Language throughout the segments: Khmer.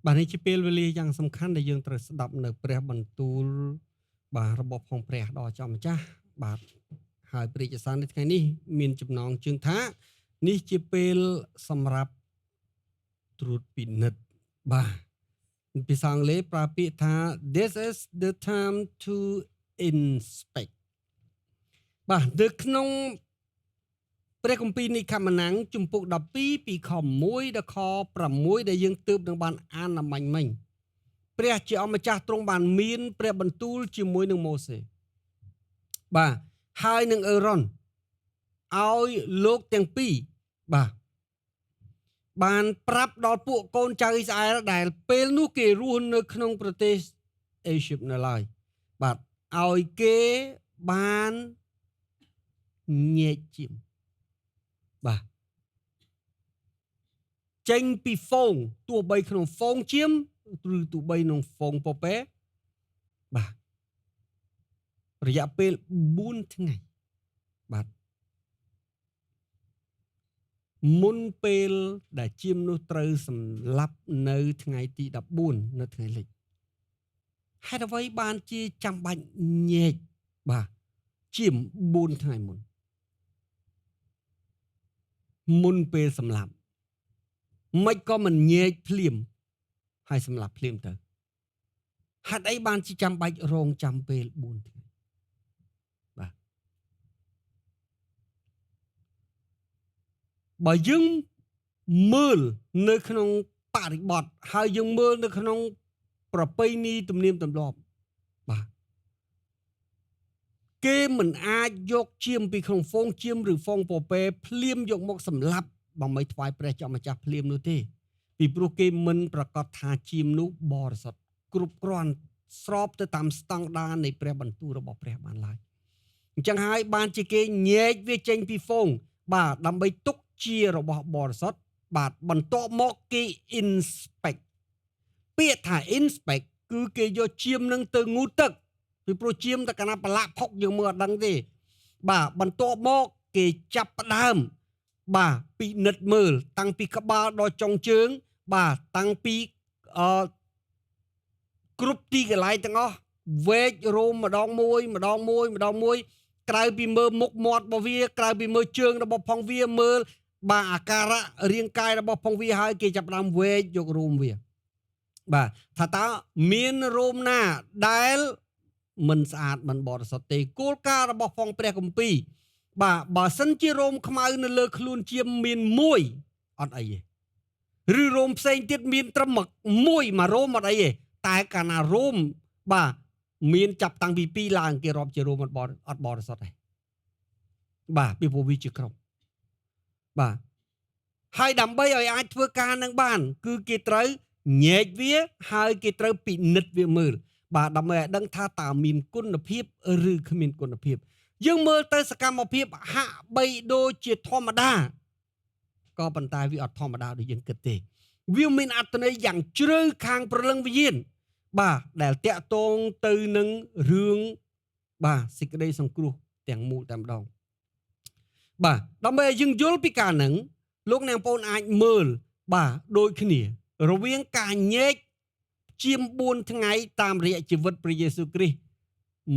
បាទនេះជាពេលវេលាយ៉ាងសំខាន់ដែលយើងត្រូវស្ដាប់នៅព្រះបន្ទូលបាទរបស់ផងព្រះដ៏ចំម្ចាស់បាទហើយព្រះរាជសារនៅថ្ងៃនេះមានចំណងជើងថានេះជាពេលសម្រាប់ត្រួតពិនិត្យបាទភាសាអង់គ្លេសប្រើពាក្យថា this is the time to inspect បាទនៅក្នុងព្រះគម្ពីរនិខមណាំងជំពូក12ពីខ1ដល់ខ6ដែលយើងទើបនឹងបានអានអំញ្ញមិញព្រះជាអម្ចាស់ទ្រង់បានមានព្រះបន្ទូលជាមួយនឹងម៉ូសេបាទហើយនឹងអេរ៉ុនឲ្យលោកទាំងពីរបាទបានប្រាប់ដល់ពួកកូនចៅអ៊ីស្រាអែលដែលពេលនោះគេរស់នៅក្នុងប្រទេសអេស៊ីបនៅឡើយបាទឲ្យគេបានញែកជាមបាទចេញពីហ្វូងទោះបីក្នុងហ្វូងជាមឬទោះបីក្នុងហ្វូងពពែបាទរយៈពេល4ថ្ងៃបាទមុនពេលដែលជាមនោះត្រូវសម្លាប់នៅថ្ងៃទី14នៅថ្ងៃលិចហេតុអ្វីបានជាចាំបាច់ញែកបាទជាម4ថ្ងៃមុនពេលសម្លាប់មិនក៏មិនញែកភ្លាមហើយសម្លាប់ភ្លាមទៅហេតុអីបានជាចាំបាច់រងចាំពេល4ថ្ងៃបាទបើយើងមើលនៅក្នុងបរិបទហើយយើងមើលនៅក្នុងប្រពៃណីទំនៀមទម្លាប់បាទគេមិនអាចយកជាមពីក្នុងហ្វូងជាមឬហ្វូងពពែភ្លាមយកមកសម្លាប់ដើម្បីថ្វាយព្រះចម្ចាស់ភ្លាមនោះទេពីព្រោះគេមិនប្រកាសថាជាមនោះបរិសុទ្ធគ្រប់គ្រាន់ស្របទៅតាមស្តង់ដារនៃព្រះបន្ទូលរបស់ព្រះបានឡើយអញ្ចឹងហើយបានជាគេញែកវាចេញពីហ្វូងបាទដើម្បីទុកជារបស់បរិសុទ្ធបាទបន្ទាប់មកគេ inspect ពាក្យថា inspect គឺគេយកជាមនឹងទៅងូតទឹកពីព្រោះជាមតែកណាប្រឡាក់ផុកយើងមើលអត់ដឹងទេបាទបន្ទាប់មកគេចាប់ផ្ដើមបាទពិនិត្យមើលតាំងពីក្បាលដល់ចុងជើងបាទតាំងពីគ្រប់ទីកន្លែងទាំងអស់វែករោមម្ដងមួយក្រៅពីមើលមុខមាត់របស់វាក្រៅពីមើលជើងរបស់ផងវាមើលបាទអាការៈរាងកាយរបស់ផងវាហើយគេចាប់ផ្ដើមវែកយករោមវាបាទថាតើមានរោមណាដែលមិនស្អាតមិនបរិសុទ្ធទេគោលការណ៍របស់ផងព្រះគម្ពីរបាទបើសិនជារោមខ្មៅនៅលើខ្លួនជាមានមួយអត់អីទេឬរោមផ្សេងទៀតមានត្រឹមមួយរោមអត់អីទេតែកាលណារោមបាទមានចាប់តាំងពី2ឡើងគេរាប់ជារោមអត់បរិសុទ្ធទេបាទពីព្រោះវាជាក្រុមបាទហើយដើម្បីឲ្យអាចធ្វើការនឹងបានគឺគេត្រូវញែកវាហើយគេត្រូវពិនិត្យវាមើលបាទដើម្បីឲ្យដឹងថាតើមានគុណភាពឬគ្មានគុណភាពយើងមើលទៅសកម្មភាពហាក់បីដូចជាធម្មតាក៏ប៉ុន្តែវាអត់ធម្មតាដូចយើងគិតទេវាមានអត្ថន័យយ៉ាងជ្រៅខាងព្រលឹងវិញ្ញាណបាទដែលតាក់ទងទៅនឹងរឿងបាទសេចក្តីសង្គ្រោះទាំងមូលតែម្ដងបាទដើម្បីឲ្យយើងយល់ពីការហ្នឹងលោកអ្នកបងប្អូនអាចមើលបាទដូចគ្នារវាងការញែកជាម4ថ្ងៃតាមរយៈជីវិតព្រះយេស៊ូវគ្រីស្ទ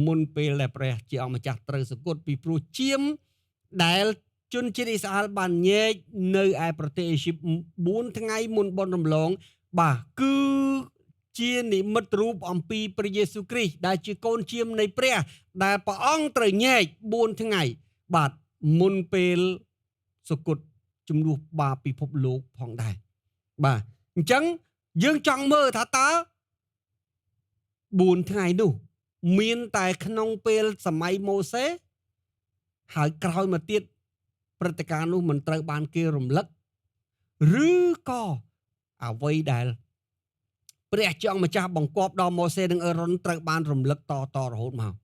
មុនពេលដែលព្រះជាអម្ចាស់ត្រូវសគត់ពីព្រោះជាមដែលជនជាតិអ៊ីស្រាអែលបានញែកនៅឯប្រទេសអេស៊ីប4ថ្ងៃមុនបុណ្យរំលងបាទគឺជានិមិត្តរូបអំពីព្រះយេស៊ូវគ្រីស្ទដែលជាកូនជាមនៃព្រះដែលព្រះអង្គត្រូវញែក4ថ្ងៃបាទមុនពេលសគត់ជំនួសបាបពិភពលោកផងដែរបាទអញ្ចឹងយើងចង់មើលថាតើ4ថ្ងៃនោះមានតែក្នុងពេលសម័យម៉ូសេហើយក្រោយមកទៀតព្រឹត្តិការណ៍នោះមិនត្រូវបានគេរំលឹកឬក៏អ្វីដែលព្រះជាអង្គម្ចាស់បង្គាប់ដល់ម៉ូសេនិងអេរ៉ុនត្រូវបានរំលឹកតរហូតមក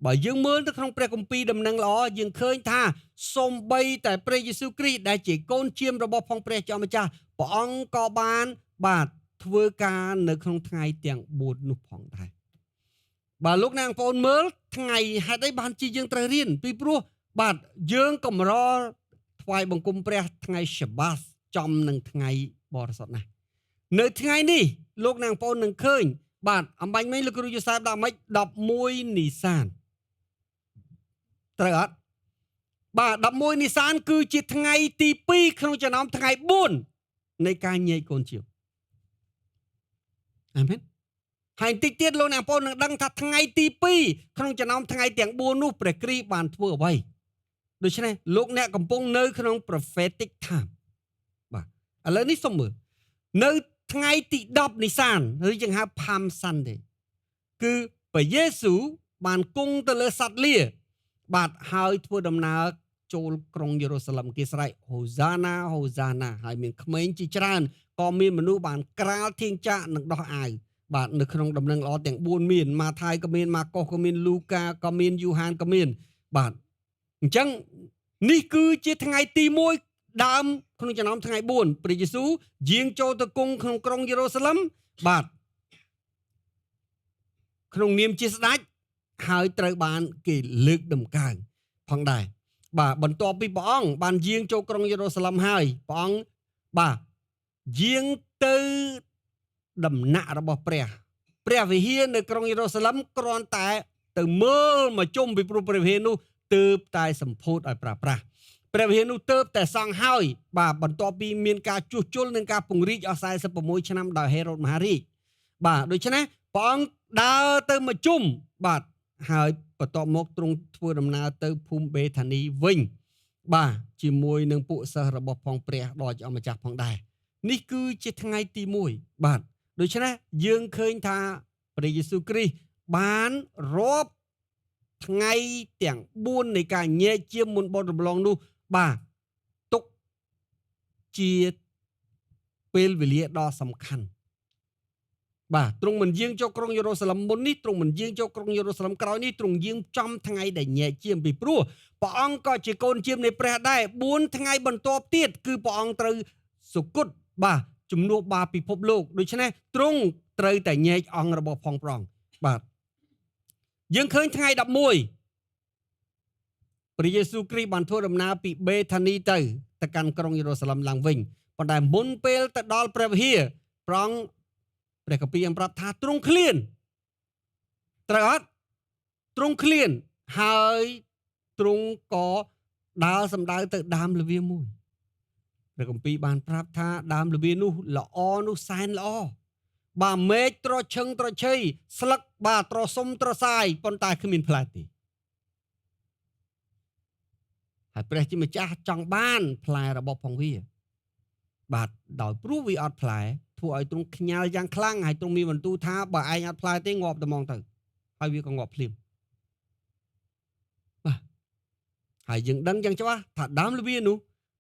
បើយើងមើលទៅក្នុងព្រះគម្ពីរដំណឹងល្អយើងឃើញថាសូម្បីតែព្រះយេស៊ូវគ្រីស្ទដែលជាកូនជាមរបស់ផងព្រះជាអង្គម្ចាស់ព្រះអង្គក៏បានបាទធ្វើការនៅក្នុងថ្ងៃទាំង4នោះផងដែរបាទលោកអ្នកបងប្អូនមើលថ្ងៃហេតុអីបានជាយើងត្រូវរៀនពីព្រោះបាទយើងកម្រថ្វាយបង្គំព្រះថ្ងៃ Shabbat ចំនឹងថ្ងៃបរិសុទ្ធណាស់ នៅថ្ងៃនេះលោកអ្នកបងនឹងឃើញបាទអំបញ្ញមិញលោកគ្រូយូសាបដាក់មិន11នីសានត្រូវអត់បាទ11នីសានគឺជាថ្ងៃទី2ក្នុងចំណោមថ្ងៃ4នៃការញែកកូនជាវអាមែនហើយតិចទៀតលោកអ្នកបងនឹងដឹងថាថ្ងៃទី2ក្នុងចំណោមថ្ងៃទាំង4នោះព្រះគ្រីស្ទបានធ្វើអ្វីដូច្នេះលោកអ្នកកំពុងនៅក្នុង prophetic time បាទឥឡូវនេះសូមមើលនៅថ្ងៃទី10នីសានឬយើងហៅ Palm Sunday គឺព្រះយេស៊ូវបានគង់ទៅលើសត្វលាបាទហើយធ្វើដំណើរចូលក្រុងយេរូសាឡិមគេស្រែកហូសាណាហូសាណាហើយមានក្មេងជាច្រើនក៏មានមនុស្សបានក្រាលធាងចាក់និងដោះអាវបាទនៅក្នុងដំណឹងល្អទាំង4មានម៉ាថាយក៏មានម៉ាកុសក៏មានលូកាក៏មានយូហានក៏មានបាទអញ្ចឹងនេះគឺជាថ្ងៃទី1ដើមក្នុងចំណោមថ្ងៃ4ព្រះយេស៊ូវយាងចូលទៅគង់ក្នុងក្រុងយេរូសាឡិមបាទក្នុងនាមជាស្ដេចហើយត្រូវបានគេលើកតម្កើងផងដែរបាទបន្ទាប់ពីព្រះអង្គបានយាងចូលក្រុងយេរូសាឡិមហើយព្រះអង្គបាទយាងទៅដំណាក់របស់ព្រះវិហារនៅក្រុងយេរូសាឡិមគ្រាន់តែទៅមើលមកជុំពីព្រោះព្រះវិហារនោះទើបតែសម្ពោធឲ្យប្រើប្រាស់ព្រះវិហារនោះទើបតែសង់ហើយបាទបន្ទាប់ពីមានការជួសជុលនិងការពង្រីកអស់46ឆ្នាំដោយហេរ៉ូតមហារាជបាទដូច្នេះព្រះអង្គដើរទៅមកជុំបាទហើយបន្ទាប់មកទ្រង់ធ្វើដំណើរទៅភូមិបេថានីវិញបាទជាមួយនឹងពួកសិស្សរបស់ផងព្រះដ៏ជាអម្ចាស់ផងដែរនេះគឺជាថ្ងៃទី1បាទដូច្នេះយើងឃើញថាព្រះយេស៊ូវគ្រីស្ទបានរាប់ថ្ងៃទាំង4នៃការញែកជាមុនបុណ្យរំលងនោះបាទទុកជាពេលវេលាដ៏សំខាន់បាទទ្រង់មិនយាងចូលក្រុងយេរូសាឡិមមុននេះទ្រង់មិនយាងចូលក្រុងយេរូសាឡិមក្រោយនេះទ្រង់យាងចំថ្ងៃដែលញែកជាពីព្រោះព្រះអង្គក៏ជាកូនជាមនៃព្រះដែរ4ថ្ងៃបន្ទាប់ទៀតគឺព្រះអង្គត្រូវសុគតបាទជំនួសបាបពិភពលោកដូច្នេះទ្រង់ត្រូវតែញែកអង្គរបស់ផងប្រងបាទយើងឃើញថ្ងៃ11ព្រះយេស៊ូវគ្រីស្ទបានធ្វើដំណើរពីបេថានីទៅកាន់ក្រុងយេរូសាឡិមឡើងវិញប៉ុន្តែមុនពេលទៅដល់ព្រះវិហារព្រះកាពីបានប្រាប់ថាទ្រង់ឃ្លានត្រូវអត់ទ្រង់ឃ្លានហើយទ្រង់ក៏ដើរសម្ដៅទៅដើមល្វាមួយព្រះកាពីបានប្រាប់ថាដើមល្វានោះល្អនោះសែនល្អបាទមេឃត្រឈឹងត្រឈៃស្លឹកបាទត្រសុំត្រសាយប៉ុន្តែគ្មានផ្លែទេហើយព្រះជាម្ចាស់ចង់បានផ្លែរបស់ផងវាបាទដោយព្រោះវាអត់ផ្លែធ្វើឲ្យទ្រង់ខ្ញាល់យ៉ាងខ្លាំងហើយទ្រង់មានបន្ទូលថាបើឯងអត់ផ្លែទេងាប់តែហ្មងទៅហើយវាក៏ងាប់ភ្លាមបាទហើយយើងដឹងយ៉ាងច្បាស់ថាដើមល្វានោះ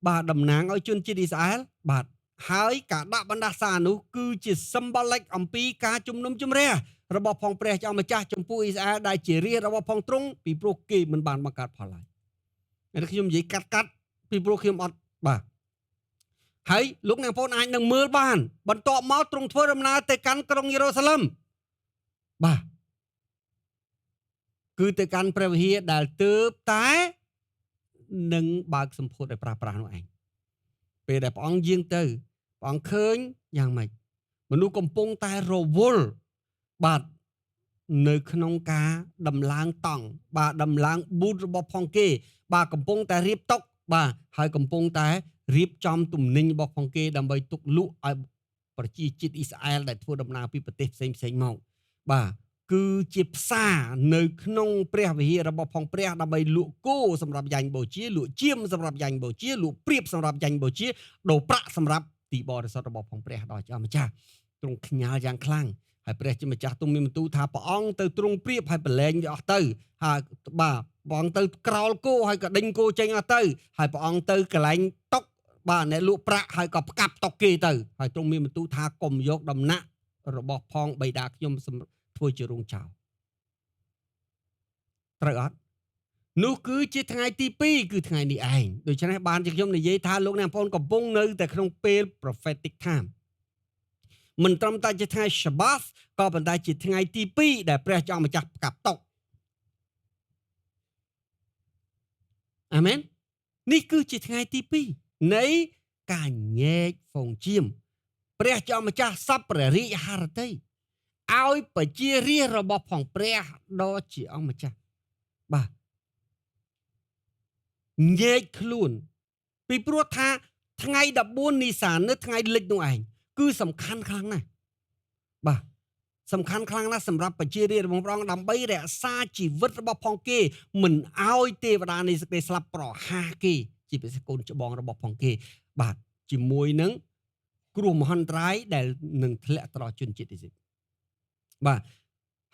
បាទតំណាងឲ្យជនជាតិអ៊ីស្រាអែលបាទហើយការដាក់បណ្ដាសានោះគឺជា symbolic អំពីការជំនុំជម្រះរបស់ផងព្រះចៅម្ចាស់ចំពោះអ៊ីស្រាអែលដែលជារាជរបស់ផងទ្រង់ពីព្រោះគេមិនបានបង្កើតផលឡើយតែខ្ញុំនិយាយកាត់ពីព្រោះខ្ញុំអត់បាទហើយលោកអ្នកបងប្អូនអាចនឹងមើលបានបន្ទាប់មកទ្រង់ធ្វើដំណើរទៅកាន់ក្រុងយេរូសាឡិមបាទគឺទៅកាន់ព្រះវិហារដែលទើបតែនឹងបើកសម្ពោធឲ្យប្រាស់នោះឯងពេលដែលព្រះអង្គយាងទៅព្រះអង្គឃើញយ៉ាងម៉េចមនុស្សកំពុងតែរវល់បាទនៅក្នុងការដំឡើងតង់បាទដំឡើងប៊ូតរបស់ផងគេបាទកំពុងតែរៀបតុបាទហើយកំពុងតែរៀបចំទំនិញរបស់ផងគេដើម្បីទុកលក់ឲ្យប្រជាជាតិអ៊ីស្រាអែលដែលធ្វើដំណើរពីប្រទេសផ្សេងមកបាទគឺជាផ្សារនៅក្នុងព្រះវិហាររបស់ផងព្រះដើម្បីលក់គោសម្រាប់យ៉ាញ់បូជាលក់ជៀមសម្រាប់យ៉ាញ់បូជាលក់ព្រាបសម្រាប់យ៉ាញ់បូជាដូរប្រាក់សម្រាប់ទីបរិសុទ្ធរបស់ផងព្រះដល់ជាម្ចាស់ទ្រង់ខ្ញាល់យ៉ាងខ្លាំងហើយព្រះជាម្ចាស់ទ្រង់មានបន្ទូលថាព្រះអង្គទៅទ្រង់ព្រាបហើយប្រឡែងវាអស់ទៅហើយបាទព្រះអង្គទៅក្រោលគោហើយក៏ដេញគោចេញអស់ទៅហើយព្រះអង្គទៅកន្លែងតុកបាទអ្នកលក់ប្រាក់ហើយក៏ផ្កាប់តុកគេទៅហើយទ្រង់មានបន្ទូលថាកុំយកដំណាក់របស់ផងបិតាខ្ញុំធ្វើជារោងចោលត្រូវអត់នោះគឺជាថ្ងៃទី2គឺថ្ងៃនេះឯងដូច្នេះបានជាខ្ញុំនិយាយថាលោកអ្នកបងប្អូនកំពុងនៅតែក្នុងពេល prophetic time មិនត្រឹមតែជាថ្ងៃ Shabbat ក៏ប៉ុន្តែជាថ្ងៃទី2ដែលព្រះចៅម្ចាស់ផ្កាប់តុកអាមែននេះគឺជាថ្ងៃទី2នៃការញែកហ្វូងជៀម ព្រះជាម្ចាស់សពព្រះរាជហឫទ័យឲ្យប្រជារាស្ត្ររបស់ផងព្រះដ៏ជាអង្គម្ចាស់បាទញែកខ្លួនពីព្រោះថាថ្ងៃ14នីសាននៅថ្ងៃលិចនោះឯងគឺសំខាន់ខ្លាំងណាស់បាទសំខាន់ខ្លាំងណាស់សម្រាប់ប្រជារាស្ត្ររបស់ព្រះអង្គដើម្បីរក្សាជីវិតរបស់ផងគេមិនឲ្យទេវតានៃសេចក្តីស្លាប់ប្រហារគេជាពិសេសកូនច្បងរបស់ផងគេបាទជាមួយនឹងគ្រោះមហន្តរាយដែលនឹងធ្លាក់ទៅដល់ជនជាតិអេស៊ីបបាទ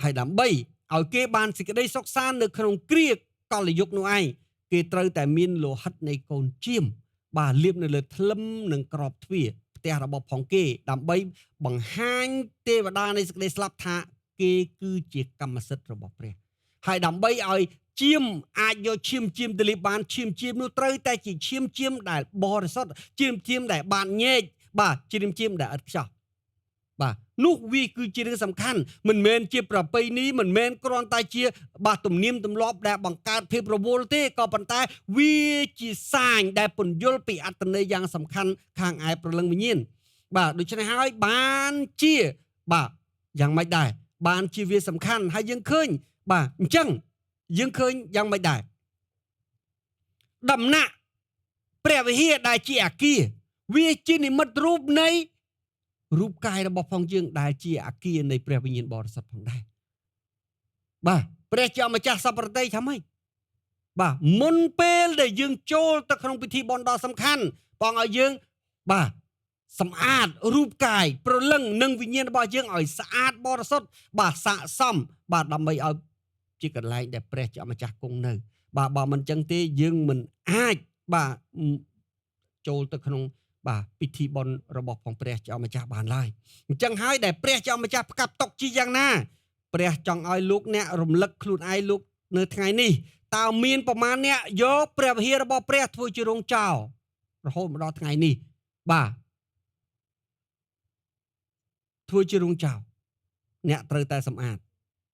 ហើយដើម្បីឲ្យគេបានសេចក្តីសុខសាន្តនៅក្នុងគ្រាកលយុគនោះឯងគេត្រូវតែមានលោហិតនៃកូនជៀមបាទលាបនៅលើថ្លឹមនិងក្របទ្វារផ្ទះរបស់ផងគេដើម្បីបង្ហាញទេវតានៃសេចក្តីស្លាប់ថាគេគឺជាកម្មសិទ្ធិរបស់ព្រះហើយដើម្បីឲ្យជៀមអាចយកឈាមជៀមទៅលាបបានឈាមជៀមនោះត្រូវតែជាឈាមជៀមដែលបរិសុទ្ធឈាមជៀមដែលបានញែកបាទឈាមជៀមដែលឥតខ្ចោះបាទនោះវាគឺជារឿងសំខាន់មិនមែនជាប្រពៃណីមិនមែនគ្រាន់តែជាបាទទំនៀមទម្លាប់ដែលបង្កើតភាពរវល់ទេក៏ប៉ុន្តែវាជាសាញដែលពន្យល់ពីអត្ថន័យយ៉ាងសំខាន់ខាងឯព្រលឹងវិញ្ញាណបាទដូច្នេះហើយបានជាបាទយ៉ាងម៉េចដែរបានជាវាសំខាន់ហើយយើងឃើញបាទអញ្ចឹងយើងឃើញយ៉ាងម៉េចដែរដំណាក់ព្រះវិហារដែលជាអគារវាជានិមិត្តរូបនៃរូបកាយរបស់ផងយើងដែលជាអគារនៃព្រះវិញ្ញាណបរិសុទ្ធផងដែរបាទព្រះជាម្ចាស់សពប្រតិថាម៉េចបាទមុនពេលដែលយើងចូលទៅក្នុងពិធីបុណ្យដ៏សំខាន់បងឲ្យយើងបាទសម្អាតរូបកាយព្រលឹងនិងវិញ្ញាណរបស់យើងឲ្យស្អាតបរិសុទ្ធបាទស័ក្តិសមបាទដើម្បីឲ្យជាកន្លែងដែលព្រះជាម្ចាស់គង់នៅបាទបើមិនចឹងទេយើងមិនអាចបាទចូលទៅក្នុងបាទពិធីបុណ្យរបស់ផងព្រះជាម្ចាស់បានឡើយអញ្ចឹងហើយដែលព្រះជាម្ចាស់ផ្កាប់តុកជាយ៉ាងណាព្រះចង់ឲ្យលោកអ្នករំលឹកខ្លួនឯងលោកនៅថ្ងៃនេះតើមានប្រមាណអ្នកយកព្រះវិហាររបស់ព្រះធ្វើជារោងចោលរហូតមកដល់ថ្ងៃនេះបាទធ្វើជារោងចោលអ្នកត្រូវតែសម្អាត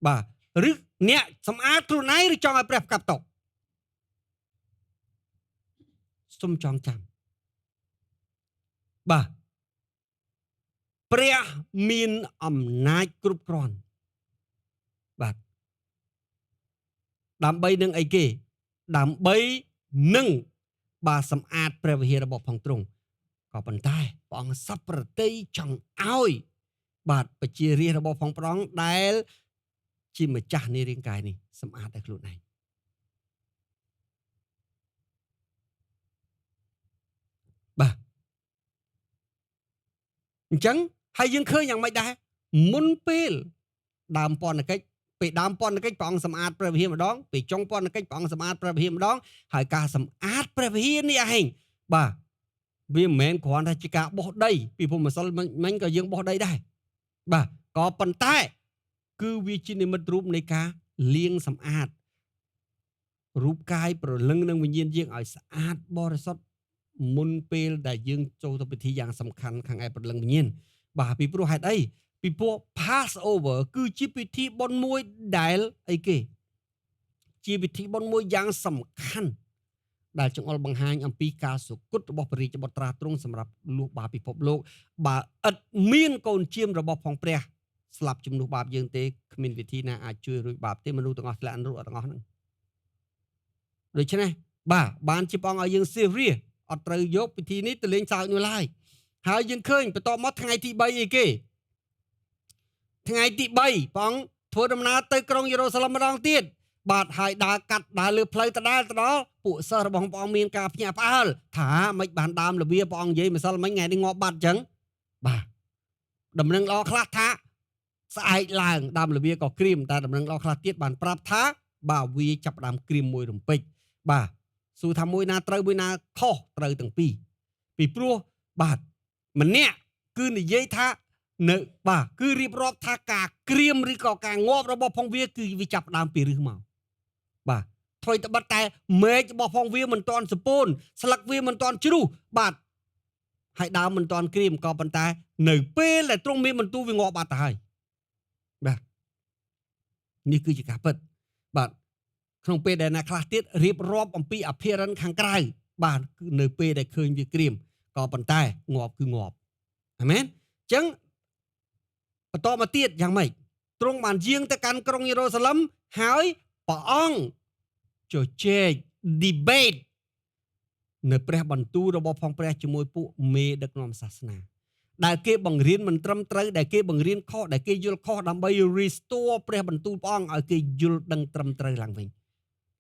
បាទឬអ្នកសម្អាតខ្លួនឯងឬចង់ឲ្យព្រះផ្កាប់តុកសូមចងចាំបាទព្រះមានអំណាចគ្រប់គ្រាន់បាទដើម្បីនឹងអីគេដើម្បីនឹងបាទសម្អាតព្រះវិហាររបស់ផងទ្រង់ក៏ប៉ុន្តែព្រះអង្គសពប្រតិចង់ឲ្យបាទប្រជារាស្ត្ររបស់ផងព្រះអង្គដែលជាម្ចាស់នៃរាងកាយនេះសម្អាតតែខ្លួនឯងបាទអញ្ចឹងហើយយើងឃើញយ៉ាងម៉េចដែរមុនពេលដើមពន្ធកិច្ចពេលដើមពន្ធកិច្ចព្រះអង្គសម្អាតព្រះវិហារម្ដងពេលចុងពន្ធកិច្ចព្រះអង្គសម្អាតព្រះវិហារម្ដងហើយការសម្អាតព្រះវិហារនេះឯងបាទវាមិនមែនគ្រាន់តែជាការបោះដីពីព្រោះម្សិលមិញក៏យើងបោះដីដែរបាទក៏ប៉ុន្តែគឺវាជានិមិត្តរូបនៃការលាងសម្អាតរូបកាយប្រលឹងនិងវិញ្ញាណយើងឲ្យស្អាតបរិសុទ្ធមុនពេលដែលយើងចូលទៅពិធីយ៉ាងសំខាន់ខាងឯប្រលឹងវិញ្ញាណបាទពីព្រោះហេតុអីពីព្រោះ Passover គឺជាពិធីបុណ្យមួយដែលអីគេជាពិធីបុណ្យមួយយ៉ាងសំខាន់ដែលចង្អុលបង្ហាញអំពីការសុគតរបស់ព្រះរាជបុត្រាទ្រង់សម្រាប់លួសបាបពិភពលោកបើឥតមានកូនជៀមរបស់ផងព្រះស្លាប់ជំនួសបាបយើងទេគ្មានវិធីណាអាចជួយរួចបាបទេមនុស្សទាំងអស់ធ្លាក់នរកទាំងអស់ហ្នឹងដូច្នេះបាទបានជាព្រះអង្គឲ្យយើងសៀសរាអត់ត្រូវយកពិធីនេះទៅលេងសើចនោះឡើយហើយយើងឃើញបន្ទាប់មកថ្ងៃទី3អីគេថ្ងៃទី3ព្រះអង្គធ្វើដំណើរទៅក្រុងយេរូសាឡិមម្ដងទៀតបាទហើយដើរលើផ្លូវទៅដល់ពួកសិស្សរបស់ព្រះអង្គមានការភ្ញាក់ផ្អើលថាមិនបានដើមលវាព្រះអង្គនិយាយម្សិលមិញថ្ងៃនេះងាប់បាត់អញ្ចឹងបាទដំណឹងល្អខ្លះថាស្អែកឡើងដើមលវាក៏ក្រៀមតែដំណឹងល្អខ្លះទៀតបានប្រាប់ថាបាទវាចាប់ដើមក្រៀមមួយរំពេចបាទសួរថាមួយណាត្រូវមួយណាខុសត្រូវទាំងពីរពីព្រោះបាទម្នាក់គឺនិយាយថានៅបាទគឺរៀបរាប់ថាការក្រៀមឬក៏ការងាប់របស់ផងវាគឺវាចាប់ដើមពីឫសមកបាទធ្វើត្បិតតែមែករបស់ផងវាមិនទាន់សពូនស្លឹកវាមិនទាន់ជ្រុះបាទហើយដើមមិនទាន់ក្រៀមក៏ប៉ុន្តែនៅពេលដែលទ្រង់មានបន្ទូលវាងាប់បាត់ទៅហើយបាទនេះគឺជាការពិតបាទក្នុងពេលដែលអ្នកខ្លះទៀតរៀបរាប់អំពីអភិរិនខាងក្រៅបាទគឺនៅពេលដែលឃើញវាក្រៀមក៏ប៉ុន្តែងាប់គឺងាប់អាមែន ចឹងបន្តមកទៀតយ៉ាងម៉េចទ្រង់បានយាងទៅកាន់ក្រុងយេរូសាឡិមហើយព្រះអង្គជជែក debate នៅព្រះបន្ទូលរបស់ផងព្រះជាមួយពួកមេដឹកនាំសាសនាដែលគេបង្រៀនមិនត្រឹមត្រូវដែលគេបង្រៀនខុសដែលគេយល់ខុសដើម្បី restore ព្រះបន្ទូលព្រះអង្គឲ្យគេយល់ដឹងត្រឹមត្រូវឡើងវិញ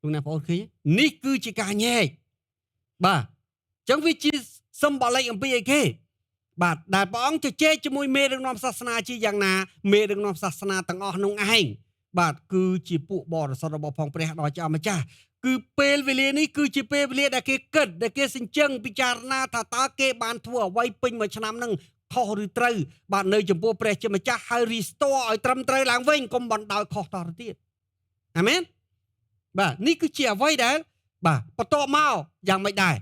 លោកអ្នកបងប្អូនឃើញនេះគឺជាការញែកបាទអញ្ចឹងវាជា symbolic អំពីអីគេបាទដែលព្រះអង្គជជែកជាមួយមេដឹកនាំសាសនាជាយ៉ាងណាមេដឹកនាំសាសនាទាំងអស់នោះឯងបាទគឺជាពួកបរិសុទ្ធរបស់ផងព្រះដ៏ជាម្ចាស់គឺពេលវេលានេះគឺជាពេលវេលាដែលគេគិតដែលគេសិញ្ជឹងពិចារណាថាតើគេបានធ្វើអ្វីពេញមួយឆ្នាំហ្នឹងខុសឬត្រូវបាទនៅចំពោះព្រះជាម្ចាស់ហើយ restore ឲ្យត្រឹមត្រូវឡើងវិញកុំបណ្ដោយខុសតទៅទៀតអាមែនបាទនេះគឺជាអ្វីដែលបាទបន្ទាប់មកយ៉ាងម៉េចដែរ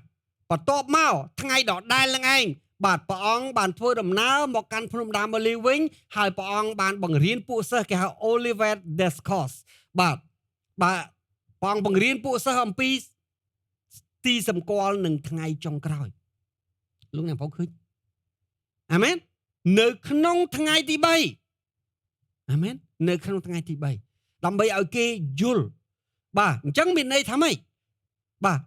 បន្ទាប់មកថ្ងៃដដែលនឹងឯងបាទព្រះអង្គបានធ្វើដំណើរមកកាន់ភ្នំដាម៉ូលីវិញហើយព្រះអង្គបានបង្រៀនពួកសិស្សគេហៅ Olivet Discourse បាទព្រះអង្គបង្រៀនពួកសិស្សអំពីទីសម្គាល់នឹងថ្ងៃចុងក្រោយលោកអ្នកបងឃើញអាមែននៅក្នុងថ្ងៃទី3អាមែននៅក្នុងថ្ងៃទី3ដើម្បីឲ្យគេយល់បាទអញ្ចឹងមានន័យថាម៉េចបាទ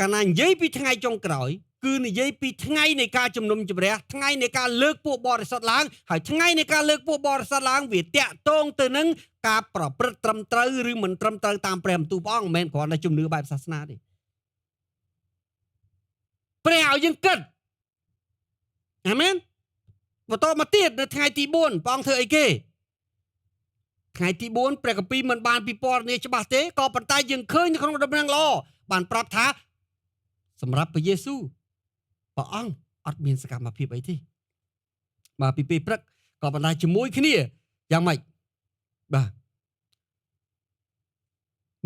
កាលណានិយាយពីថ្ងៃចុងក្រោយគឺនិយាយពីថ្ងៃនៃការជំនុំជម្រះថ្ងៃនៃការលើកពួកបរិសុទ្ធឡើងហើយថ្ងៃនៃការលើកពួកបរិសុទ្ធឡើងវាតាក់ទងទៅនឹងការប្រព្រឹត្តត្រឹមត្រូវឬមិនត្រឹមត្រូវតាមព្រះបន្ទូលព្រះអង្គមិនមែនគ្រាន់តែជំនឿបែបសាសនាទេព្រះឲ្យយើងគិតអាមែនបន្តមកទៀតនៅថ្ងៃទី4ព្រះអង្គធ្វើអីគេថ្ងៃទី4ព្រះគម្ពីរមិនបានពិពណ៌នាច្បាស់ទេក៏ប៉ុន្តែយើងឃើញនៅក្នុងដំណឹងល្អបានប្រាប់ថាសម្រាប់ព្រះយេស៊ូវព្រះអង្គអត់មានសកម្មភាពអីទេបាទពីពេលព្រឹកក៏ប៉ុន្តែជាមួយគ្នាយ៉ាងម៉េចបាទ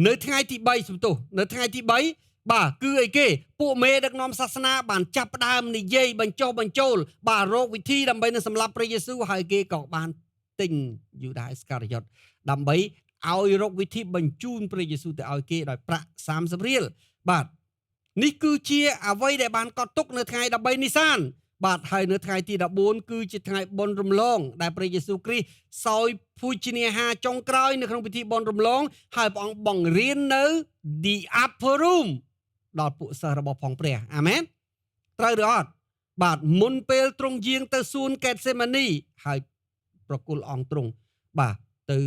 នៅថ្ងៃទី3សំទោសនៅថ្ងៃទី3បាទគឺអីគេពួកមេដឹកនាំសាសនាបានចាប់ផ្ដើមនិយាយបញ្ចុះបញ្ចូលបាទរកវិធីដើម្បីនឹងសម្លាប់ព្រះយេស៊ូវហើយគេក៏បានទិញយូដាអេសការីយ៉ុតដើម្បីឲ្យរកវិធីបញ្ជូនព្រះយេស៊ូវទៅឲ្យគេដោយប្រាក់30រៀលបាទនេះគឺជាអ្វីដែលបានកត់ទុកនៅថ្ងៃ13នីសានបាទហើយនៅថ្ងៃទី14គឺជាថ្ងៃបុណ្យរំលងដែលព្រះយេស៊ូវគ្រីស្ទសោយភោជនាហារចុងក្រោយនៅក្នុងពិធីបុណ្យរំលងហើយព្រះអង្គបង្រៀននៅ the upper room ដល់ពួកសិស្សរបស់ផងព្រះអាមែនត្រូវឬអត់បាទមុនពេលទ្រង់យាងទៅសួនកេតសេម៉ានីហើយប្រគល់អង្គទ្រង់បាទទៅ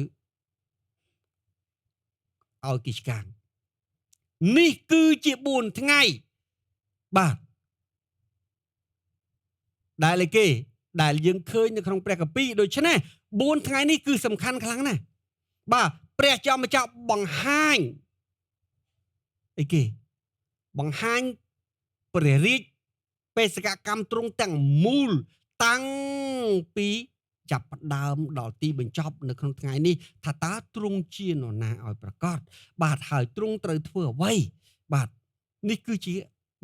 ឲ្យគេឆ្កាងនេះគឺជា4ថ្ងៃបាទដែលគេដែលយើងឃើញនៅក្នុងព្រះគម្ពីរដូច្នេះ4ថ្ងៃនេះគឺសំខាន់ខ្លាំងណាស់បាទព្រះចោមម្ចាស់បង្ហាញអីគេបង្ហាញព្រះរាជបេសកកម្មទ្រង់ទាំងមូលតាំងពីចាប់ផ្ដើមដល់ទីបញ្ចប់នៅក្នុងថ្ងៃនេះថាតើទ្រង់ជានរណាឲ្យប្រកាសបាទហើយទ្រង់ត្រូវធ្វើអ្វីបាទនេះគឺជា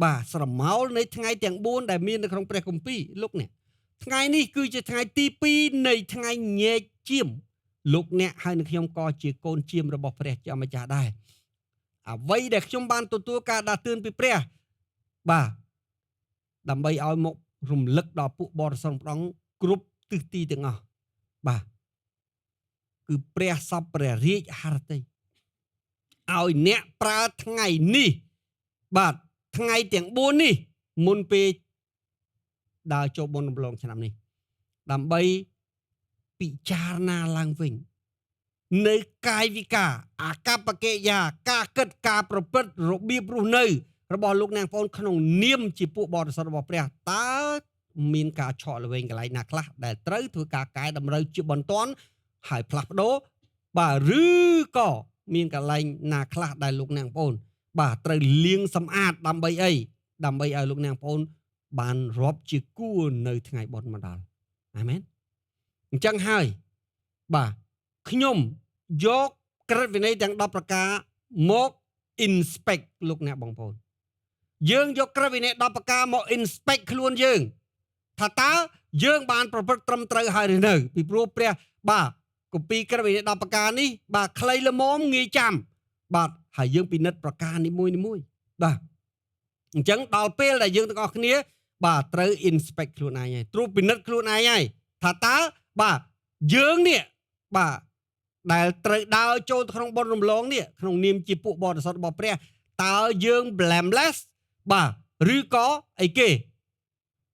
បាទស្រមោលនៃថ្ងៃទាំង4ដែលមាននៅក្នុងព្រះគម្ពីរលោកអ្នកថ្ងៃនេះគឺជាថ្ងៃទី2នៃថ្ងៃញែកជាមលោកអ្នកហើយនឹងខ្ញុំក៏ជាកូនជាមរបស់ព្រះជាម្ចាស់ដែរអ្វីដែលខ្ញុំបានទទួលការដាស់តឿនពីព្រះបាទដើម្បីឲ្យមករំលឹកដល់ពួកបរិសុទ្ធព្រះអង្គគ្រប់ទិសទីទាំងអស់បាទគឺព្រះសពព្រះរាជហឫទ័យឲ្យអ្នកប្រើថ្ងៃនេះបាទថ្ងៃទាំង4នេះមុនពេលដើរចូលបុណ្យរំលងឆ្នាំនេះដើម្បីពិចារណាឡើងវិញនៅកាយវិការអាកប្បកិរិយាការគិតការប្រព្រឹត្តរបៀបរស់នៅរបស់លោកអ្នកបងប្អូនក្នុងនាមជាពួកបរិសុទ្ធរបស់ព្រះតើមានការឆក់ល្វែងកន្លែងណាខ្លះដែលត្រូវធ្វើការកែតម្រូវជាបន្ទាន់ហើយផ្លាស់ប្ដូរបាទឬក៏មានកន្លែងណាខ្លះដែលលោកអ្នកបងប្អូនបាទត្រូវលាងសម្អាតដើម្បីអីដើម្បីឲ្យលោកអ្នកបងប្អូនបានរាប់ជាគួរនៅថ្ងៃបុណ្យមកដល់អាមែនអញ្ចឹងហើយបាទខ្ញុំយកក្រឹតវិន័យទាំង10ប្រការមក inspect លោកអ្នកបងប្អូនយើងយកក្រឹតវិន័យ10ប្រការមក inspect ខ្លួនយើងថាតើយើងបានប្រព្រឹត្តត្រឹមត្រូវហើយឬនៅពីព្រោះព្រះបាទគម្ពីរក្រឹតវិន័យ10ប្រការនេះបាទខ្លីល្មមងាយចាំបាទហើយយើងពិនិត្យប្រការនីមួយៗបាទអញ្ចឹងដល់ពេលដែលយើងទាំងអស់គ្នា បាទត្រូវ inspect ខ្លួនឯងហើយត្រួតពិនិត្យខ្លួនឯងហើយថាតើបាទយើងនេះបាទដែលត្រូវដើរចូលក្នុងបុណ្យរំលងនេះក្នុងនាមជាពួកបរិសុទ្ធរបស់ព្រះតើយើង blameless បាទឬក៏អីគេ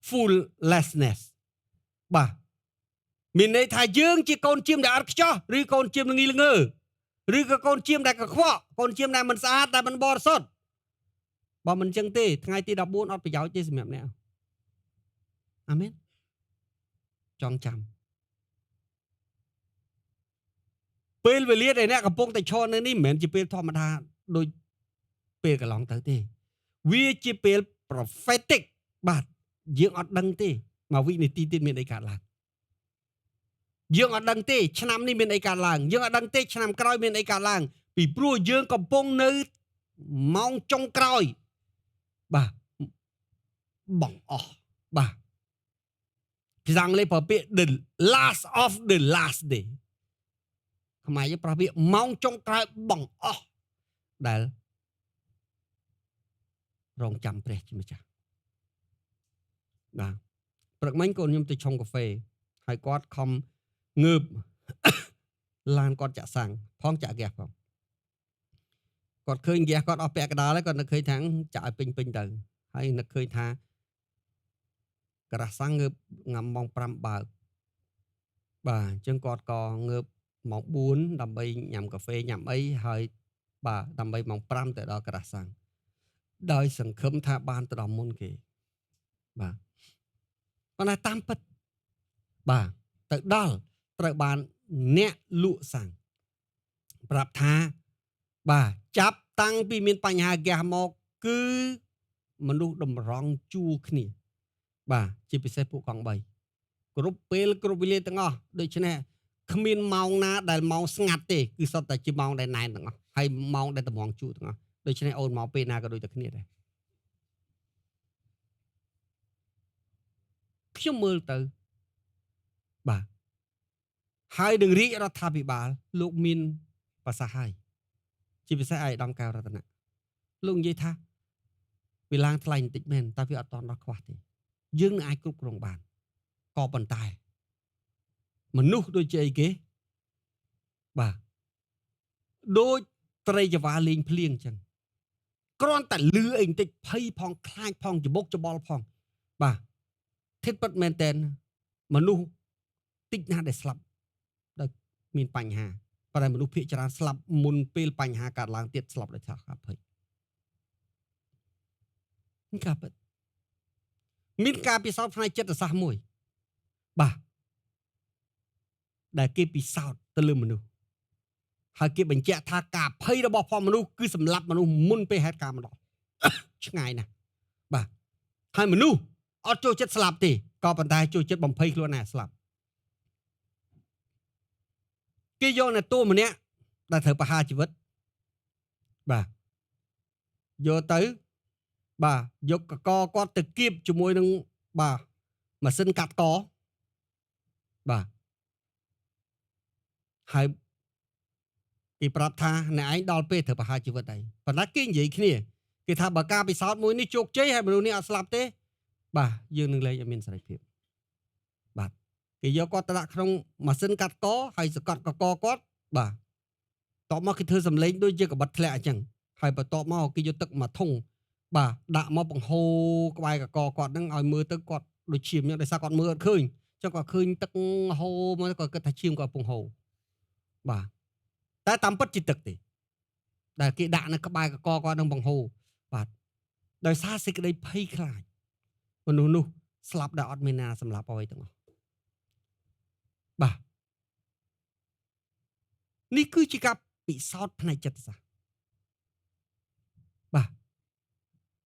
fullness បាទមានន័យថាយើងជាកូនជៀមដែលអត់ខ្ចោះឬកូនជៀមល្ងីល្ងើឬក៏កូនជៀមដែលកខ្វក់កូនជៀមដែលមិនស្អាតដែលមិនបរិសុទ្ធបើមិនចឹងទេថ្ងៃទី14អត់ប្រយោជន៍ទេសម្រាប់អ្នកអាមែនចងចាំពេលវេលាដែលអ្នកកំពុងតែឈរនៅនេះមិនមែនជាពេលធម្មតាដូចពេលកន្លងទៅទេវាជាពេល prophetic បាទយើងអត់ដឹងទេមកវិនាទីទៀតមានអីកើតឡើងយើងអត់ដឹងទេឆ្នាំនេះមានអីកើតឡើងយើងអត់ដឹងទេឆ្នាំក្រោយមានអីកើតឡើងពីព្រោះយើងកំពុងនៅម៉ោងចុងក្រោយបាទបងអស់បាទភាសាអង់គ្លេសប្រើពាក្យ the last of the last day ខ្មែរយើងប្រើពាក្យម៉ោងចុងក្រោយបងអស់ដែលរងចាំព្រះជាម្ចាស់បាទព្រឹកមិញកូនខ្ញុំទៅឆុងកាហ្វេហើយគាត់ខំងើបឡានគាត់ចាក់សាំងផងចាក់ហ្គាសផងគាត់ឃើញហ្គាសគាត់អស់ពាក់កណ្ដាលហើយគាត់នឹកឃើញថាចាក់ឲ្យពេញទៅហើយនឹកឃើញថាក្រាស់សាំងងើបងាំម៉ោង5បើកបាទអញ្ចឹងគាត់ក៏ងើបម៉ោង4ដើម្បីញ៉ាំកាហ្វេញ៉ាំអីហើយបាទដើម្បីម៉ោង5ទៅដល់ក្រាស់សាំងដោយសង្ឃឹមថាបានទៅដល់មុនគេបាទប៉ុន្តែតាមពិតបាទទៅដល់ត្រូវបានអ្នកលក់សាំងប្រាប់ថាបាទចាប់តាំងពីមានបញ្ហាហ្គាសមកគឺមនុស្សតម្រង់ជួរគ្នាបាទជាពិសេសពួកកង់3គ្រប់ពេលគ្រប់វេលាទាំងអស់ដូច្នេះគ្មានម៉ោងណាដែលម៉ោងស្ងាត់ទេគឺសុទ្ធតែជាម៉ោងដែលណែនទាំងអស់ហើយម៉ោងដែលតម្រង់ជួរទាំងអស់ដូច្នេះអូនមកពេលណាក៏ដូចតែគ្នាដែរខ្ញុំមើលទៅបាទហើយនឹងរាជរដ្ឋាភិបាលលោកមានប្រសាសន៍ហើយជាពិសេសឯកឧត្តមកែវរតនៈលោកនិយាយថាវាឡើងថ្លៃបន្តិចមែនតែវាអត់តន់ដល់ខ្វះទេយើងនឹងអាចគ្រប់គ្រងបានក៏ប៉ុន្តែមនុស្សដូចជាអីគេបាទដូចត្រីចវាលេងភ្លៀងអញ្ចឹងគ្រាន់តែលឺអីបន្តិចភ័យផងខ្លាចផងច្បុកច្បល់ផងបាទធិតពិតមែនតើមនុស្សតិចណាស់ដែលស្លាប់ដោយមានបញ្ហាប៉ុន្តែមនុស្សភាគច្រើនស្លាប់មុនពេលបញ្ហាកើតឡើងទៀតស្លាប់ដោយសារការភ័យនេះការពិតមានការពិសោធន៍ផ្នែកចិត្តសាស្ត្រមួយបាទដែលគេពិសោធន៍ទៅលើមនុស្សហើយគេបញ្ជាក់ថាការភ័យរបស់ផងមនុស្សគឺសម្លាប់មនុស្សមុនពេលហេតុការណ៍មកដល់ឆ្ងាយណាស់បាទហើយមនុស្សអត់ចូលចិត្តស្លាប់ទេក៏ប៉ុន្តែចូលចិត្តបំភ័យខ្លួនឯងស្លាប់គេយកអ្នកតួម្នាក់ដែលត្រូវប្រហារជីវិតបាទយកទៅបាទយកកកគាត់ទៅគៀបជាមួយនឹងបាទម៉ាស៊ីនកាត់កបាទហើយគេប្រាប់ថាអ្នកឯងដល់ពេលត្រូវប្រហារជីវិតហើយប៉ុន្តែគេនិយាយគ្នាគេថាបើការពិសោធន៍មួយនេះជោគជ័យហើយមនុស្សនេះអត់ស្លាប់ទេបាទយើងនឹងលែងអត់មានសេរីភាពបាទគេយកគាត់ទៅដាក់ក្នុងម៉ាស៊ីនកាត់កហើយសកាត់កកគាត់បាទតបមកគេធ្វើសម្លេងដូចជាកបិតធ្លាក់អញ្ចឹងហើយបន្ទាប់មកគេយកទឹកមកធុងបាទដាក់មកបង្ហូរក្បែរកកគាត់ហ្នឹងឲ្យមើលទៅគាត់ដូចឈាមអញ្ចឹងដោយសារគាត់មើលអត់ឃើញអញ្ចឹងគាត់ឃើញទឹកហូរមកគាត់គិតថាឈាមគាត់កំពុងហូរបាទតែតាមពិតជាទឹកទេដែលគេដាក់នៅក្បែរកកគាត់នឹងបង្ហូរបាទដោយសារសេចក្តីភ័យខ្លាចមនុស្សនោះស្លាប់ដែលអត់មានណាសម្លាប់អ្វីទាំងអស់បាទនេះគឺជាការពិសោធន៍ផ្នែកចិត្តសាស្ត្របាទ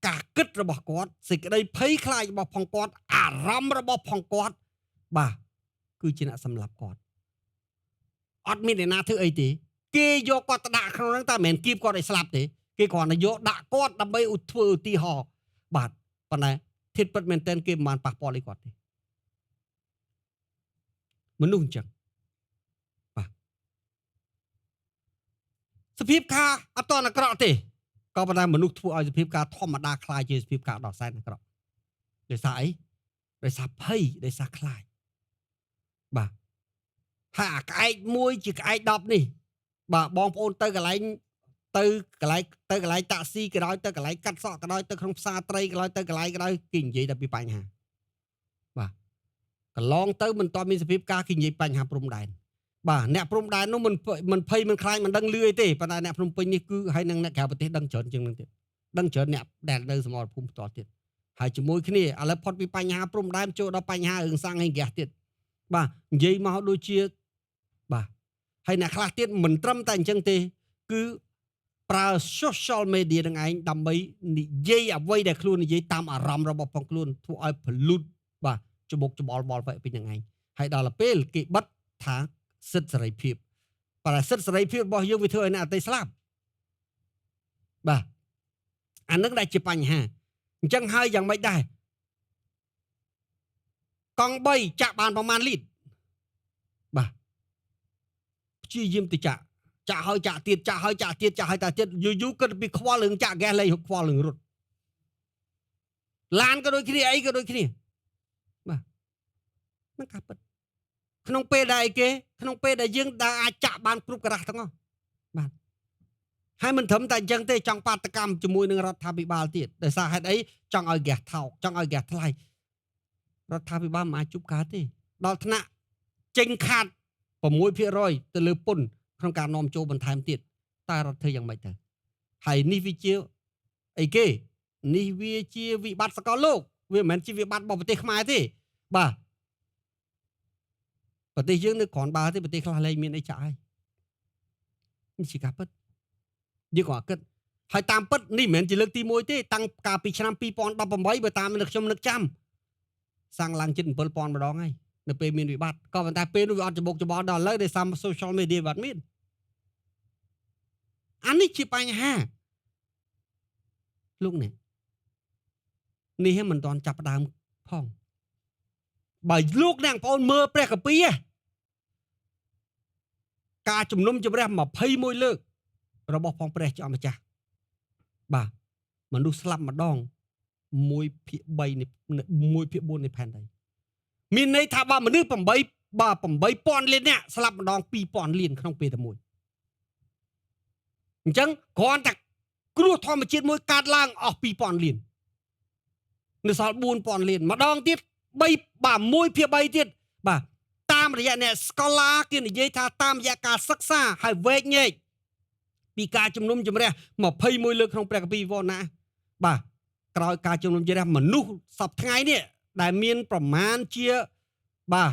ការគិតរបស់គាត់សេចក្តីភ័យខ្លាចរបស់ផងគាត់អារម្មណ៍របស់ផងគាត់បាទគឺជាអ្នកសម្លាប់គាត់អត់មានអ្នកណាធ្វើអីទេគេយកគាត់ទៅដាក់ក្នុងហ្នឹងតែមិនមែនគៀបគាត់ឲ្យស្លាប់ទេគេគ្រាន់តែយកដាក់គាត់ដើម្បីធ្វើឧទាហរណ៍បាទប៉ុន្តែធិតពិតមែនតើគេមិនបានប៉ះពាល់អីគាត់ទេមនុស្សអញ្ចឹងបាទសភាពការអត់តអាក្រក់ទេក៏ប៉ុន្តែមនុស្សធ្វើឲ្យសភាពការធម្មតាคล้ายជាសភាពការដល់សែនអាក្រក់ ដោយសារអីដោយសារភ័យដោយសារខ្លាចបាទហើយអាក្អែកមួយជាក្អែក10នេះបាទបងប្អូនទៅកន្លែងទៅកន្លែងតាក់ស៊ីក៏ដោយទៅកន្លែងកាត់សក់ក៏ដោយទៅក្នុងផ្សារត្រីក៏ដោយទៅកន្លែងក៏ដោយគេនិយាយតែពីបញ្ហាបាទកន្លងទៅមិនទាន់មានសភាពការគេនិយាយបញ្ហាព្រំដែនបាទអ្នកព្រំដែននោះមិនភ័យមិនខ្លាចមិនដឹងលឿយទេប៉ុន្តែអ្នកភ្នំពេញនេះគឺហើយនឹងអ្នកក្រៅប្រទេសដឹងច្រើនជាងនឹងទៀតដឹងច្រើនអ្នកដែលនៅសមរភូមិផ្ទាល់ទៀតហើយជាមួយគ្នាឥឡូវផុតពីបញ្ហាព្រំដែនចូលដល់បញ្ហារឿងសាំងហិង្កាទៀតបាទនិយាយមកដូចជាបាទហើយអ្នកខ្លះទៀតមិនត្រឹមតែអញ្ចឹងទេគឺប្រើ social media នឹងឯងដើម្បីនិយាយអ្វីដែលខ្លួននិយាយតាមអារម្មណ៍របស់ផងខ្លួនធ្វើឲ្យពលូតបាទច្បុកច្បល់បល់ពីនឹងឯងហើយដល់ពេលគេបិទថាសិទ្ធិសេរីភាពប៉ុន្តែសិទ្ធិសេរីភាពរបស់យើងវាធ្វើឲ្យអ្នកអតីតស្លាប់បាទអានឹងដែលជាបញ្ហាអញ្ចឹងហើយយ៉ាងម៉េចដែរកង់3ចាក់បានប្រមាណលីត្របាទព្យាយាមទៅចាក់ហើយចាក់ទៀតចាក់ហើយចាក់ទៀតចាក់ហើយតាទៀតយូរគិតពីខ្វល់រឿងចាក់ហ្គាសលេងខ្វល់រឿងរត់ឡានក៏ដូចគ្នាអីក៏ដូចគ្នាបាទនឹងការពិតក្នុងពេលដែលគេក្នុងពេលដែលយើងដែលអាចចាក់បានគ្រប់ការ៉ាស់ទាំងអស់បាទហើយមិនត្រឹមតែអញ្ចឹងទេចង់បាតកម្មជាមួយនឹងរដ្ឋាភិបាលទៀតដោយសារហេតុអីចង់ឲ្យហ្គាសថោកចង់ឲ្យហ្គាសថ្លៃរដ្ឋាភិបាលមិនអាចជប់កើតទេដល់ថ្នាក់ចេញខាត 6% ទៅលើពន្ធក្នុងការនាំចូលបន្ថែមទៀតតែរដ្ឋធ្វើយ៉ាងម៉េចទៅហើយនេះវាជាអីគេនេះវាជាវិបត្តិសកលលោកវាមិនមែនជាវិបត្តិរបស់ប្រទេសខ្មែរទេបាទប្រទេសយើងនៅគ្រាន់បើទេប្រទេសខ្លះលែងមានអីចាក់ហើយនេះជាការពិតយើងក៏គិតហើយតាមពិតនេះមិនមែនជាលើកទី1ទេតាំងកាលពីឆ្នាំ2018បើតាមខ្ញុំនឹកចាំសាំងឡើងជិត 7,000 ម្ដងហើយនៅពេលមានវិបត្តិក៏ប៉ុន្តែពេលនោះវាអត់ច្បុកច្បល់ដល់ឥឡូវដោយសារ social media បាត់មានអានេះជាបញ្ហាលោកនេះមិនទាន់ចាប់ផ្ដើមផងបើលោកអ្នកបងប្អូនមើលព្រះគម្ពីរការជំនុំជម្រះ21លើករបស់ផងព្រះជាម្ចាស់បាទមនុស្សស្លាប់ម្ដង 1/3 នៃ 1/4 នៃផែនដីមានន័យថាបើមនុស្ស8,000 លាននាក់ស្លាប់ម្ដង 2,000 លានក្នុងពេលតែមួយអញ្ចឹងគ្រាន់តែគ្រោះធម្មជាតិមួយកើតឡើងអស់ 2,000 លាននៅសល់ 4,000 លានម្ដងទៀត1/3 ទៀតបាទតាមរយៈអ្នកស្កឡាគេនិយាយថាតាមរយៈការសិក្សាហើយវែកញែកពីការជំនុំជម្រះ21លើកក្នុងព្រះគម្ពីរវរណៈបាទក្រោយការជំនុំជម្រះមនុស្សសពថ្ងៃនេះដែលមានប្រមាណជាបាទ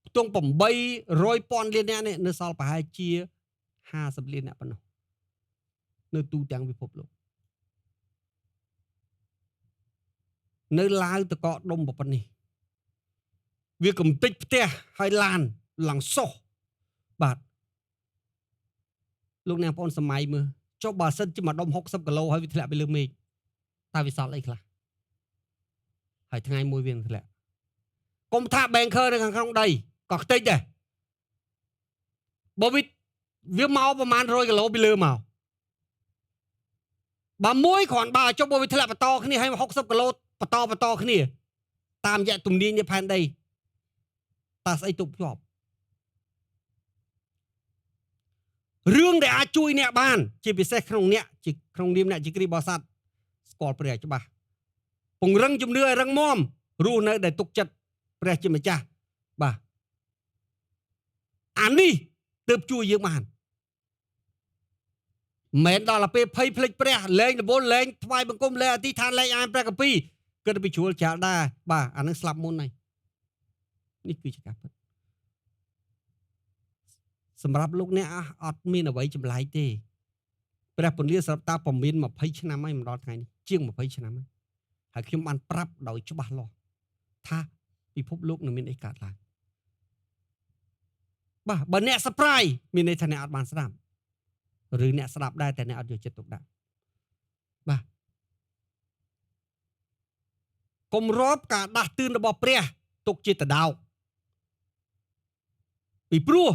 ផ្ទង់ 800,000 លាននាក់នេះនៅសល់ប្រហែលជា50 លាននាក់ប៉ុណ្ណោះនៅទូទាំងពិភពលោកនៅឡាវតកដុំប៉ុណ្នេះវាកំទេចផ្ទះហើយឡានឡើងសុះបាទលោកអ្នកបងប្អូនសម័យមើលចុះបើសិនជាមួយដុំ60 គីឡូហើយវាធ្លាក់ទៅលើមេឃតើវាសល់អីខ្លះហើយថ្ងៃមួយវានឹងធ្លាក់កុំថា banker នៅខាងក្នុងដីក៏ខ្ទេចដែរបើវាមកប្រហែល100 គីឡូពីលើមកបើមួយគ្រាន់បើចុះបើវាធ្លាក់បន្តគ្នាហើយ60 គីឡូបន្តគ្នាតាមរយៈទំនាញនៃផែនដីតើស្អីទប់ជាប់រឿងដែលអាចជួយអ្នកបានជាពិសេសក្នុងនាមអ្នកជាគ្រីស្ទបរិស័ទស្គាល់ព្រះច្បាស់ពង្រឹងជំនឿឲ្យរឹងមាំរស់នៅដែលទុកចិត្តព្រះជាម្ចាស់បាទអានេះទើបជួយយើងបានមិនដល់ពេលភ័យភ្លេចព្រះលែងរវល់លែងថ្វាយបង្គំលែងអធិដ្ឋានលែងអានព្រះគម្ពីរគិតពីជ្រួលច្រាលដែរបាទអានឹងស្លាប់មុនហើយនេះគឺជាការពិតសម្រាប់លោកអ្នកអត់មានអ្វីចម្លែកទេព្រះពន្លាសម្រាប់តាប្រមាន20ឆ្នាំហើយមកដល់ថ្ងៃនេះជាង20ឆ្នាំហើយខ្ញុំបានប្រាប់ដោយច្បាស់លាស់ថាពិភពលោកនឹងមានអីកើតឡើងបាទបើអ្នក surprise មានន័យថាអ្នកអត់បានស្ដាប់ឬអ្នកស្ដាប់ដែរតែអ្នកអត់យកចិត្តទុកដាក់បាទកុំរាប់ការដាស់តឿនរបស់ព្រះទុកជាតដោកពីព្រោះ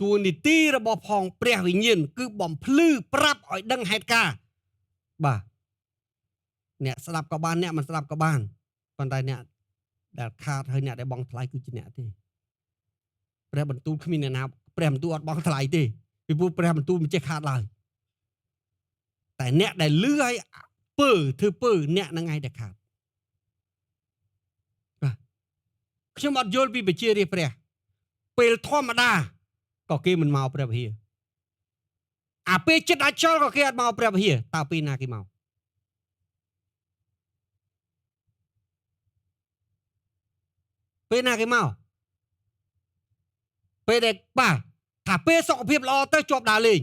តួនាទីរបស់ផងព្រះវិញ្ញាណគឺបំភ្លឺប្រាប់ឲ្យដឹងហេតុការណ៍បាទ អ្នកស្ដាប់ក៏បានអ្នកមិនស្ដាប់ក៏បានប៉ុន្តែអ្នកដែលខាតហើយអ្នកដែលបងថ្លៃគឺជាអ្នកទេព្រះបន្ទូលគ្មានអ្នកណាព្រះបន្ទូលអត់បងថ្លៃទេពីព្រោះព្រះបន្ទូលមិនចេះខាតឡើយតែអ្នកដែលលឺឲ្យពើធ្វើពើអ្នកហ្នឹងឯងដែលខាតបាទខ្ញុំអត់យល់ពីបជារាព្រះពេលធម្មតាក៏គេមិនមកព្រះវិហារអាពេលចិត្តអាចចលក៏គេអត់មកព្រះវិហារតើពេលណាគេមកពេលណាគេមកពេលដែលបាទថាពេលសុខភាពល្អទៅជាប់ដើរលេង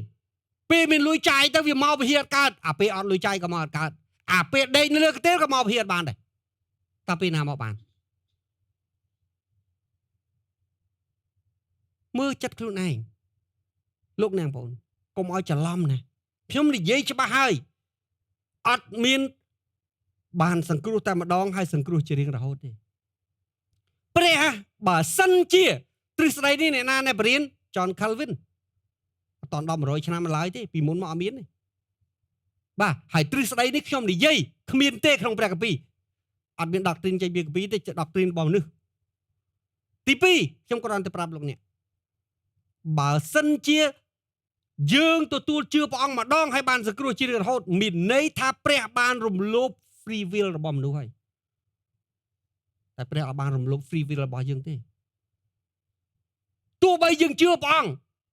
ពេលមានលុយចាយទៅវាមកវិហារកើតអាពេលអត់លុយចាយក៏មកអត់កើតអាពេលដេកនៅលើកន្ទេលក៏មកវិហារបានដែរតើពេលណាមកបានមើលចិត្តខ្លួនឯងលោកអ្នកបងប្អូនកុំឲ្យច្រឡំណាខ្ញុំនិយាយច្បាស់ហើយអត់មានបានសង្គ្រោះតែម្ដងហើយសង្គ្រោះជារៀងរហូតទេព្រះបើសិនជាទ្រឹស្ដីនេះអ្នកណានៃបរិញ្ញាចនខាល់វិនអត់ដល់100ឆ្នាំមកឡើយទេពីមុនមកអត់មានទេបាទហើយទ្រឹស្ដីនេះខ្ញុំនិយាយគ្មានទេក្នុងព្រះគម្ពីរអត់មានដកទ្រីនចេញពីគម្ពីរទេដកទ្រីនរបស់មនុស្សទី2ខ្ញុំក៏បានទៅប្រាប់លោកអ្នកបើសិនជាយើងទទួលជឿព្រះអង្គម្ដងហើយបានសង្គ្រោះជារៀងរហូតមានន័យថាព្រះបានរំលោភ free will របស់មនុស្សហើយតែព្រះអត់បានរំលោភ free will របស់យើងទេទោះបីយើងជឿព្រះអង្គ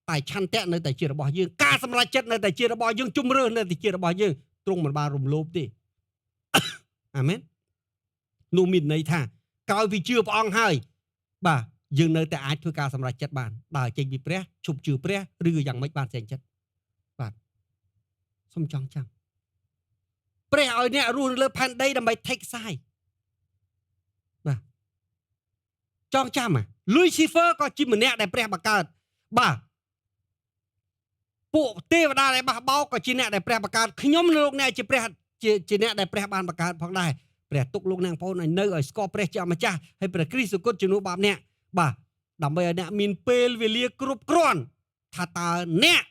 តែឆន្ទៈនៅតែជារបស់យើងការសម្រេចចិត្តនៅតែជារបស់យើងជំរឿននៅតែជារបស់យើងទ្រង់មិនបានរំលោភទេអាមែននោះមានន័យថាក្រោយពីជឿព្រះអង្គហើយបាទយើងនៅតែអាចធ្វើការសម្រេចចិត្តបានដើរចេញពីព្រះឈប់ជឿព្រះឬយ៉ាងម៉េចបានចេញចិត្តបាទសូមចង់ចាំព្រះឲ្យអ្នករស់នៅលើផែនដីដើម្បី take side បាទចង់ចាំLucifer ក៏ជាម្នាក់ដែលព្រះបង្កើតបាទពួកទេវតាដែលបះបោកក៏ជាអ្នកដែលព្រះបង្កើតខ្ញុំលោកអ្នកជាព្រះជាអ្នកដែលព្រះបានបង្កើតផងដែរព្រះទុកលោកអ្នកបងប្អូនឲ្យនៅឲ្យស្គាល់ព្រះជាម្ចាស់ហើយព្រះគ្រីស្ទគត់ជំនួសបាបអ្នកបាទដើម្បីឲ្យអ្នកមានពេលវេលាគ្រប់គ្រាន់ថាតើអ្នក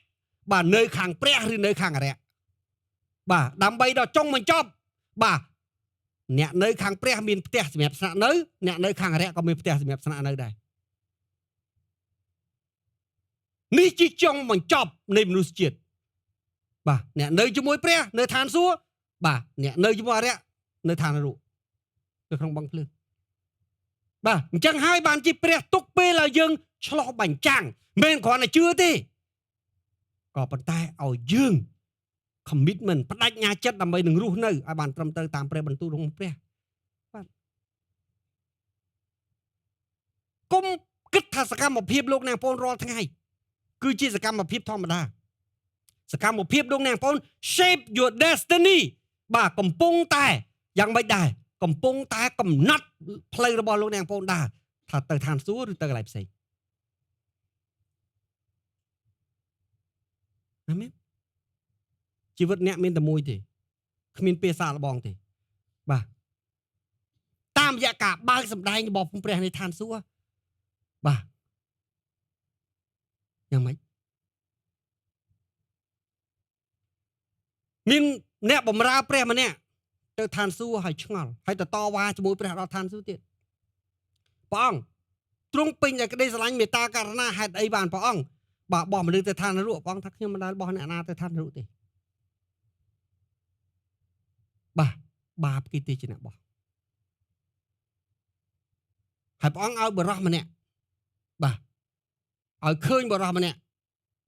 បាទនៅខាងព្រះឬនៅខាងអរិយបាទដើម្បីដល់ចុងបញ្ចប់បាទអ្នកនៅខាងព្រះមានផ្ទះសម្រាប់ស្នាក់នៅអ្នកនៅខាងអរិយក៏មានផ្ទះសម្រាប់ស្នាក់នៅដែរនេះជាចុងបញ្ចប់នៃមនុស្សជាតិបាទអ្នកនៅជាមួយព្រះនៅឋានសួគ៌បាទអ្នកនៅជាមួយអរិយនៅឋាននរកនៅក្នុងបឹងភ្លើងបាទអញ្ចឹងហើយបានជាព្រះទុកពេលឲ្យយើងឆ្លោះបញ្ចាំងមិនគ្រាន់តែជឿទេក៏ប៉ុន្តែឲ្យយើង commitment បដិញ្ញាចិត្តដើម្បីនឹងរស់នៅឲ្យបានត្រឹមត្រូវតាមព្រះបន្ទូលរបស់ព្រះបាទកុំគិតថាសកម្មភាពលោកអ្នកបងប្អូនរាល់ថ្ងៃគឺជាសកម្មភាពធម្មតាសកម្មភាពលោកអ្នកបងប្អូន shape your destiny បាទកំពុងតែយ៉ាងម៉េចដែរកំពុងតែកំណត់ផ្លូវរបស់លោកអ្នកបងប្អូនដែរថាទៅឋានសួគ៌ឬទៅកន្លែងផ្សេងអាមែនជីវិតអ្នកមានតែមួយទេគ្មានពេលសាកល្បងទេបាទតាមរយៈការបើកសម្ដែងរបស់ព្រះនៃឋានសួគ៌បាទយ៉ាងម៉េចមានអ្នកបម្រើព្រះម្នាក់ទៅឋានសួគ៌ហើយឆ្ងល់ហើយទៅតវ៉ាជាមួយព្រះដល់ឋានសួគ៌ទៀតព្រះអង្គទ្រង់ពេញតែក្តីស្រឡាញ់មេត្តាករុណាហេតុអីបានព្រះអង្គបាទបោះមនុស្សទៅឋាននរកព្រះអង្គថាខ្ញុំមិនដែលបោះអ្នកណាទៅឋាននរកទេបាទបាបគេទេជាអ្នកបោះហើយព្រះអង្គឲ្យបរិសម្នាក់បាទឲ្យឃើញបរិសម្នាក់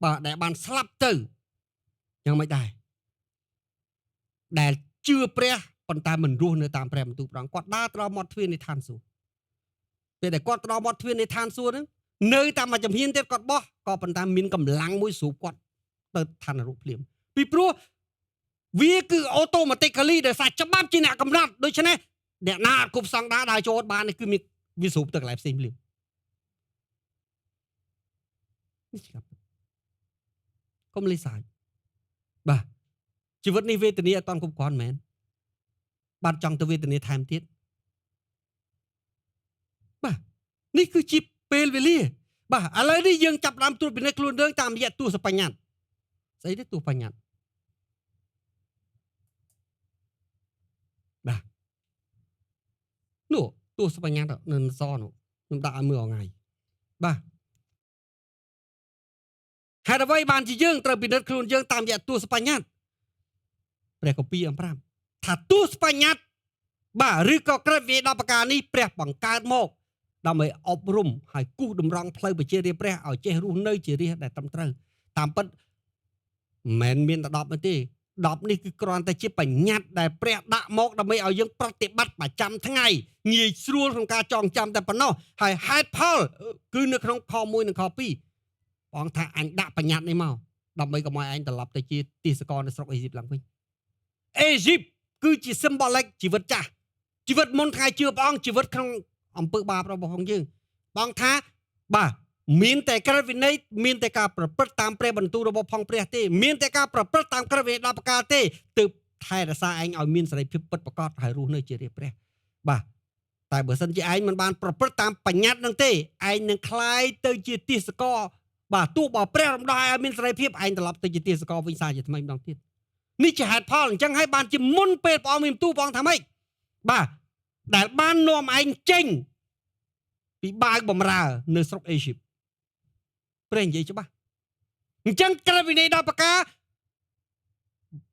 បាទដែលបានស្លាប់ទៅយ៉ាងម៉េចដែរដែលជឿព្រះប៉ុន្តែមិនរស់នៅតាមព្រះបន្ទូលព្រះអង្គគាត់ដើរទៅដល់មាត់ទ្វារនៃឋានសួគ៌ពេលដែលគាត់ទៅដល់មាត់ទ្វារនៃឋានសួគ៌ហ្នឹងនៅតាមមួយចំហៀនទៀតគាត់បោះក៏ប៉ុន្តែមានកម្លាំងមួយស្រូបគាត់ទៅឋាននរកភ្លាមពីព្រោះវាគឺ automatically ដោយសារច្បាប់ជាអ្នកកំណត់ដូច្នេះអ្នកណាអត់គប់សង្ដាដើរចូលបាននេះគឺវាស្រូបទៅកន្លែងផ្សេងភ្លាមនេះច្បាប់កុំលេសាយបាទជីវិតនេះវេទនាអត់តន់គ្រប់គ្រាន់មែនបាទចង់ទៅវេទនាថែមទៀតបាទនេះគឺជាពេលវេលាបាទឥឡូវនេះយើងចាប់ផ្ដើមត្រួតពិនិត្យខ្លួនយើងតាមរយៈទស្សបញ្ញត្តិស្អីទេទស្សបញ្ញត្តិ ទស្សបញ្ញត្តិនៅសនោះខ្ញុំដាក់ឲ្យមើលថ្ងៃបាទហេតុអ្វីបានជាយើងត្រូវពិនិត្យខ្លួនយើងតាមរយៈទស្សបញ្ញត្តិព្រះគម្ពីរអំប្រាប់ថាទស្សបញ្ញត្តិបាទឬក៏ក្រឹតវិន័យ10ប្រការនេះព្រះបង្កើតមកដើម្បីអប់រំហើយគូសតម្រង់ផ្លូវប្រជារាស្ត្រព្រះឲ្យចេះរស់នៅជារាស្ត្រដែលត្រឹមត្រូវតាមពិតមិនមែនមានតែ10នោះទេ10នេះគឺគ្រាន់តែជាបញ្ញត្តិដែលព្រះដាក់មកដើម្បីឲ្យយើងប្រតិបត្តិប្រចាំថ្ងៃងាយស្រួលក្នុងការចងចាំតែប៉ុណ្ណោះហើយហេតុផលគឺនៅក្នុងខ1និងខ2បងថាអញដាក់បញ្ញត្តិនេះមកដើម្បីកុំឲ្យឯងត្រឡប់ទៅជាទាសករនៅស្រុកអេស៊ីបឡើងវិញអេស៊ីបគឺជា symbolic ជីវិតចាស់ជីវិតមុនថ្ងៃជឿព្រះអង្គជីវិតក្នុងអំពើបាបរបស់ផងយើងបងថាបាទមានតែក្រឹតវិន័យមានតែការប្រព្រឹត្តតាមព្រះបន្ទូលរបស់ផងព្រះទេមានតែការប្រព្រឹត្តតាមក្រឹតវិន័យ10ប្រការទេទើបថែរក្សាឯងឲ្យមានសេរីភាពពិតប្រាកដហើយរស់នៅជារាជព្រះបាទតែបើសិនជាឯងមិនបានប្រព្រឹត្តតាមបញ្ញត្តិនឹងទេឯងនឹងคล้ายទៅជាទាសករបាទទោះបើព្រះរំដោះឲ្យមានសេរីភាពឯងត្រឡប់ទៅជាទាសករវិញសារជាថ្មីម្ដងទៀតនេះជាហេតុផលអញ្ចឹងហើយបានជាមុនពេលព្រះអង្គមានបន្ទូលព្រះអង្គថាម៉េចបាទដែលបាននាំឯងចេញពីបាវបំរើនៅស្រុកអេស៊ីបព្រះនិយាយច្បាស់អញ្ចឹងក្រឹតវិន័យ10ប្រការ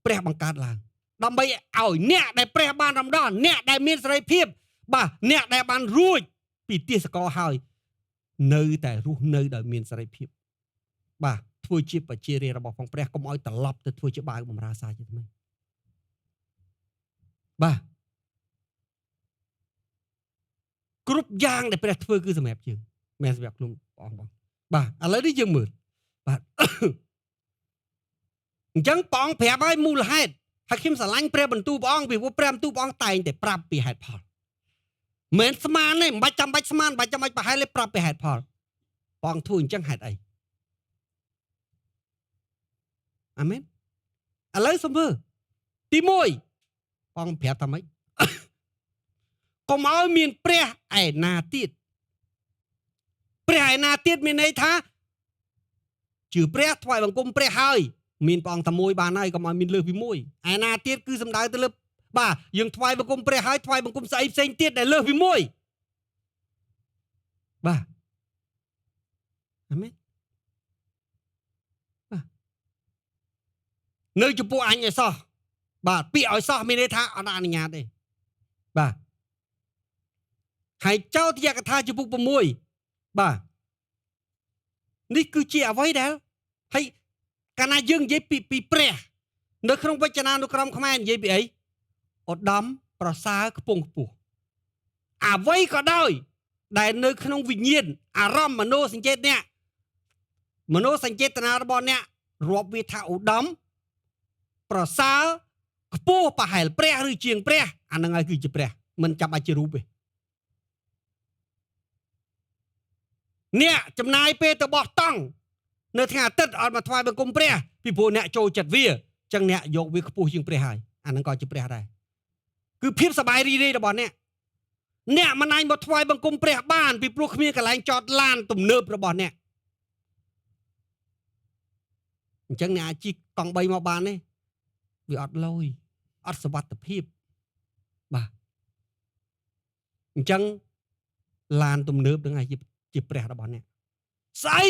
ព្រះបង្កើតឡើងដើម្បីឲ្យអ្នកដែលព្រះបានរំដោះអ្នកដែលមានសេរីភាពបាទអ្នកដែលបានរួចពីទាសករហើយនៅតែរស់នៅដោយមានសេរីភាពបាទធ្វើជាប្រជារាស្ត្ររបស់ផងព្រះកុំឲ្យត្រឡប់ទៅធ្វើជាបាវបំរើសារជាថ្មីបាទគ្រប់យ៉ាងដែលព្រះធ្វើគឺសម្រាប់យើងមិនសម្រាប់ខ្លួនបងបាទឥឡូវនេះយើងមើលបាទអញ្ចឹងព្រះអង្គប្រាប់ឲ្យមូលហេតុហើយខ្ញុំស្រឡាញ់ព្រះបន្ទូលព្រះអង្គពីព្រោះព្រះបន្ទូលព្រះអង្គតែងតែប្រាប់ពីហេតុផលមិនស្មានទេមិនបាច់ចាំបាច់ស្មានមិនបាច់ចាំបាច់ប្រហែលទេប្រាប់ពីហេតុផលព្រះអង្គធ្វើអញ្ចឹងហេតុអីអាមែនឥឡូវសូមមើលទី1ព្រះអង្គប្រាប់ថាម៉េចកុំឲ្យមានព្រះឯណាទៀតព្រះឯណាទៀតមានន័យថាជឿព្រះថ្វាយបង្គំព្រះហើយមានព្រះអង្គតែមួយបានហើយកុំឲ្យមានលើសពីមួយឯណាទៀតគឺសំដៅទៅលើបាទយើងថ្វាយបង្គំព្រះហើយថ្វាយបង្គំស្អីផ្សេងទៀតដែលលើសពីមួយបាទអាមែនបាទនៅចំពោះអញឲ្យសោះបាទពាក្យឲ្យសោះមានន័យថាអត់អនុញ្ញាតទេបាទហើយចោទយកថាចំពោះ6បាទនេះគឺជាអ្វីដែលហើយកាលណាយើងនិយាយពីព្រះនៅក្នុងវចនានុក្រមខ្មែរនិយាយពីអីឧត្តមប្រសើរខ្ពង់ខ្ពស់អ្វីក៏ដោយដែលនៅក្នុងវិញ្ញាណអារម្មណ៍មនោសញ្ចេតអ្នកមនោសញ្ចេតនារបស់អ្នករាប់វាថាឧត្តមប្រសើរខ្ពស់ប្រហែលព្រះឬជាងព្រះអានឹងហើយគឺជាព្រះមិនចាំបាច់ជារូបទេអ្នកចំណាយពេលទៅបោះតង់នៅថ្ងៃអាទិត្យអត់មកថ្វាយបង្គំព្រះពីព្រោះអ្នកចូលចិត្តវាអញ្ចឹងអ្នកយកវាខ្ពស់ជាងព្រះហើយអានឹងក៏ជាព្រះដែរគឺភាពសប្បាយរីករាយរបស់អ្នកមិនអាចមកថ្វាយបង្គំព្រះបានពីព្រោះគ្មានកន្លែងចតឡានទំនើបរបស់អ្នកអញ្ចឹងអ្នកអាចជិះកង់3មកបានទេវាអត់លយអត់សុវត្ថិភាពបាទអញ្ចឹងឡានទំនើបនឹងឯងជាព្រះរបស់អ្នកស្អី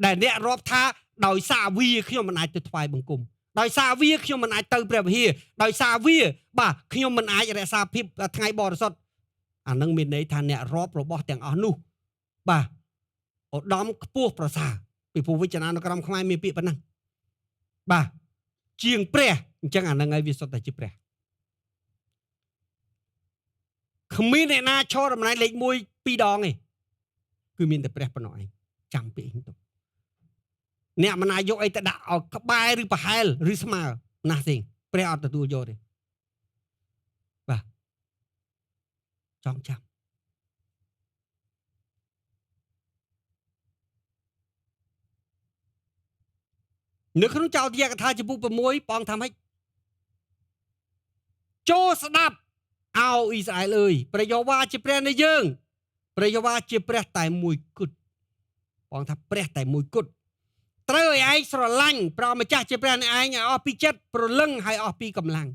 ដែលអ្នករាប់ថាដោយសារវាខ្ញុំមិនអាចទៅថ្វាយបង្គំដោយសារវាខ្ញុំមិនអាចទៅព្រះវិហារដោយសារវាបាទខ្ញុំមិនអាចរក្សាភាពថ្ងៃបរិសុទ្ធអានឹងមានន័យថាអ្នករាប់របស់ទាំងអស់នោះបាទឧត្តមខ្ពស់ប្រសើរពីព្រោះវចនានុក្រមខ្មែរមានពាក្យប៉ុណ្ណឹងបាទជាងព្រះអញ្ចឹងអានឹងឲ្យវាសុទ្ធតែជាព្រះគ្មានអ្នកណាឈរតំណែងលេខ1 2ដងទេគឺមានតែព្រះប៉ុណ្ណោះឯងចាំពាក្យទៅអ្នកមិនអាចយកអីទៅដាក់ឲ្យក្បែរឬប្រហែលឬស្មើណាស់ទេព្រះអត់ទទួលយកទេបាទចងចាំនៅក្នុងចោទយកថាចំពោះ6ព្រះអង្គថាម៉េចចូលស្ដាប់អោអ៊ីស្រាអែលអើយព្រះយេហូវ៉ាជាព្រះនៃយើងព្រះយេហូវ៉ាជាព្រះតែមួយគត់ព្រះអង្គថាព្រះតែមួយគត់ត្រូវឲ្យឯងស្រឡាញ់ព្រះម្ចាស់ជាព្រះនៃឯងឲ្យអស់ពីចិត្តព្រលឹងហើយអស់ពីកម្លាំង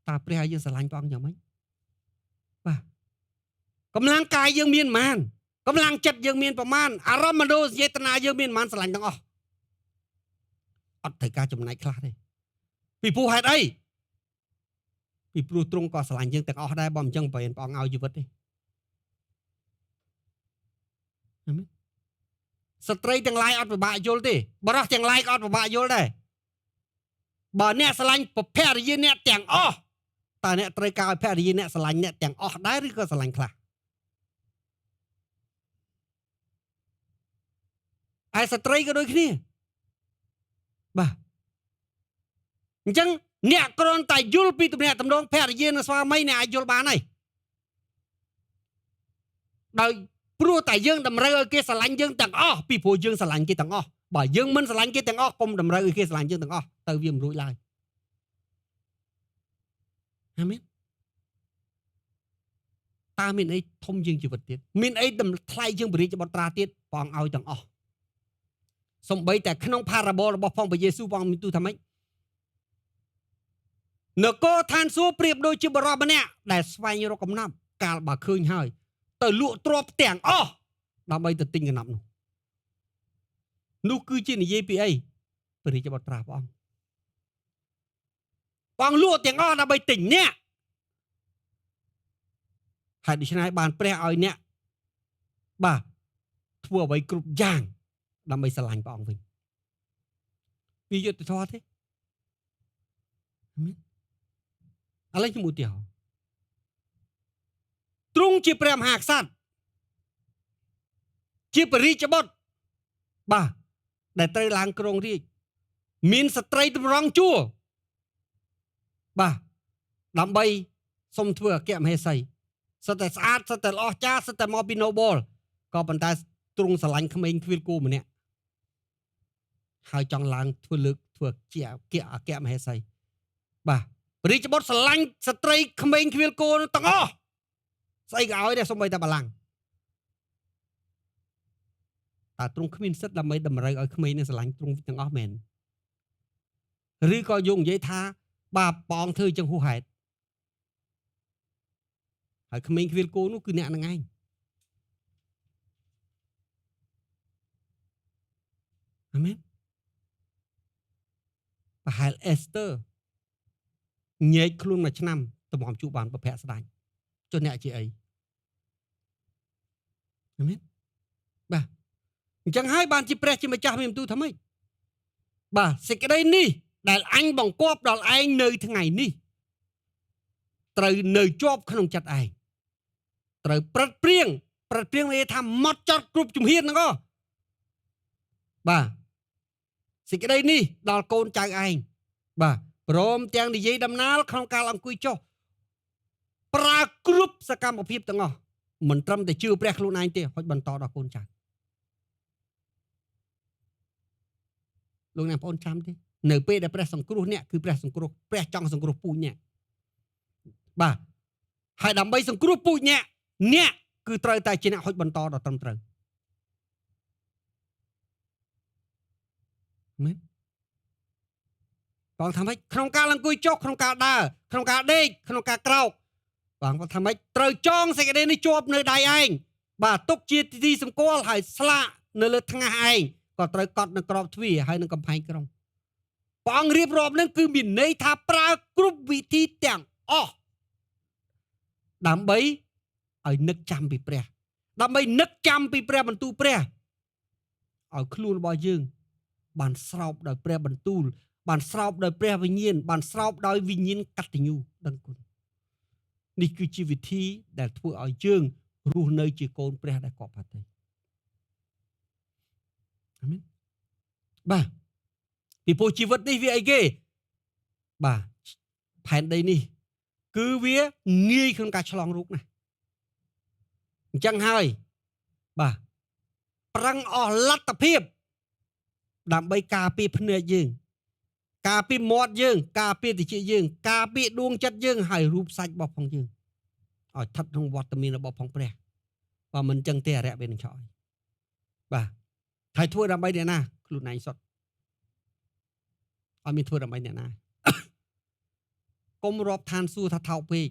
តើព្រះឲ្យយើងស្រឡាញ់ព្រះអង្គយ៉ាងម៉េច បាទកម្លាំងកាយយើងមានប៉ុន្មានកម្លាំងចិត្តយើងមានប្រមាណអារម្មណ៍មនោសញ្ចេតនាយើងមានប៉ុន្មានស្រឡាញ់ទាំងអស់អត់ត្រូវការចំណែកខ្លះទេពីព្រោះហេតុអីពីព្រោះទ្រង់ក៏ស្រឡាញ់យើងទាំងអស់ដែរបើមិនចឹងព្រះអង្គឲ្យជីវិតទេអាមែនស្ត្រីទាំងឡាយអត់ពិបាកយល់ទេបរិសុទ្ធទាំងឡាយក៏អត់ពិបាកយល់ដែរបើអ្នកស្រឡាញ់ភរិយាអ្នកទាំងអស់តើអ្នកត្រូវការឲ្យភរិយាអ្នកស្រឡាញ់អ្នកទាំងអស់ដែរឬក៏ស្រឡាញ់ខ្លះឯស្ត្រីក៏ដូចគ្នាបាទអញ្ចឹងអ្នកគ្រាន់តែយល់ពីទំនាក់ទំនងភរិយានិងស្វាមីអ្នកអាចយល់បានហើយដោយព្រោះតែយើងតម្រូវឲ្យគេស្រឡាញ់យើងទាំងអស់ពីព្រោះយើងស្រឡាញ់គេទាំងអស់បើយើងមិនស្រឡាញ់គេទាំងអស់កុំតម្រូវឲ្យគេស្រឡាញ់យើងទាំងអស់ទៅវាមិនរួចឡើយអាមែនតើមានអីធំជាងជីវិតទៀតមានអីថ្លៃជាងព្រះរាជបុត្រាទៀតព្រះអង្គឲ្យទាំងអស់សំបីតែក្នុងផារ៉ាបលរបស់ផងព្រះយេស៊ូវព្រះអង្គមានទូថាម៉េចនគរឋានសួគ៌ប្រៀបដូចជាបរិបម្នាក់ដែលស្វែងរកកំណាប់កាលបើឃើញហើយទៅលក់ទ្រព្យទាំងអស់ដើម្បីទៅទិញកំណាប់នោះគឺជានិយាយពីអីព្រះរាជបុត្រាព្រះអង្គលក់ទាំងអស់ដើម្បីទិញអ្នកហើយដូច្នេះបានព្រះឲ្យអ្នកបាទធ្វើអ្វីគ្រប់យ៉ាងដើម្បីស្រឡាញ់ព្រះអង្គវិញវាយុត្តិធម៌ទេអាមែនឥឡូវខ្ញុំឧទាហរណ៍ទ្រង់ជាព្រះមហាក្សត្រជាព្រះរាជបុត្របាទដែលត្រូវឡើងគ្រងរាជ្យមានស្ត្រីតម្រង់ជួរបាទដើម្បីសុំធ្វើអគ្គមហេសីសិតតែស្អាតសិតតែល្អចាសិតតែមកពី Noble ក៏ប៉ុន្តែទ្រង់ស្រឡាញ់ក្មេងខ្វៀលគោម្នាក់ហើយចង់ឡើងធ្វើជាអគ្គមហេសីបាទព្រះរាជបុត្រស្រឡាញ់ស្ត្រីក្មេងខ្វៀលគោទាំងអស់ស្អីក៏ឲ្យដែរសូម្បីតែបល្ល័ង្កតើទ្រង់គ្មានសិទ្ធិដើម្បីតម្រូវឲ្យក្មេងនឹងស្រឡាញ់ទ្រង់ទាំងអស់មែនឬក៏យកនិយាយថាបាទព្រះអង្គធ្វើចឹងហួសហេតុហើយក្មេងខ្វៀលគោនោះគឺអ្នកនឹងឯងអាមែនប្រហែលអេសទ័រញែកខ្លួនមួយឆ្នាំតម្រាំជួបបានប្រភពស្ដេចចុះអ្នកជាអីអាមែនបាទអញ្ចឹងហើយបានជាព្រះជាម្ចាស់មានបន្ទូលថាម៉េចបាទសេចក្តីនេះដែលអញបង្គាប់ដល់ឯងនៅថ្ងៃនេះត្រូវនៅជាប់ក្នុងចិត្តឯងត្រូវប្រឹកព្រៀងនិយាយថាម៉ត់ចត់គ្រប់ជំហានហ្នឹងបាទសេចក្តីនេះដល់កូនចៅឯងបាទព្រមទាំងនិយាយដំណាលក្នុងការអង្គុយចុះប្រើគ្រប់សកម្មភាពទាំងអស់មិនត្រឹមតែជឿព្រះខ្លួនឯងទេហុចបន្តដល់កូនចៅលោកអ្នកបងប្អូនចាំទេនៅពេលដែលព្រះសង្គ្រោះអ្នកគឺព្រះសង្គ្រោះព្រះចង់សង្គ្រោះពូជអ្នកបាទហើយដើម្បីសង្គ្រោះពូជអ្នកគឺត្រូវតែជាអ្នកហុចបន្តដល់ត្រឹមត្រូវមែនបងថាម៉េចក្នុងការអង្គុយចុះក្នុងការដើរក្នុងការដេកក្នុងការក្រោកបងថាម៉េចត្រូវចងសេចក្តីនេះជាប់នៅដៃឯងបាទទុកជាទីសម្គាល់ហើយស្លាកនៅលើថ្ងាសឯងក៏ត្រូវកត់នៅក្របទ្វារហើយនឹងកំផែងក្រុងព្រះអង្គរៀបរាប់នឹងគឺមានន័យថាប្រើគ្រប់វិធីទាំងអស់ដើម្បីឲ្យនឹកចាំពីព្រះដើម្បីនឹកចាំពីព្រះបន្ទូលព្រះឲ្យខ្លួនរបស់យើងបានស្រោបដោយព្រះបន្ទូលបានស្រោបដោយព្រះវិញ្ញាណបានស្រោបដោយវិញ្ញាណកតញ្ញូដឹងគុណនេះគឺជាវិធីដែលធ្វើឲ្យយើងរស់នៅជាកូនព្រះដែលកប់ផាតីអាមែនបាទពីព្រោះជីវិតនេះវាអីគេបាទផែនដីនេះគឺវាងាយក្នុងការឆ្លងរោគណាស់អញ្ចឹងហើយបាទប្រឹងអស់លទ្ធភាពដើម្បីការពារភ្នែកយើងការពារមាត់យើងការពារតិចយើងការពារដួងចិត្តយើងហើយរូបសាច់របស់ផងយើងឲ្យស្ថិតក្នុងវត្តមានរបស់ផងព្រះបើមិនចឹងទេអរិយវានឹងឆក់បាទហើយធ្វើដើម្បីអ្នកណាខ្លួនឯងសុទ្ធអត់មានធ្វើដើម្បីអ្នកណាកុំរាប់ឋានសួគ៌ថាថោកពេក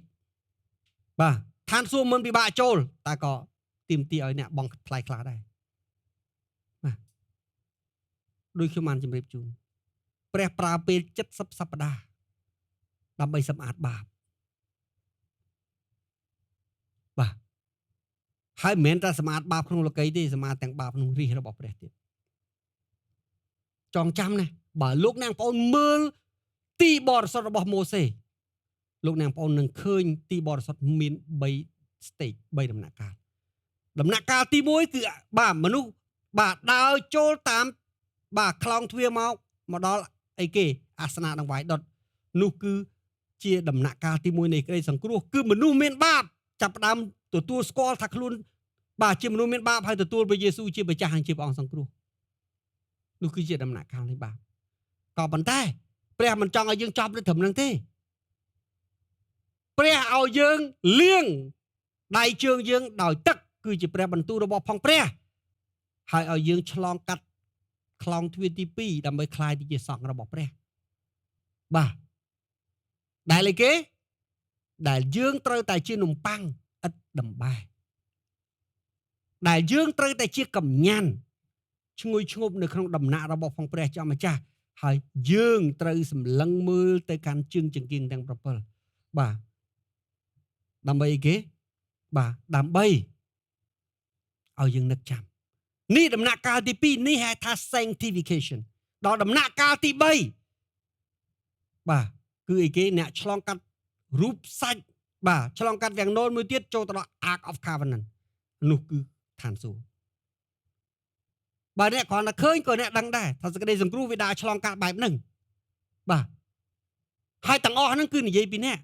បាទ ឋានសួគ៌មិនពិបាកចូលតែក៏ទាមទារឲ្យអ្នកបង់ថ្លៃខ្លះដែរបាទដូចខ្ញុំបានជម្រាបជូនព្រះប្រើពេល70សប្តាហ៍ដើម្បីសម្អាតបាបបាទហើយមិនមែនតែសម្អាតបាបក្នុងលោកីទេសម្អាតទាំងបាបក្នុងរាជរបស់ព្រះទៀតចងចាំណាបើលោកអ្នកបងប្អូនមើលទីបរិសុទ្ធរបស់ម៉ូសេលោកអ្នកបងប្អូននឹងឃើញទីបរិសុទ្ធមាន3 stage 3ដំណាក់កាលដំណាក់កាលទី1គឺបាទមនុស្សបាទដើរចូលតាមបាទខ្លោងទ្វារមកដល់អីគេអាសនៈដង្វាយដុតនោះគឺជាដំណាក់កាលទី1នៃក្តីសង្គ្រោះគឺមនុស្សមានបាបចាប់ផ្ដើមទទួលស្គាល់ថាខ្លួនបាទជាមនុស្សមានបាបហើយទទួលព្រះយេស៊ូវជាម្ចាស់ហើយជាព្រះអង្គសង្គ្រោះនោះគឺជាដំណាក់កាលនៃបាបក៏ប៉ុន្តែព្រះមិនចង់ឲ្យយើងចប់នៅត្រឹមហ្នឹងទេព្រះឲ្យយើងលាងដៃជើងយើងដោយទឹកគឺជាព្រះបន្ទូលរបស់ផងព្រះហើយឲ្យយើងឆ្លងកាត់ខ្លោងទ្វារទី2ដើម្បីคลายទៅជាសង្ឃរបស់ព្រះបាទដែលអីគេដែលយើងត្រូវតែជានំប៉័ងឥតដំបែដែលយើងត្រូវតែជាកំញាន់ឈ្ងុយឈ្ងប់នៅក្នុងដំណាក់របស់ផងព្រះជាម្ចាស់ហើយយើងត្រូវសម្លឹងមើលទៅកាន់ជើងចង្កៀងទាំង7បាទដើម្បីអីគេបាទដើម្បីឲ្យយើងនឹកចាំនេះដំណាក់កាលទី2នេះហៅថា sanctification ដល់ដំណាក់កាលទី3បាទគឺអីគេអ្នកឆ្លងកាត់រូបសាច់បាទឆ្លងកាត់យ៉ាងណូលមួយទៀតចូលទៅដល់ Ark of Covenant នោះគឺឋានសួគ៌បើអ្នកគ្រាន់តែឃើញក៏អ្នកដឹងដែរថាសេចក្តីសង្គ្រោះវាដើរឆ្លងកាត់បែបហ្នឹងបាទហើយទាំងអស់ហ្នឹងគឺនិយាយពីអ្នក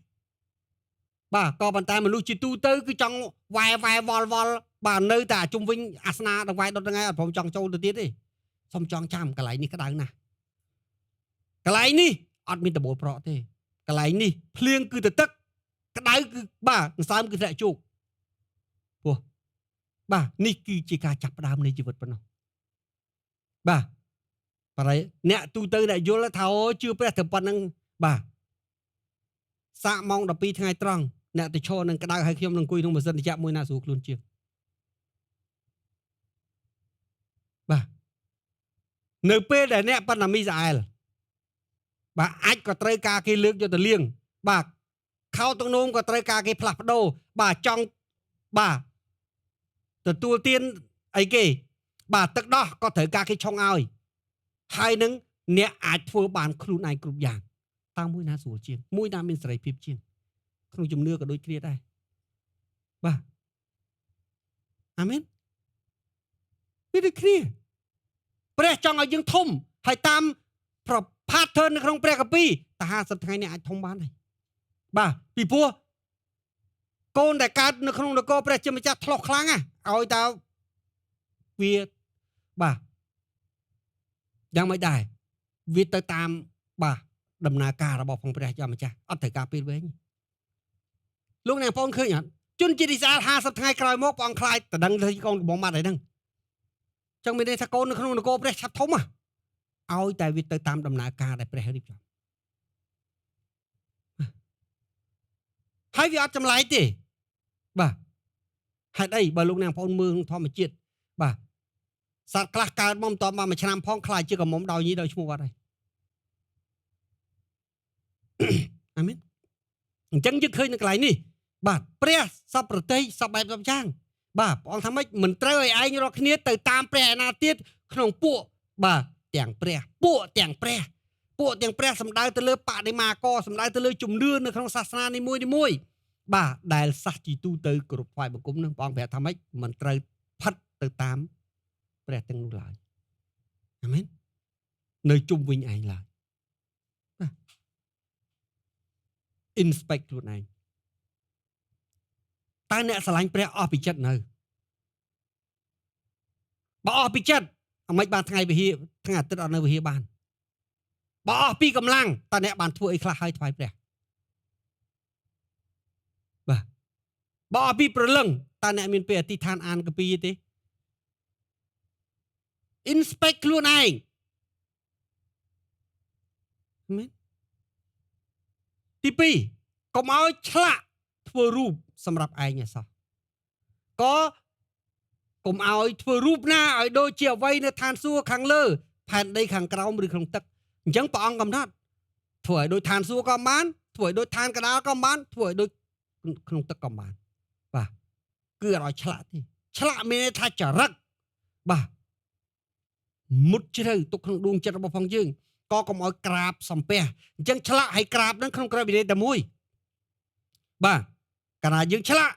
បាទក៏ប៉ុន្តែមនុស្សជាទូទៅគឺចង់វ៉ែវល់បាទនៅតែជុំវិញអាសនៈដង្វាយដុតហ្នឹងឯងអត់ព្រមចង់ចូលទៅទៀតទេសុំចងចាំកន្លែងនេះក្តៅណាស់កន្លែងនេះអត់មានដបូលប្រក់ទេកន្លែងនេះភ្លៀងគឺទៅទឹកក្តៅគឺបាទសន្សើមគឺធ្លាក់ជោគព្រោះបាទនេះគឺជាការចាប់ផ្ដើមនៃជីវិតប៉ុណ្ណោះបាទបរិយអ្នកទូទៅអ្នកយល់ថាអូជឿព្រះទៅប៉ុណ្្នឹងបាទសាកម៉ោង12ថ្ងៃត្រង់អ្នកទៅឈរនឹងក្តៅហើយខ្ញុំនឹងអង្គុយក្នុងម៉ាស៊ីនត្រជាក់មួយណាស្រួលខ្លួនជាងបាទនៅពេលដែលអ្នកបណ្ណាមីស្រាអែលបាទអាចក៏ត្រូវការគេលើកយកទៅលាងបាទខោទំនោមក៏ត្រូវការគេផ្លាស់ប្ដូរបាទចង់បាទទទួលទានអីគេបាទទឹកដោះក៏ត្រូវការគេឆុងឲ្យហើយនឹងអ្នកអាចធ្វើបានខ្លួនឯងគ្រប់យ៉ាងតើមួយណាស្រួលជាងមួយណាមានសេរីភាពជាងក្នុងជំនឿក៏ដូចគ្នាដែរបាទអាមែនវាដូចគ្នាព្រះចង់ឲ្យយើងធំហើយតាមpattern នៅក្នុងព្រះគម្ពីរតែ50ថ្ងៃនេះអាចធំបានហើយបាទពីព្រោះកូនដែលកើតនៅក្នុងនគរព្រះជាម្ចាស់ឆ្លោះខ្លាំងឲ្យតើវាបាទយ៉ាងមិនដែរវាទៅតាមបាទដំណើរការរបស់ផងព្រះជាម្ចាស់អត់ត្រូវការពេលវែងលោកអ្នកបងឃើញអត់ជនជាតិអ៊ីស្រាអែល50ថ្ងៃក្រោយមកព្រះអង្គខ្លាចតដឹងថាកូនកំបងបាត់ហើយហ្នឹងចឹងមានន័យថាកូននៅក្នុងនគរព្រះឆាប់ធំឲ្យតែវាទៅតាមដំណើរការដែលព្រះរៀបចំហើយវាអត់ចម្លែកទេបាទហេតុអីបើលោកអ្នកបងមើលធម្មជាតិបាទសត្វខ្លះកើតមកមិនតបានមួយឆ្នាំផងខ្លាចជាកំមុំដោយញីដោយឈ្មោះអត់ហើយអាមែនអញ្ចឹងយើងឃើញនៅកន្លែងនេះបាទព្រះសពប្រតិសពបែបសពយ៉ាងបាទព្រះអង្គថាម៉េចមិនត្រូវឲ្យឯងរាល់គ្នាទៅតាមព្រះឯណាទៀតក្នុងពួកបាទទាំងព្រះពួកទាំងព្រះសំដៅទៅលើបដិមាករសំដៅទៅលើជំនឿនៅក្នុងសាសនានីមួយបាទដែលសាសជាទូទៅគ្រប់ថ្វាយបង្គំនឹងព្រះអង្គប្រាប់ថាម៉េចមិនត្រូវផិតទៅតាមព្រះទាំងនោះឡើយអាមែននៅជុំវិញឯងឡើយបាទ inspect ខ្លួនឯងតើអ្នកស្រឡាញ់ព្រះអស់ពីចិត្តនៅបើអស់ពីចិត្តអ្មេចបានថ្ងៃវិហារថ្ងៃអាទិត្យអត់នៅវិហារបានបើអស់ពីកម្លាំងតើអ្នកបានធ្វើអីខ្លះឲ្យថ្វាយព្រះបាទបើអស់ពីព្រលឹងតើអ្នកមានពេលអធិដ្ឋានអានកាពីទេ inspect ខ្លួនឯងមែនទី2កុំឲ្យឆ្លាក់ធ្វើ ធ្វើរូបសម្រាប់ឯងឯសោះក៏កុំឲ្យធ្វើរូបណាឲ្យដូចជាអ្វីនៅឋានសួគ៌ខាងលើផែនដីខាងក្រោមឬក្នុងទឹកអញ្ចឹងព្រះអង្គកំណត់ធ្វើឲ្យដូចឋានសួគ៌ក៏បានធ្វើឲ្យដូចឋានកណ្ដាលក៏បានធ្វើឲ្យដូចក្នុងទឹកក៏បានបាទគឺអត់ឲ្យឆ្លាក់ទេឆ្លាក់មានន័យថាចរិតបាទមុតជ្រៅទុកក្នុងដួងចិត្តរបស់ផងយើងក៏កុំឲ្យក្រាបសំពះអញ្ចឹងឆ្លាក់ឲ្យក្រាបនឹងក្នុងក្រឹត្យវិន័យតែមួយបាទកាលណាយើងឆ្លាក់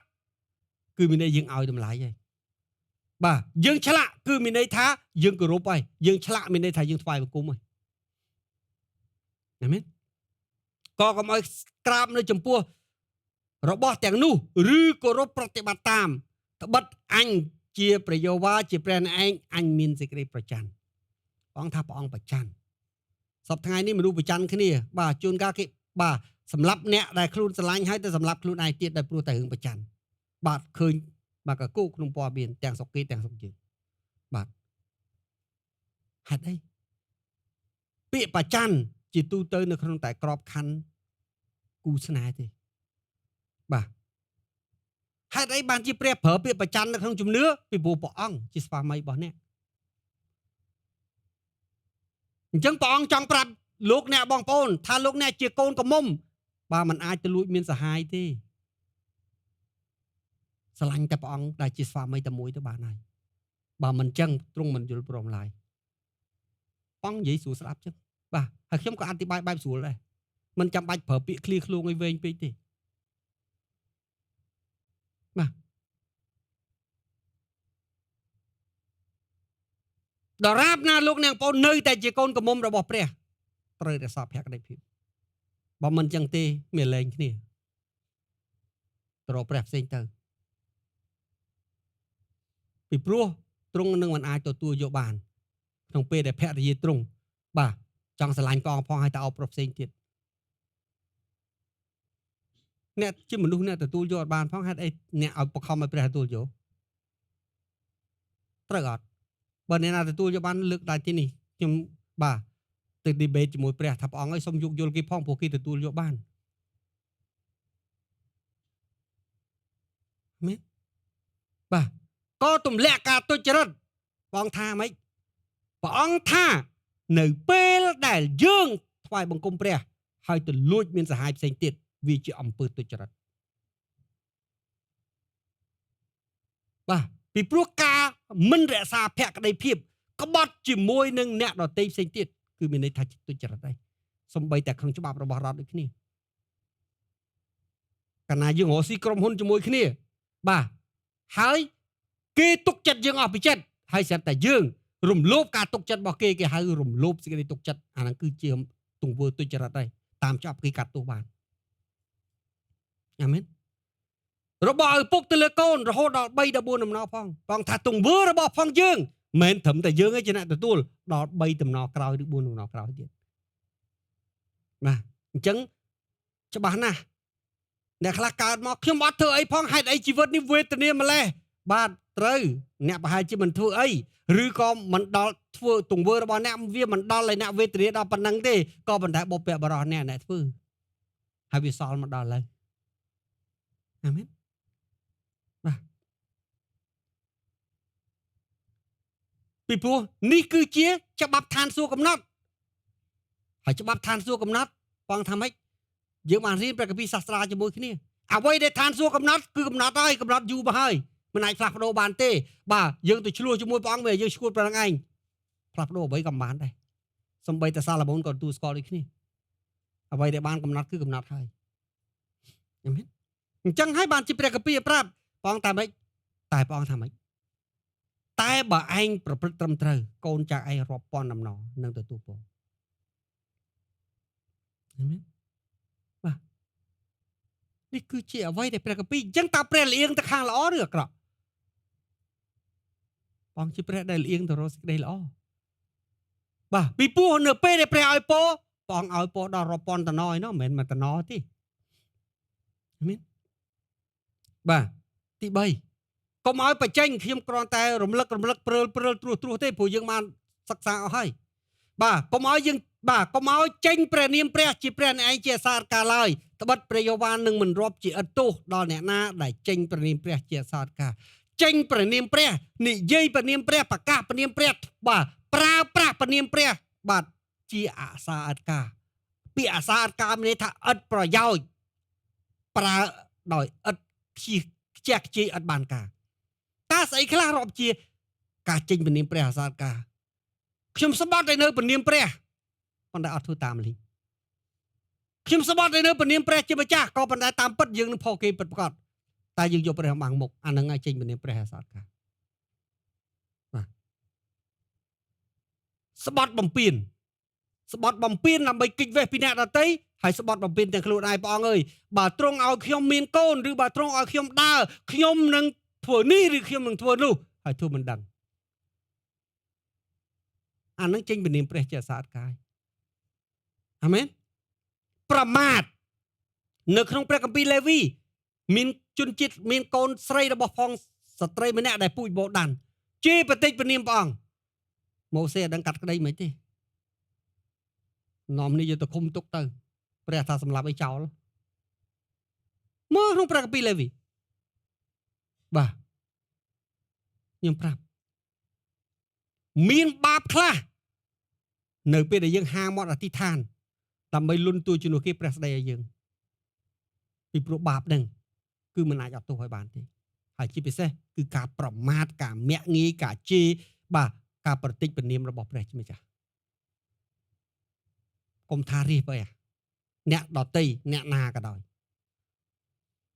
គឺមានន័យយើងឲ្យតម្លៃហើយបាទយើងឆ្លាក់គឺមានន័យថាយើងគោរពហើយយើងឆ្លាក់មានន័យថាយើងថ្វាយបង្គំហើយណាមែនក៏កុំឲ្យក្រាបនៅចំពោះរបស់ទាំងនោះឬគោរពប្រតិបត្តិតាមត្បិតអញជាប្រយោវាជាព្រះឯងអញមានសេចក្តីប្រច័ណ្ឌព្រះអង្គថាព្រះអង្គប្រច័ណ្ឌសពថ្ងៃនេះមនុស្សប្រច័ណ្ឌគ្នាបាទជួនកាលគេបាទសម្រាប់អ្នកដែលខ្លួនស្រឡាញ់ហើយទៅសម្រាប់ខ្លួនឯងទៀតដោយព្រោះតែរឿងប្រច័ណ្ឌបាទឃើញបាទកកូក្នុងព័ត៌មានទាំងស្រុកគេទាំងស្រុកយើងបាទហេតុអីពាក្យប្រច័ណ្ឌជាទូទៅនៅក្នុងតែក្របខ័ណ្ឌគូស្នេហ៍ទេបាទហេតុអីបានជាព្រះប្រើពាក្យប្រច័ណ្ឌនៅក្នុងជំនឿពីព្រោះព្រះអង្គជាស្វាមីរបស់អ្នកអញ្ចឹងព្រះអង្គចង់ប្រាប់លោកអ្នកបងប្អូនថាលោកអ្នកជាកូនកំមុំបាទมันអាចទៅលួចមានសហាយទេស្រឡាញ់តែព្រះអង្គដែលជាស្វាមីតែមួយទៅបានហើយបើមិនអញ្ចឹងទ្រង់មិនយល់ព្រមឡើយព្រះអង្គនិយាយស្រួលស្ដាប់ចឹងបាទហើយខ្ញុំក៏អធិប្បាយបែបស្រួលដែរមិនចាំបាច់ប្រើពាក្យឃ្លាឃ្លោងឲ្យវែងពេកទេបាទដរាបណាលោកអ្នកបងប្អូននៅតែជាកូនកំមុំរបស់ព្រះត្រូវរក្សាភក្តីភាពបើមិនអញ្ចឹងទេមានលែងគ្នាទៅរកព្រះផ្សេងទៅពីព្រោះទ្រង់នឹងមិនអាចទទួលយកបានក្នុងពេលដែលភរិយាទ្រង់បាទចង់ស្រឡាញ់កងផងឲ្យទៅអោបប្រុសផ្សេងទៀតអ្នកជាមនុស្សអ្នកទទួលយកអត់បានផងហេតុអីអ្នកឲ្យបខំឲ្យព្រះទទួលយកត្រូវអត់បើអ្នកណាទទួលយកបានលើកដៃទីនេះខ្ញុំបាទទៅ debate ជាមួយព្រះថាព្រះអង្គឲ្យសុំយកយល់គេផងព្រោះគេទទួលយកបានមែនបាទក៏ទម្លាក់ការទុច្ចរិតព្រះអង្គថាម៉េចព្រះអង្គថានៅពេលដែលយើងថ្វាយបង្គំព្រះហើយទៅលួចមានសហាយផ្សេងទៀតវាជាអំពើទុច្ចរិតបាទពីព្រោះការមិនរក្សាភក្តីភាពក្បត់ជាមួយនឹងអ្នកដទៃផ្សេងទៀតគឺមានន័យថាទុច្ចរិតដែរសំបីតែក្នុងច្បាប់របស់រដ្ឋដូចគ្នាកាលណាយើងរកស៊ីក្រុមហ៊ុនជាមួយគ្នាបាទហើយគេទុកចិត្តយើងអស់ពីចិត្តហើយស្រាប់តែយើងរំលោភការទុកចិត្តរបស់គេគេហៅរំលោភសេចក្តីទុកចិត្តអាហ្នឹងគឺជាទង្វើទុច្ចរិតដែរតាមច្បាប់គេកាត់ទោសបានអាមែនរបស់ឪពុកទៅលើកូនរហូតដល់3 14ដំណផងបងថាទង្វើរបស់ផងយើងមិនត្រឹមតែយើងឯងជាអ្នកទទួលដល់3ដំណក្រោយឬ4ដំណក្រោយទៀតបាទអញ្ចឹងច្បាស់ណាស់អ្នកខ្លះកើតមកខ្ញុំអត់ធ្វើអីផងហេតុអីជីវិតនេះវេទនាម្លេះបាទត្រូវអ្នកប្រហែលជាមិនធ្វើអីឬក៏មិនដល់ធ្វើទង្វើរបស់អ្នកវាមិនដល់ឲ្យអ្នកវេទនាដល់ប៉ុណ្ណឹងទេក៏ប៉ុន្តែបុព្វបុរសអ្នកធ្វើហើយវាសល់មកដល់ហើយអាមែនបាទពីព្រោះនេះគឺជាច្បាប់ឋានសួគ៌កំណត់ហើយច្បាប់ឋានសួគ៌កំណត់បងថាម៉េចយើងបានរៀនព្រះគម្ពីរសាស្ត្រាជាមួយគ្នាអ្វីដែលឋានសួគ៌កំណត់គឺកំណត់ហើយកំណត់យូរមកហើយមិនអាចផ្លាស់ប្ដូរបានទេបាទយើងទៅឆ្លោះជាមួយព្រះអង្គវាយើងឈួតប្រឹងឯងផ្លាស់ប្ដូរអ្វីក៏បានដែរសំបីតែសាឡូមោនក៏ទទួលស្គាល់ដូចគ្នាអ្វីដែលបានកំណត់គឺកំណត់ហើយអាមែនអញ្ចឹងហើយបានជាព្រះគម្ពីរប្រាប់ព្រះអង្គតែម៉េចតែព្រះអង្គថាម៉េចតែបើឯងប្រព្រឹត្តត្រឹមត្រូវកូនចៅឯងរាប់ពាន់ដំណនឹងទទួលពរអាមែនបាទនេះគឺជាអ្វីដែលព្រះគម្ពីរអញ្ចឹងតើព្រះលៀងទៅខាងល្អឬអាក្រក់ព្រះអង្គជាព្រះដែលលៀងទៅរកសេចក្តីល្អបាទពីព្រោះនៅពេលដែលព្រះឲ្យពរព្រះអង្គឲ្យពរដល់រាប់ពាន់តំណឯណោះមិនមែនមួយតំណទេអាមែនបាទទី3កុំឲ្យបញ្ចេញខ្ញុំគ្រាន់តែរំលឹកព្រើលត្រួសទេព្រោះយើងបានសិក្សាអស់ហើយបាទកុំឲ្យយើងបាទកុំឲ្យចេញព្រះនាមព្រះជាព្រះឯងជាអសារកាឡើយ ត្បិតព្រះយេហូវ៉ានឹងមិនរាប់ជាឥតទោសដល់អ្នកណាដែលចេញព្រះនាមព្រះជាសាធការចេញព្រះនាមព្រះនិយាយព្រះនាមព្រះប្រកាសព្រះនាមព្រះបាទប្រើប្រាស់ព្រះនាមព្រះបាទជាអសាអត់ការពាក្យអសាអត់ការមានន័យថាឥតប្រយោជន៍ប្រើដោយឥតខ្ជះខ្ជាយឥតបានការតើស្អីខ្លះរាប់ជាការចេញព្រះនាមព្រះអសាអត់ការខ្ញុំស្បត់ទៅនៅព្រះនាមព្រះប៉ុន្តែអត់ធ្វើតាមលីខ្ញុំស្បត់ទៅនៅព្រះនាមព្រះជាម្ចាស់ក៏ប៉ុន្តែតាមពិតយើងនឹងផុសគេពិតប្រាកដតែយើងយកព្រះបាំងមុខអានឹងឲ្យចេញព្រះនាមព្រះអសាអត់ការបាទស្បត់បំពេញដើម្បីគេចវេះពីអ្នកដទៃហើយស្បត់បំពេញទាំងខ្លួនឯងព្រះអង្គអើយបើទ្រង់ឲ្យខ្ញុំមានកូនឬបើទ្រង់ឲ្យខ្ញុំដើរខ្ញុំនឹងធ្វើនេះឬខ្ញុំនឹងធ្វើនោះហើយធ្វើមិនដឹងអានឹងចេញព្រះនាមព្រះជាអសាអត់ការអាមែនប្រមាថនៅក្នុងព្រះគម្ពីរលេវីមានជនជាតិមានកូនស្រីរបស់ផងស្ត្រីម្នាក់ដែលពូជបូដានជេរប្រតិចព្រះនាមព្រះអង្គម៉ូសេអត់ដឹងកាត់ក្តីមិនទេនាំនេះយកទៅឃុំទុកទៅព្រះថាសម្លាប់ឲ្យចោលមកក្នុងព្រះគម្ពីរលេវីបាទខ្ញុំប្រាប់មានបាបខ្លះនៅពេលដែលយើងហាមាត់អធិដ្ឋានដើម្បីលុនទួជំនួសគេព្រះស្ដីឲ្យយើងពីព្រោះបាបហ្នឹងគឺមិនអាចអត់ទោសឲ្យបានទេហើយជាពិសេសគឺការប្រមាថការមាក់ងាយការជេរបាទការប្រតិចព្រះនាមរបស់ព្រះជាម្ចាស់កុំថារិះបើអ្នកដតីអ្នកណាក៏ដោយ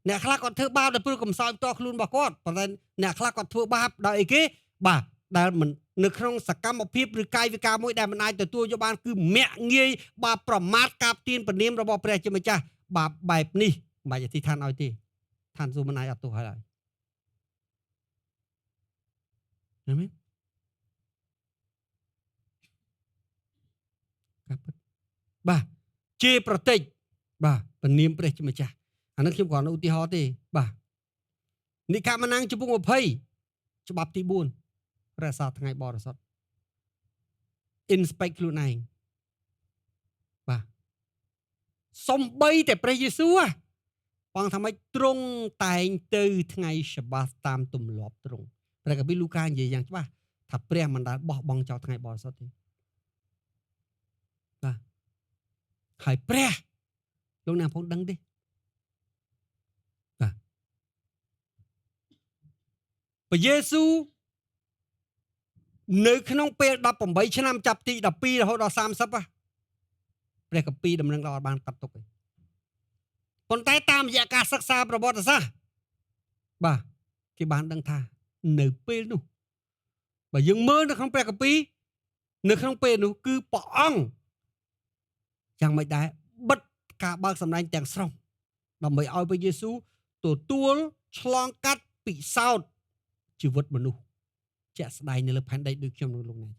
អ្នកខ្លះគាត់ធ្វើបាបដោយព្រោះកំសោយផ្ទាល់ខ្លួនរបស់គាត់ប៉ុន្តែអ្នកខ្លះគាត់ធ្វើបាបដោយអីគេបាទដែលមិននៅក្នុងសកម្មភាពឬកាយវិការមួយដែលមិនអាចទទួលយកបានគឺមាក់ងាយបាទប្រមាថការទានព្រះនាមរបស់ព្រះជាម្ចាស់បាទបែបនេះមិនបាច់អធិដ្ឋានឲ្យទេឋានសួគ៌មិនអាចអត់ទោសឲ្យឡើយអាមែនការពិតបាទជេរប្រតិចបាទព្រះនាមព្រះជាម្ចាស់អានេះខ្ញុំគ្រាន់តែឧទាហរណ៍ទេបាទនិកមណាំងចំពុក20ច្បាប់ទី4រក្សាថ្ងៃបរិសុទ្ធ inspect ខ្លួនឯងបាទសំបីតែព្រះយេស៊ូវបងថាម៉េចទ្រង់តែងទៅថ្ងៃសាបាតតាមទម្លាប់ទ្រង់ព្រះគម្ពីរលូកានិយាយយ៉ាងច្បាស់ថាព្រះមិនដែលបោះបង់ចោលថ្ងៃបរិសុទ្ធទេបាទហើយព្រះលោកអ្នកផងដឹងទេបាទព្រះយេស៊ូវនៅក្នុងពេល18ឆ្នាំចាប់ទី12រហូតដល់30ព្រះគម្ពីរដំណឹងដល់អត់បានកាត់ទុកទេប៉ុន្តែតាមរយៈការសិក្សាប្រវត្តិសាស្ត្របាទគេបានដឹងថានៅពេលនោះបើយើងមើលនៅក្នុងព្រះគម្ពីរនៅក្នុងពេលនោះគឺព្រះអង្គយ៉ាងមិនដែរបិទការបើកសម្ដែងទាំងស្រុងដើម្បីឲ្យព្រះយេស៊ូវទទួលឆ្លងកាត់ពិសោធន៍ជីវិតមនុស្សជាក់ស្ដែងនៅលើផែនដីដូចខ្ញុំនឹងលោកណា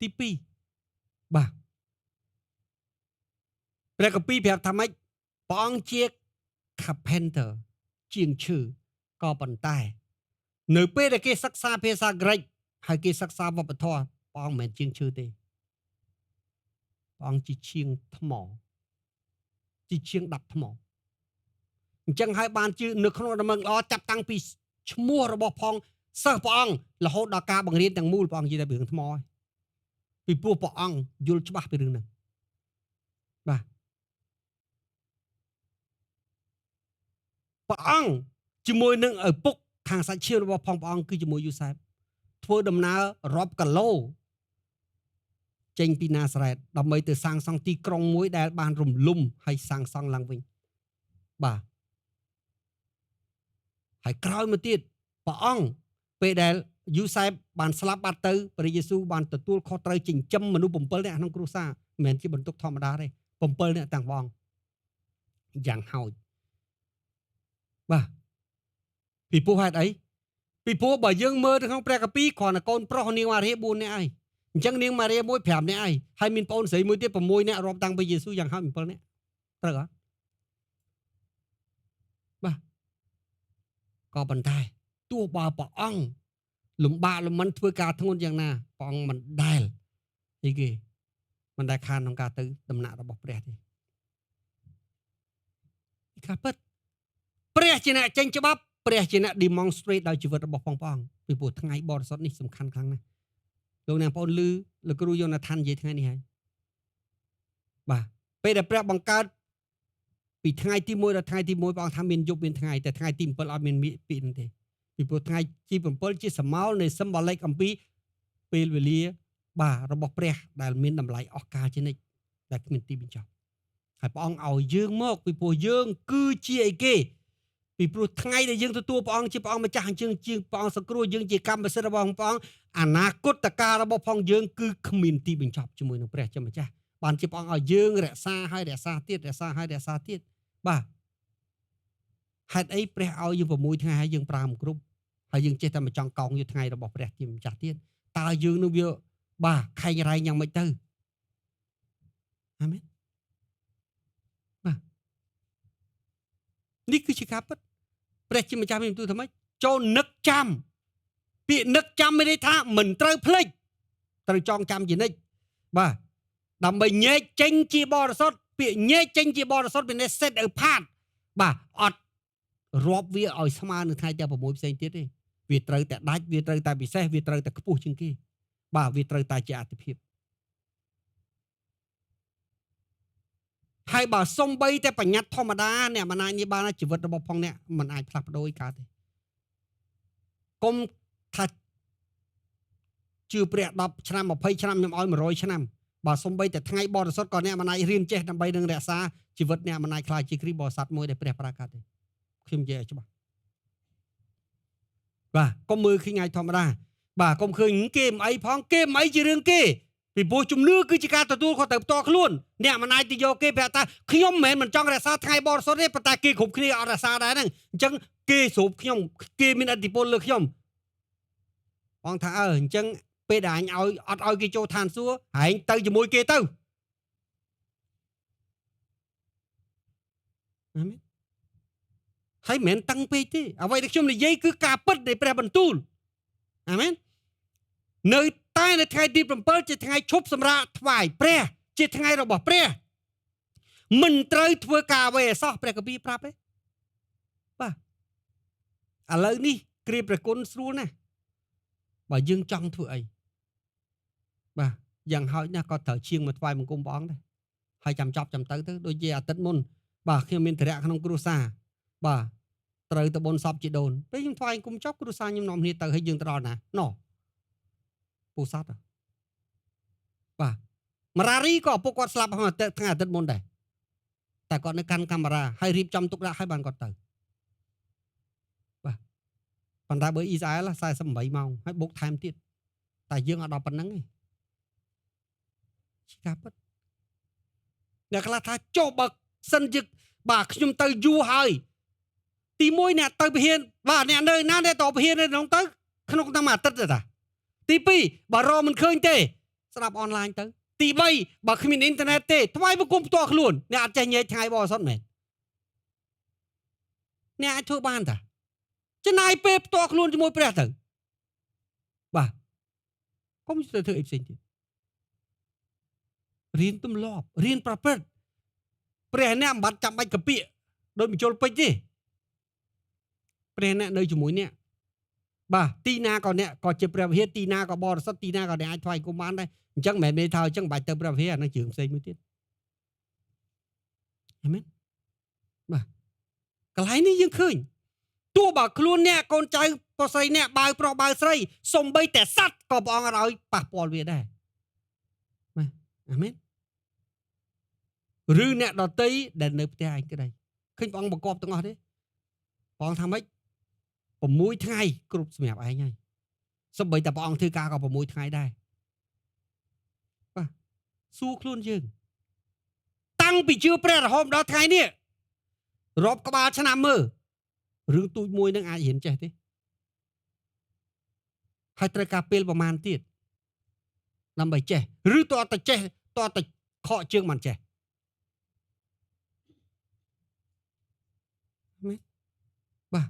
ទី2បាទព្រះគម្ពីរប្រាប់ថាម៉េចព្រះអង្គជា carpenter ជាងឈើក៏ប៉ុន្តែនៅពេលដែលគេសិក្សាភាសាក្រិកហើយគេសិក្សាវប្បធម៌ព្រះអង្គមិនមែនជាងឈើទេព្រះអង្គជាជាងថ្មជាជាងដាប់ថ្មអញ្ចឹងហើយបានជឿនៅក្នុងដំណឹងល្អចាប់តាំងពីឈ្មោះរបស់ផងសិស្សព្រះអង្គរហូតដល់ការបង្រៀនទាំងមូលព្រះអង្គនិយាយតែពីរឿងថ្មហើយពីព្រោះព្រះអង្គយល់ច្បាស់ពីរឿងហ្នឹងបាទព្រះអង្គជាមួយនឹងឪពុកខាងសាច់ឈាមរបស់ផងព្រះអង្គគឺជាមួយយូសែបធ្វើដំណើររាប់គីឡូចេញពីណាសារ៉េតដើម្បីទៅសាងសង់ទីក្រុងមួយដែលបានរំលំហើយសាងសង់ឡើងវិញបាទហើយក្រោយមកទៀតព្រះអង្គពេលដែលយូសែបបានស្លាប់បាត់ទៅព្រះយេស៊ូវបានទទួលខុសត្រូវចិញ្ចឹមមនុស្ស7នាក់ក្នុងគ្រួសារមិនមែនជាបន្ទុកធម្មតាទេ7នាក់ទាំងព្រះអង្គយ៉ាងហោចបាទពីព្រោះហេតុអីពីព្រោះបើយើងមើលនៅក្នុងព្រះគម្ពីរគ្រាន់តែកូនប្រុសនាងម៉ារី4នាក់ឯងអញ្ចឹងនាងម៉ារីមួយ5នាក់ឯងហើយមានប្អូនស្រីមួយទៀត6នាក់រាប់តាំងពីយេស៊ូវយ៉ាងហោច7នាក់ត្រូវអត់បាទក៏ប៉ុន្តែទោះបើព្រះអង្គលំបាកលំមិនធ្វើការធ្ងន់យ៉ាងណាព្រះអង្គមិនដែលអីគេមិនដែលខានក្នុងការទៅដំណាក់របស់ព្រះទេ ការពិតព្រះជាអ្នកចេញច្បាប់ព្រះជាអ្នក demonstrate ដោយជីវិតរបស់ផងព្រះអង្គពីព្រោះថ្ងៃបរិសុទ្ធនេះសំខាន់ខ្លាំងណាស់លោកអ្នកបងប្អូនឮលោកគ្រូយ៉ូណាថាននិយាយថ្ងៃនេះហើយបាទពេលដែលព្រះបង្កើតពីថ្ងៃទី1ដល់ថ្ងៃទី1ព្រះអង្គថាមានយប់មានថ្ងៃតែថ្ងៃទី7អត់មានពាក្យនោះទេពីព្រោះថ្ងៃទី7ជាសមោលនៃ symbolic អំពីពេលវេលាបាទរបស់ព្រះដែលមានតម្លៃអស់កលជានិច្ចដែលគ្មានទីបញ្ចប់ហើយព្រះអង្គឲ្យយើងមកពីព្រោះយើងគឺជាអីគេពីព្រោះថ្ងៃដែលយើងទទួលព្រះអង្គជាព្រះអង្គម្ចាស់អញ្ចឹងជាព្រះអង្គសង្គ្រោះយើងជាកម្មសិទ្ធិរបស់ព្រះអង្គអនាគតកាលរបស់ផងយើងគឺគ្មានទីបញ្ចប់ជាមួយនឹងព្រះជាម្ចាស់បានជាព្រះអង្គឲ្យយើងរក្សាហើយរក្សាទៀតរក្សាហើយរក្សាទៀតបាទហេតុអីព្រះឲ្យយើង6ថ្ងៃហើយយើងប្រើមិនគ្រប់ហើយយើងចេះតែមកចង់កោងយកថ្ងៃរបស់ព្រះជាម្ចាស់ទៀតតើយើងនឹងវាបាទខែងរែងយ៉ាងម៉េចទៅអាមែនបាទនេះគឺជាការពិតព្រះជាម្ចាស់មានបន្ទូលថាម៉េចចូលនឹកចាំពាក្យនឹកចាំមានន័យថាមិនត្រូវភ្លេចត្រូវចងចាំជានិច្ចបាទដើម្បីញែកចេញជាបរិសុទ្ធពាក្យញែកចេញជាបរិសុទ្ធមានន័យ set apart បាទអត់រាប់វាឲ្យស្មើនឹងថ្ងៃទាំង6ផ្សេងទៀតទេវាត្រូវតែដាច់វាត្រូវតែពិសេសវាត្រូវតែខ្ពស់ជាងគេបាទវាត្រូវតែជាអតិភិបហើយបើសំបីតែបញ្ញត្តិធម្មតាអ្នកមិនអាចនិយាយបានជីវិតរបស់ផងអ្នកមិនអាចផ្លាស់ប្ដូរឯកើតទេកុំថាជឿព្រះ10ឆ្នាំ20ឆ្នាំខ្ញុំឲ្យ100ឆ្នាំបើសំបីតែថ្ងៃបរិសុទ្ធក៏អ្នកមិនអាចរៀនចេះដើម្បីនឹងរក្សាជីវិតអ្នកមិនអាចខ្លាចជាគ្រីស្ទបរិស័ទមួយដែលព្រះប្រកាសទេខ្ញុំនិយាយឲ្យច្បាស់បាទកុំមើលឃើញថ្ងៃធម្មតាបាទកុំឃើញគេមិនអីផងគេមិនអីជារឿងគេពីព្រោះជំនឿគឺជាការទទួលខុសត្រូវផ្ទាល់ខ្លួនអ្នកមិនអាចទៅយកគេប្រាប់ថាខ្ញុំមិនចង់រក្សាថ្ងៃបរិសុទ្ធទេប៉ុន្តែគេគ្រប់គ្នាអត់រក្សាដែរហ្នឹងអញ្ចឹងគេស្រូបខ្ញុំគេមានឥទ្ធិពលលើខ្ញុំបងថាអញ្ចឹងពេលដែលអញឲ្យអត់ឲ្យគេចូលឋានសួគ៌ហែងទៅជាមួយគេទៅអាមែនហើយមិនមែនតឹងពេកទេអ្វីដែលខ្ញុំនិយាយគឺការពិតនៃព្រះបន្ទូលអាមែននៅតែនៅថ្ងៃទី7ជាថ្ងៃឈប់សម្រាកថ្វាយព្រះជាថ្ងៃរបស់ព្រះមិនត្រូវធ្វើការអ្វីឲ្យសោះព្រះគម្ពីរប្រាប់ទេបាទឥឡូវនេះគ្រាព្រះគុណស្រួលណាស់បើយើងចង់ធ្វើអីបាទយ៉ាងហោចណាស់ក៏ត្រូវជាងមកថ្វាយបង្គំព្រះអង្គដែរហើយចាំចប់ចាំទៅដូចជាអាទិត្យមុនបាទខ្ញុំមានធរៈក្នុងគ្រួសារបាទត្រូវទៅបុណ្យសពជីដូនពេលខ្ញុំថ្វាយបង្គំចប់គ្រួសារខ្ញុំនាំគ្នាទៅហើយយើងទៅដល់ណាណោះពូសតបាទមរារីក៏ឪពុកគាត់ស្លាប់ថ្ងៃអាទិត្យមុនដែរតែគាត់នៅកាន់កាមេរ៉ាហើយរៀបចំទុកដាក់ឲ្យបានគាត់ទៅបាទប៉ុន្តែបើអ៊ីស្រាអែល48ម៉ោងហើយបុកថែមទៀតតែយើងអត់ដល់ប៉ុណ្្នឹងទេជាការពិតអ្នកខ្លះថាចុះបើសិនជាបាទខ្ញុំទៅយូរហើយទី1អ្នកទៅពហិនបាទអ្នកនៅណាអ្នកតពហិននៅក្នុងទៅក្នុងតាមអាទិត្យទេតាទី2បើរកមិនឃើញទេស្ដាប់អនឡាញទៅទី3បើគ្មានអ៊ីនធឺណិតទេថ្វាយបង្គំផ្ទាល់ខ្លួនអ្នកអត់ចេះញែកថ្ងៃបរិសុទ្ធមែនអ្នកអាចធ្វើបានតាចំណាយពេលផ្ទាល់ខ្លួនជាមួយព្រះទៅបាទកុំទៅធ្វើអីផ្សេងទៀតរៀនទម្លាប់រៀនប្រព្រឹត្តព្រះអ្នកមិនបាច់ចាំបាច់កាពីដោយបញ្ចូលពេជ្រទេព្រះអ្នកនៅជាមួយអ្នកបាទទីណាក៏អ្នកក៏ជាព្រះវិហារទីណាក៏បរិសុទ្ធទីណាក៏អ្នកអាចថ្វាយគុំបានដែរអញ្ចឹងមិនមែនន័យថាអញ្ចឹងបាច់ទៅព្រះវិហារអានឹងជើងផ្សេងមួយទៀតអាមែនបាទកន្លែងនេះយើងឃើញទោះបើខ្លួនអ្នកកូនចៅប្រុសស្រីអ្នកបាវប្រុសបាវស្រីសំបីតែសត្វក៏ព្រះអង្គឲ្យប៉ះពាល់វាដែរបាទអាមែនឬអ្នកដតីដែលនៅផ្ទះឯងក្តីឃើញព្រះអង្គបង្គាប់ទាំងអស់ទេព្រះអង្គថាម៉េច6ថ្ងៃគ្រប់សម្រាប់ឯងហើយសំបីតែព្រះអង្គធ្វើការក៏6ថ្ងៃដែរបាទសួរខ្លួនយើងតាំងពីជឿព្រះរហូតដល់ថ្ងៃនេះរាប់ក្បាលឆ្នាំមើលរឿងទូចមួយនឹងអាចរៀនចេះទេហើយត្រូវការពេលប្រមាណទៀតដើម្បីចេះឬតើតែចេះតើតែខកជើងមិនចេះមែនបាទ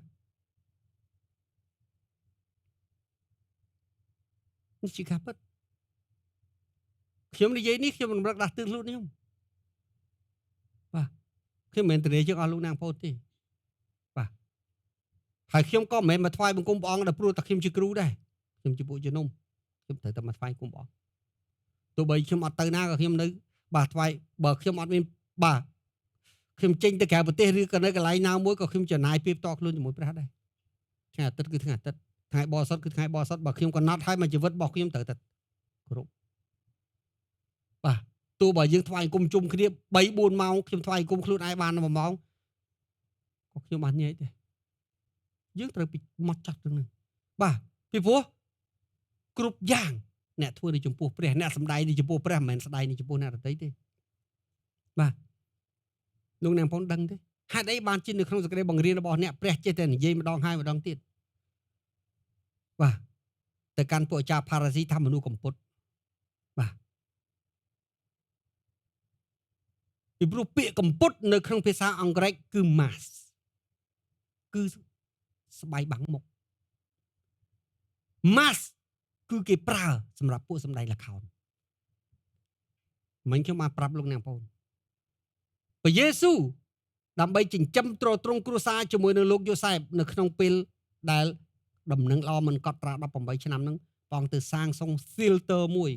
នេះជាការពិតខ្ញុំនិយាយនេះខ្ញុំមិនរឹកដាស់ទឿនខ្លួនខ្ញុំបាទ ខ្ញុំមិនមែនទៅជាងអស់លោកអ្នកបងប្អូនទេបាទហើយខ្ញុំក៏មិនមែនមកថ្វាយបង្គំព្រះអង្គដល់ព្រោះតែខ្ញុំជាគ្រូដែរខ្ញុំជាពួកជំនុំខ្ញុំត្រូវតែមកថ្វាយបង្គំព្រះអង្គទោះបីខ្ញុំអត់ទៅណាក៏ខ្ញុំនៅបាទថ្វាយបើខ្ញុំអត់មានបាទខ្ញុំចេញទៅក្រៅប្រទេសឬក៏នៅកន្លែងណាមួយក៏ខ្ញុំចំណាយពេលផ្ទាល់ខ្លួនជាមួយព្រះដែរថ្ងៃអាទិត្យគឺថ្ងៃអាទិត្យថ្ងៃបរិសុទ្ធគឺថ្ងៃបរិសុទ្ធបើខ្ញុំកំណត់ឲ្យមកជីវិតរបស់ខ្ញុំត្រូវតែគោរពបាទទោះបើយើងថ្វាយអង្គមជុំគ្នា3 4 ម៉ោងខ្ញុំថ្វាយអង្គមខ្លួនឯងបាន1ម៉ោងក៏ខ្ញុំបានញែកដែរយើងត្រូវមកចាត់ទៅនឹងបាទពីព្រោះគ្រប់យ៉ាងអ្នកធ្វើនៅចំពោះព្រះអ្នកសម្ដែងនៅចំពោះព្រះមិនមែនស្ដែងនៅចំពោះអ្នកដទៃទេបាទលោកអ្នកបងដឹងទេហេតុអីបានជានៅក្នុងសេចក្តីបង្រៀនរបស់អ្នកព្រះចេះតែនិយាយម្ដងហើយម្ដងទៀតបាទទៅកាន់ពួកអាចារ្យផារ៉ាស៊ីថាមនុស្សកំពត់បាទពីព្រោះពាក្យកំពត់នៅក្នុងភាសាអង់គ្លេសគឺ mask គឺស្បៃបាំងមុខ mask គឺគេប្រើសម្រាប់ពួកសម្ដែងល្ខោនមិញខ្ញុំបានប្រាប់លោកអ្នកបងប្អូនព្រះយេស៊ូវដើម្បីចិញ្ចឹមទ្រទ្រង់គ្រួសារជាមួយនឹងលោកយូសែបនៅក្នុងពេលដែលដំណឹងល្អមិនកត់ត្រា18ឆ្នាំហ្នឹងព្រះអង្គទៅសាងសង់ filter មួយ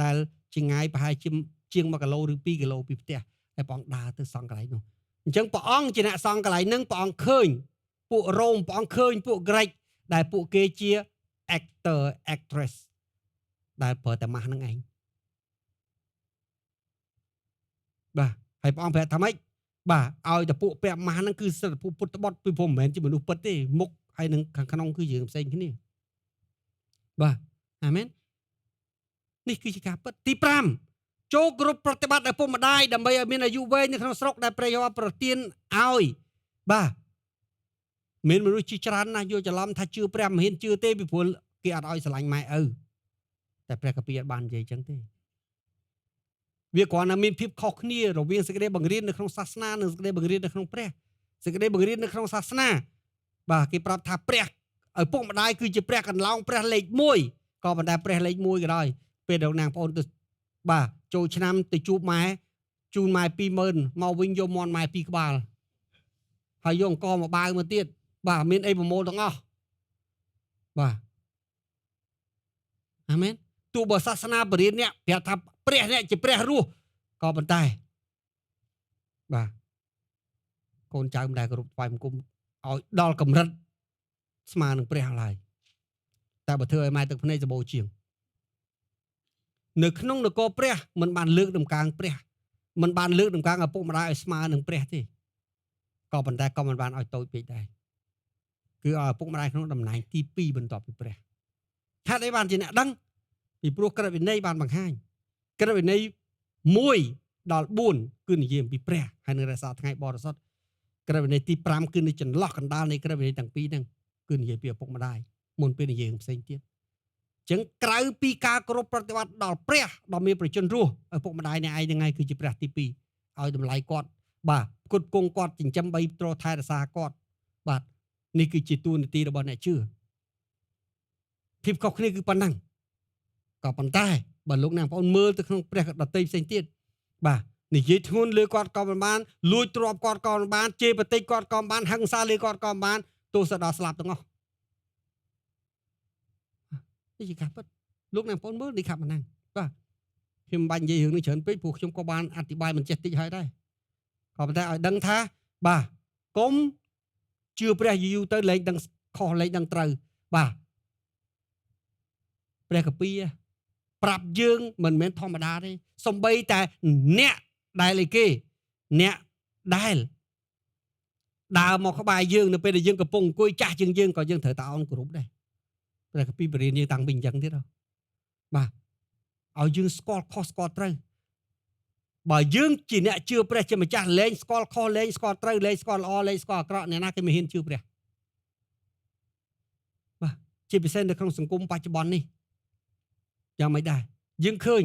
ដែលចម្ងាយប្រហែលជាង1គីឡូឬ2គីឡូពីផ្ទះហើយព្រះអង្គដើរទៅសង់កន្លែងនោះអញ្ចឹងព្រះអង្គជាអ្នកសង់កន្លែងហ្នឹងព្រះអង្គឃើញពួករ៉ូមព្រះអង្គឃើញពួកក្រិចដែលពួកគេជា actor actress ដែលប្រើតែម៉ាស់ហ្នឹងឯងបាទហើយព្រះអង្គប្រាប់ថាម៉េចបាទឲ្យតែពួកពាក់ម៉ាស់ហ្នឹងគឺសិទ្ធិពុទ្ធបុត្រពីព្រោះមិនមែនជាមនុស្សពិតទេមុខហើយនឹងខាងក្នុងគឺយើងផ្សេងគ្នាបាទអាមែននេះគឺជាការពិតទី5ចូលគ្រប់ប្រតិបត្តិឪពុកម្ដាយដើម្បីឲ្យមានអាយុវែងនៅក្នុងស្រុកដែលព្រះយេហូវ៉ាប្រទានឲ្យបាទមានមនុស្សជាច្រើនណាស់យល់ច្រឡំថាជឿព្រះមិនហ៊ានជឿទេពីព្រោះគេអត់ឲ្យស្រឡាញ់ម៉ែឪតែព្រះកាពីអត់បាននិយាយចឹងទេវាគ្រាន់តែមានភាពខុសគ្នារវាងសេចក្តីបង្រៀននៅក្នុងសាសនានិងសេចក្តីបង្រៀននៅក្នុងព្រះសេចក្តីបង្រៀននៅក្នុងសាសនាបាទគេប្រាប់ថាព្រះឪពុកម្ដាយគឺជាព្រះកន្លងព្រះលេខ1ក៏ប៉ុន្តែព្រះលេខ1ក៏ដោយពេលដល់ណាងបងប្អូនទៅបាទចូលឆ្នាំទៅជួបម៉ែជូនម៉ែ 20000 មកវិញយកមន់ម៉ែ2ក្បាលហើយយកអង្គមកបាវមកទៀតបាទមានអីប្រមូលទាំងអស់បាទអាមែនទោះបើសាសនាបរិញ្ញាអ្នកប្រាប់ថាព្រះអ្នកជាព្រះរស់ក៏ប៉ុន្តែបាទកូនចៅមិនដែលគោរពថ្វាយបង្គំឲ្យដល់កម្រិតស្មើនឹងព្រះឡើយតែបើធ្វើឲ្យម៉ែទឹកភ្នែកសម្បូរជាងនៅក្នុងនគរព្រះមិនបានលើកដំកើងព្រះមិនបានលើកដំកើងឪពុកម្ដាយឲ្យស្មើនឹងព្រះទេក៏ប៉ុន្តែក៏មិនបានឲ្យតូចពេកដែរគឺឲ្យឪពុកម្ដាយក្នុងតំណែងទី2បន្ទាប់ពីព្រះហេតុអីបានជាអ្នកដឹងពីព្រោះក្រឹតវិន័យបានបង្ហាញក្រឹតវិន័យ1ដល់4គឺនិយាយអំពីព្រះហើយនឹងរក្សាថ្ងៃបរិសុទ្ធក្រឹតវិន័យទី5គឺនៅចន្លោះកណ្ដាលនៃក្រឹតវិន័យទាំងពីរហ្នឹងគឺនិយាយពីឪពុកម្ដាយមុនពេលនិយាយផ្សេងទៀតអញ្ចឹងក្រៅពីការគោរពប្រតិបត្តិដល់ព្រះដ៏មានប្រជញ្ញរស់ឪពុកម្ដាយអ្នកឯងហ្នឹងឯងគឺជាព្រះទី2ឲ្យតម្លៃគាត់បាទផ្គត់ផ្គង់គាត់ចិញ្ចឹមបីទ្រថែរក្សាគាត់បាទនេះគឺជាតួនាទីរបស់អ្នកជឿភាពខុសគ្នាគឺប៉ុណ្ណឹងក៏ប៉ុន្តែបើលោកអ្នកបងប្អូនមើលទៅក្នុងព្រះដតីផ្សេងទៀតបាទនិយាយធ្ងន់លើគាត់ក៏មិនបានលួចទ្រព្យគាត់ក៏មិនបានជេរបន្តិចគាត់ក៏មិនបានហិង្សាលើគាត់ក៏មិនបានទោះសដល់ស្លាប់ទាំងអស់នេះជាការពិតលោកអ្នកបងប្អូនមើលនេះខាប់ប៉ុណ្ណឹងបាទខ្ញុំមិនបាច់និយាយរឿងនេះច្រើនពេកព្រោះខ្ញុំក៏បានអធិប្បាយមិនចេះតិចហើយដែរក៏ប៉ុន្តែឲ្យដឹងថាបាទកុំជឿព្រះយូរទៅលែងដឹងខុសលែងដឹងត្រូវបាទព្រះកាពីប្រាប់យើងមិនមែនធម្មតាទេសំបីតែអ្នកដែលឯគេអ្នកដែលដើរមកក្បែរយើងនៅពេលដែលយើងកំពុងអង្គុយចាស់ជាងយើងក៏យើងត្រូវតអោនគោរពដែរព្រះកាពីបរិញ្ញាយើងតាំងពីអញ្ចឹងទៀតបាទឲ្យយើងស្គាល់ខុសស្គាល់ត្រូវបើយើងជាអ្នកជឿព្រះជាម្ចាស់លែងស្គាល់ខុសលែងស្គាល់ត្រូវលែងស្គាល់ល្អលែងស្គាល់អាក្រក់អ្នកណាគេមិនហ៊ានជឿព្រះបាទជាពិសេសនៅក្នុងសង្គមបច្ចុប្បន្ននេះយ៉ាងមិនដែរយើងឃើញ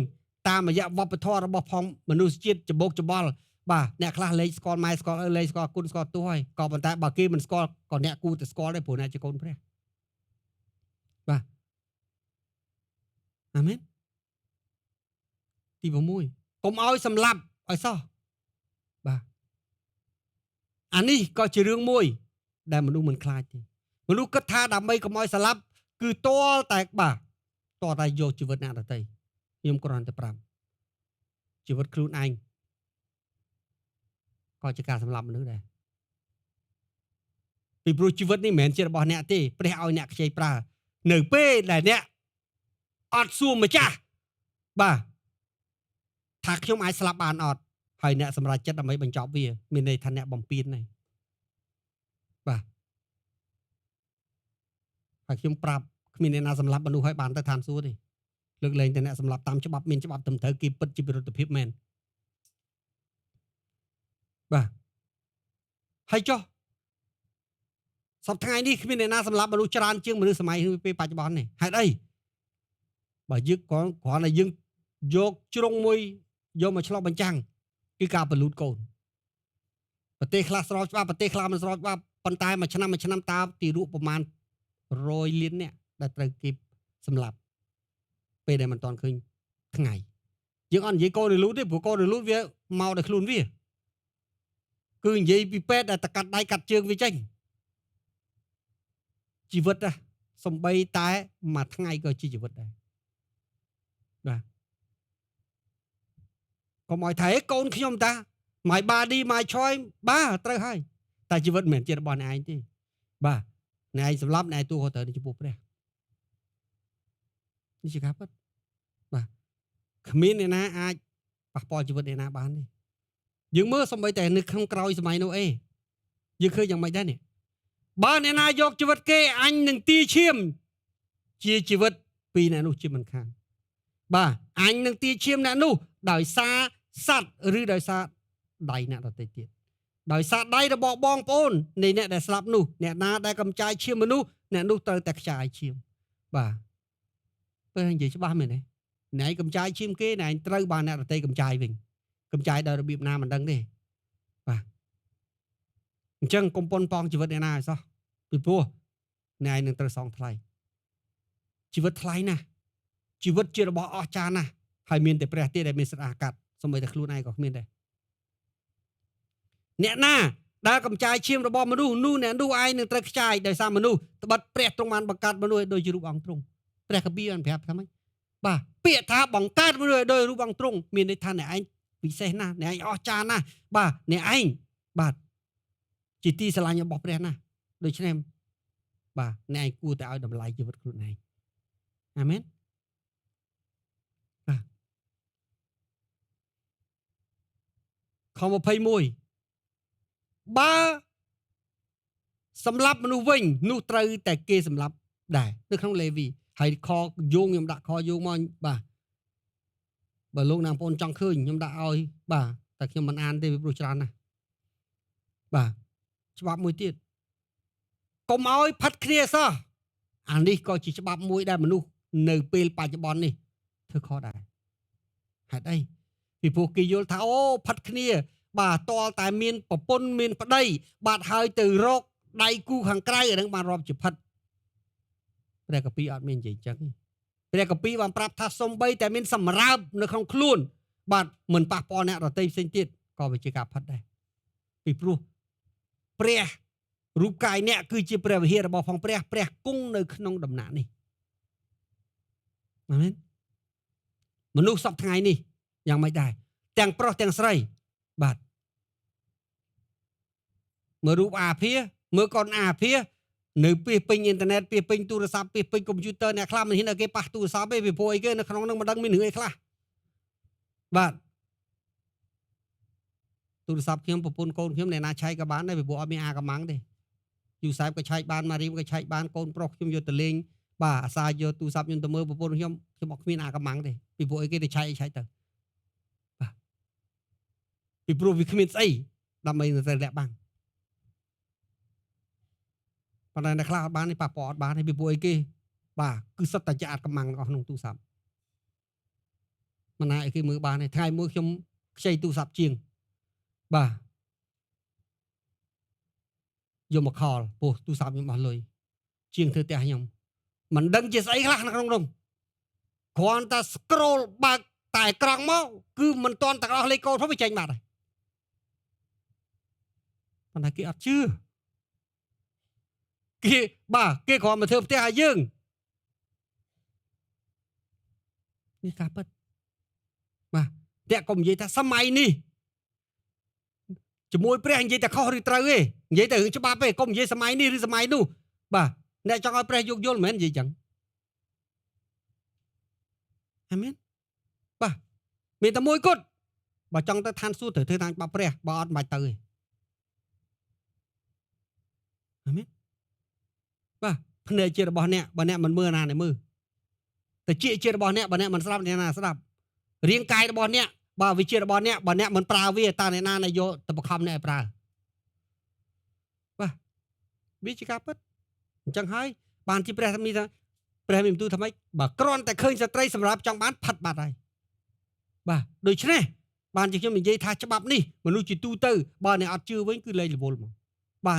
តាមរយៈវប្បធម៌របស់ផងមនុស្សជាតិច្បោកច្បល់បាទអ្នកខ្លះលែងស្គាល់ម៉ែស្គាល់ឪលែងស្គាល់គុណស្គាល់ទោសហើយក៏ប៉ុន្តែបើគេមិនស្គាល់ក៏អ្នកគួរតែស្គាល់ដែរព្រោះអ្នកជាកូនព្រះបាទអាមែនទី6កុំឲ្យសម្លាប់ឲ្យសោះបាទ អានេះក៏ជារឿងមួយដែលមនុស្សមិនខ្លាចទេមនុស្សគិតថាដើម្បីកុំឲ្យស្លាប់គឺទាល់តែយកជីវិតអ្នកដទៃខ្ញុំគ្រាន់តែប្រាប់ជីវិតខ្លួនឯងក៏ជាការសម្លាប់មនុស្សដែរពីព្រោះជីវិតនេះមិនមែនជារបស់អ្នកទេព្រះឲ្យអ្នកខ្ចីប្រើនៅពេលដែលអ្នកអត់សួរម្ចាស់បាទថាខ្ញុំអាចស្លាប់បានអត់ហើយអ្នកសម្រេចចិត្តដើម្បីបញ្ចប់វាមានន័យថាអ្នកបំពេញហើយបាទហើយខ្ញុំប្រាប់គ្មានអ្នកណាសម្លាប់មនុស្សឲ្យបានទៅឋានសួគ៌ទេលើកលែងតែអ្នកសម្លាប់តាមច្បាប់មានច្បាប់ត្រឹមត្រូវគេពិតជាវិរុទ្ធភាពមែនបាទហើយចុះសប្តាហ៍នេះគ្មានអ្នកណាសម្លាប់មនុស្សច្រើនជាងមនុស្សសម័យពេលបច្ចុប្បន្ននេះហេតុអីបើយើងគ្រាន់តែយើងយកជ្រុងមួយយកមកឆ្លុះបញ្ចាំងគឺការបលូតកូនប្រទេសខ្លះស្របច្បាប់ប្រទេសខ្លះមិនស្របច្បាប់ប៉ុន្តែមួយឆ្នាំតើទីរក់ប្រមាណ100លានអ្នកដែលត្រូវគេសម្លាប់ពេលដែលមិនទាន់ឃើញថ្ងៃយើងអត់និយាយកូនរលូតទេព្រោះកូនរលូតវាមកដោយខ្លួនវាគឺនិយាយពីពេទ្យដែលតកាត់ដៃកាត់ជើងវាចេញជីវិតណាសំបីតែមួយថ្ងៃក៏ជាជីវិតដែរបាទកុំឲ្យថៃកូនខ្ញុំតា my body my choice បាទត្រូវហើយតែជីវិតមិនមែនជារបស់អ្នកឯងទេបាទអ្នកឯងសម្លាប់អ្នកឯងទូក៏ត្រូវចំពោះព្រះនេះជាការពិតបាទគ្មានអ្នកណាអាចប៉ះពាល់ជីវិតអ្នកណាបានទេយើងមើលសំបីតែនៅក្នុងក្រោយសម័យនោះយើងឃើញយ៉ាងម៉េចដែរនេះបើអ្នកណាយកជីវិតគេអញនឹងទាឈាមជាជីវិតពីអ្នកនោះជាមិនខានបាទអញនឹងទាឈាមអ្នកនោះដោយសារសត្វឬដោយសារដៃអ្នកដទៃទៀតដោយសារដៃរបស់បងប្អូននៃអ្នកដែលស្លាប់នោះអ្នកណាដែលកំចាយឈាមមនុស្សអ្នកនោះត្រូវតែខ្ចាយឈាមបាទពេលនិយាយច្បាស់មែនទេអ្នកឯងកំចាយឈាមគេអ្នកឯងត្រូវបានអ្នកដទៃកំចាយវិញកំចាយដោយរបៀបណាមិនដឹងទេបាទអញ្ចឹងកុំប៉ុនប៉ងជីវិតអ្នកណាឲ្យសោះពីព្រោះអ្នកឯងនឹងត្រូវសងថ្លៃជីវិតថ្លៃណាស់ជីវិតជារបស់អស្ចារ្យណាស់ហើយមានតែព្រះទេដែលមានសិទ្ធិអាកាត់សូម្បីតែខ្លួនឯងក៏គ្មានដែរអ្នកណាដែលកំចាយឈាមរបស់មនុស្សនោះអ្នកនោះឯងនឹងត្រូវខ្ចាយដោយសារមនុស្សត្បិតព្រះទ្រង់បានបង្កើតមនុស្សឲ្យដូចជារូបអង្គទ្រង់ព្រះគម្ពីរបានប្រាប់ថាម៉េចបាទពាក្យថាបង្កើតមនុស្សឲ្យដូចរូបអង្គទ្រង់មានន័យថាអ្នកឯងពិសេសណាស់អ្នកឯងអស្ចារ្យណាស់បាទអ្នកឯងបាទជាទីស្រឡាញ់របស់ព្រះណាស់ដូច្នេះបាទអ្នកឯងគួរតែឲ្យតម្លៃជីវិតខ្លួនឯងអាមែនបាទខ21បើសម្លាប់មនុស្សវិញនោះត្រូវតែគេសម្លាប់ដែរនៅក្នុងលេវីហើយខយោងខ្ញុំដាក់ខយោងមកបាទបើលោកណាបងប្អូនចង់ឃើញខ្ញុំដាក់ឲ្យបាទតែខ្ញុំមិនអានទេវាព្រោះច្រើនណាស់បាទច្បាប់មួយទៀតកុំឲ្យផាត់គ្នាសោះអានេះក៏ជាច្បាប់មួយដែលមនុស្សនៅពេលបច្ចុប្បន្ននេះធ្វើខុសដែរហេតុអីពីព្រោះគេយល់ថាអូផាត់គ្នាបាទតលតែមានប្រពន្ធមានប្តីបាទហើយទៅរកដៃគូខាងក្រៅអានឹងបានរាប់ជាផិតព្រះកាពីអត់មាននិយាយចឹងព្រះកាពីបានប្រាប់ថាសំបីតែមានសម្រើបនៅក្នុងខ្លួនបាទមិនប៉ះពាល់អ្នកដទៃផ្សេងទៀតក៏វាជាការផិតដែរពីព្រោះព្រះរូបកាយអ្នកគឺជាព្រះវិហាររបស់ផងព្រះគង់នៅក្នុងដំណាក់នេះអាមែនមនុស្សសពថ្ងៃនេះយ៉ាងម៉េចដែរទាំងប្រុសទាំងស្រីបាទមើលរូបអាភាមើលកូនអាភានៅពីពេញអ៊ីនធឺណិតពីពេញទូរស័ព្ទពីពេញកុំព្យូទ័រអ្នកខ្លះមិនហ៊ានឲ្យគេប៉ះទូរស័ព្ទទេពីព្រោះអីគេនៅក្នុងនោះមិនដឹងមានរឿងអីខ្លះបាទទូរស័ព្ទខ្ញុំប្រពន្ធកូនខ្ញុំអ្នកណាឆែកក៏បានដែរពីព្រោះអត់មានអាកំងទេយូសែបក៏ឆែកបានម៉ារីមក៏ឆែកបានកូនប្រុសខ្ញុំយកទៅលេងបាទអាសាយកទូរស័ព្ទខ្ញុំទៅមើលប្រពន្ធខ្ញុំអត់គ្មានអាកំងទេពីព្រោះអីគេទៅឆែកទៅបាទពីព្រោះវាគ្មានស្អីដើម្បីទៅលាក់បាំងប៉ុន្តែអ្នកខ្លះអត់បានទេប៉ះពាល់អត់បានទេពីព្រោះអីគេបាទគឺសុទ្ធតែជាអាកំងទាំងអស់ក្នុងទូរស័ព្ទមិនណាអីគេមើលបានទេថ្ងៃមួយខ្ញុំខ្ចីទូរស័ព្ទជាងបាទយកមកខលពោះទូរស័ព្ទខ្ញុំអស់លុយជាងធ្វើផ្ទះខ្ញុំមិនដឹងជាស្អីខ្លះក្នុងនោះគ្រាន់តែ scroll បើកតែក្រង់មកគឺមិនទាន់ទាំងអស់លេខកូដផងវាចេញបាត់ហើយ ប៉ុន្តែគេអត់ជឿគេគេគ្រាន់មកធ្វើផ្ទះឲ្យយើងនេះការពិតតែកុំនិយាយថាសម័យនេះជាមួយព្រះនិយាយតែខុសឬត្រូវទេនិយាយតែរឿងច្បាប់ទេកុំនិយាយសម័យនេះឬសម័យនោះអ្នកចង់ឲ្យព្រះយោគយល់មិនមែននិយាយចឹងអាមែនមានតែមួយគត់បើចង់ទៅឋានសួគ៌ត្រូវធ្វើតាមច្បាប់ព្រះបើអត់មិនបាច់ទៅទេអាមែនភ្នែកជារបស់អ្នកបើអ្នកមិនមើលណាអ្នកមើលតែជារបស់អ្នកបើអ្នកមិនស្ដាប់អ្នកណាស្ដាប់រាងកាយរបស់អ្នកវិជារបស់អ្នកបើអ្នកមិនប្រើវាតើអ្នកណាយកទៅបង្ខំអ្នកឲ្យប្រើវាជាការពិតអញ្ចឹងហើយបានជាព្រះមានថាព្រះមានបន្ទូលថាម៉េចបើគ្រាន់តែឃើញស្ត្រីសម្រាប់ចង់បានផាត់បាត់ហើយដូច្នេះបានជាខ្ញុំនិយាយថាច្បាប់នេះមនុស្សជាទូទៅបើអ្នកអត់ជឿវិញគឺលែងរវល់មក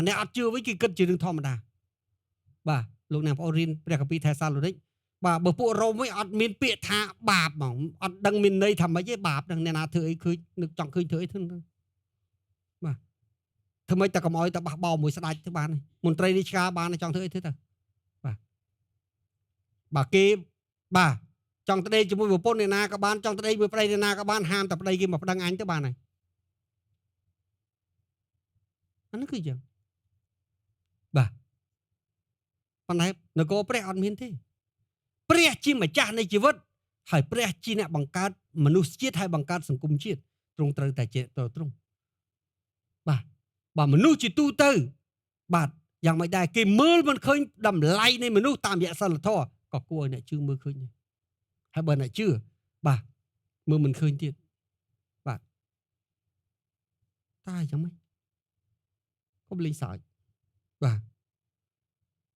អ្នកអត់ជឿវិញគឺគិតជារឿងធម្មតាលោកអ្នកបងប្អូនរៀនព្រះគម្ពីរថេសាឡូនីកបើពួករ៉ូមវិញអត់មានពាក្យថាបាបហ្មងអត់ដឹងមានន័យថាម៉េចទេបាបនឹងអ្នកណាធ្វើអីឃើញនឹកចង់ឃើញធ្វើអីធ្វើធ្វើម៉េចតែកុំឲ្យតែបះបោមួយស្ដាច់ទៅបានមន្ត្រីរាជការបានចង់ធ្វើអីធ្វើទៅគេចង់ទៅដេកជាមួយប្រពន្ធអ្នកណាក៏បានចង់ទៅដេកមួយប្តីអ្នកណាក៏បានហាមតែប្តីគេមកប្តឹងអញទៅបានហើយអានោះគឺអញ្ចឹងប៉ុន្តែនគរព្រះអត់មានទេព្រះជាម្ចាស់នៃជីវិតហើយព្រះជាអ្នកបង្កើតមនុស្សជាតិហើយបង្កើតសង្គមជាតិទ្រង់ត្រូវតែជាទ្រង់បើមនុស្សជាទូទៅយ៉ាងមិនដែរគេមើលមិនឃើញតម្លៃនៃមនុស្សតាមរយៈសិលធម៌ក៏គួរឲ្យអ្នកជឿមើលឃើញដែរហើយបើអ្នកជឿមើលមិនឃើញទៀតតែអញ្ចឹងមិនកុំលេងសើច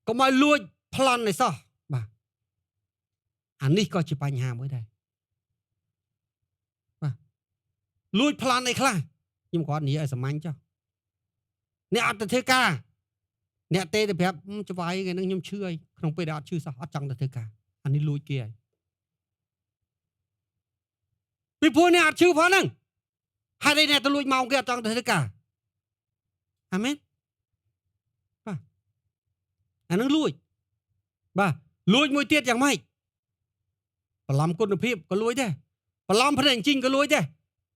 កុំឲ្យលួចប្លន់នេះសោះអានេះក៏ជាបញ្ហាមួយដែរលួចប្លន់អីខ្លះខ្ញុំគាត់និយាយឲ្យសាមញ្ញចុះអ្នកអត់ទៅធ្វើការអ្នកទេទៅប្រាប់ច្បាយថ្ងៃហ្នឹងខ្ញុំឈឺហើយក្នុងពេលដែលអត់ឈឺសោះអត់ចង់ទៅធ្វើការអានេះលួចគេហើយពីព្រោះអ្នកអត់ឈឺផងហ្នឹងហើយអ្នកទៅលួចម៉ោងគេអត់ចង់ទៅធ្វើការអាមែនអានឹងលួចលួចមួយទៀតយ៉ាងម៉េចបន្លំគុណភាពក៏លួចដែរបន្លំភ្នែកជីងក៏លួចដែរ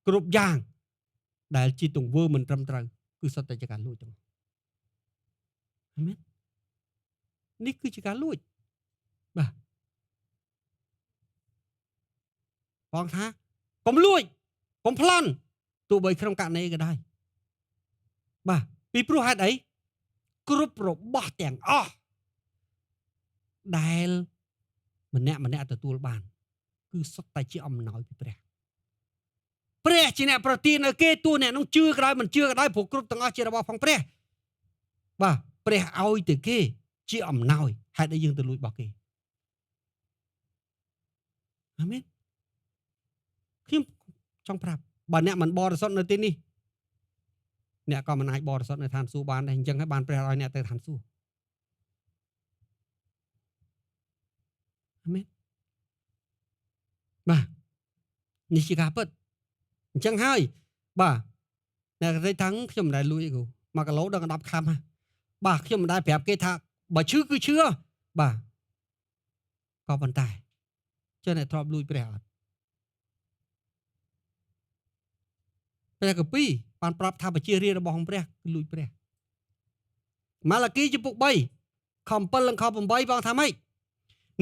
គ្រប់យ៉ាងដែលជាទង្វើមិនត្រឹមត្រូវគឺសុទ្ធតែជាការលួចទាំងអាមែននេះគឺជាការលួចបងថាកុំលួចកុំប្លន់ទោះបីក្នុងករណីក៏ដែរពីព្រោះហេតុអីគ្រប់របស់ទាំងអស់ដែលម្នាក់ទទួលបានគឺសុទ្ធតែជាអំណោយពីព្រះជាអ្នកប្រទានឲ្យគេទោះអ្នកនោះជឿក៏ដោយមិនជឿក៏ដោយព្រោះគ្រប់ទាំងអស់ជារបស់ផងព្រះព្រះឲ្យទៅគេជាអំណោយហេតុអីយើងទៅលួចរបស់គេអាមែនខ្ញុំចង់ប្រាប់បើអ្នកមិនបរិសុទ្ធនៅទីនេះអ្នកក៏មិនអាចបរិសុទ្ធនៅឋានសួគ៌បានដែរអញ្ចឹងហើយបានព្រះឲ្យអ្នកទៅឋានសួគ៌អាមែននេះជាការពិតអញ្ចឹងហើយអ្នកគេថាខ្ញុំមិនដែលលួចទេគ្រូ1គីឡូដល់10ខាំខ្ញុំមិនដែលប្រាប់គេថាបើឈឺគឺឈឺក៏ប៉ុន្តែចុះអ្នកធ្លាប់លួចព្រះអត់ព្រះគម្ពីរបានប្រាប់ថាបជារាជរបស់ព្រះគឺលួចព្រះម៉ាឡាគីជំពូក3ខ7និងខ8បងថាម៉េច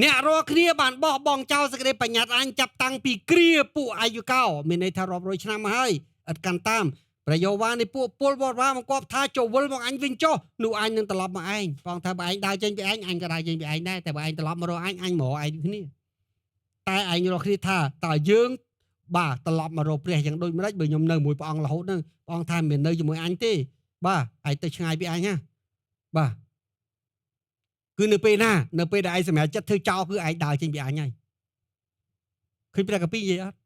អ្នករាល់គ្នាបានបោះបង់ចោលសេចក្តីបញ្ញត្តិអញចាប់តាំងពីគ្រាពួកអាយុកោមានន័យថារាប់រយឆ្នាំមកហើយឥតកាន់តាមប្រយោវ៉ានៃពួកពលវត្តវាមកគាត់ថាចូលវិលមកអញវិញចុះនោះអញនឹងត្រឡប់មកឯងបងថាបើឯងដើរចេញពីឯងអញក៏ដើរចេញពីឯងដែរតែបើឯងត្រឡប់មករកអញមករកឯងគ្នាតែឯងរកគ្នាថាតើយើងត្រឡប់មករកព្រះយ៉ាងដូចម្ដេចបើខ្ញុំនៅមួយព្រះអង្គរហូតហ្នឹងព្រះអង្គថាមិននៅជាមួយអញទេឯងទៅឆ្ងាយពីអញណាគឺនៅពេលណានៅពេលដែលឯងសម្រាប់ចិត្តធ្វើចោលគឺឯងដើរចេញពីអញហើយឃើញព្រះកាពីនិយាយអត់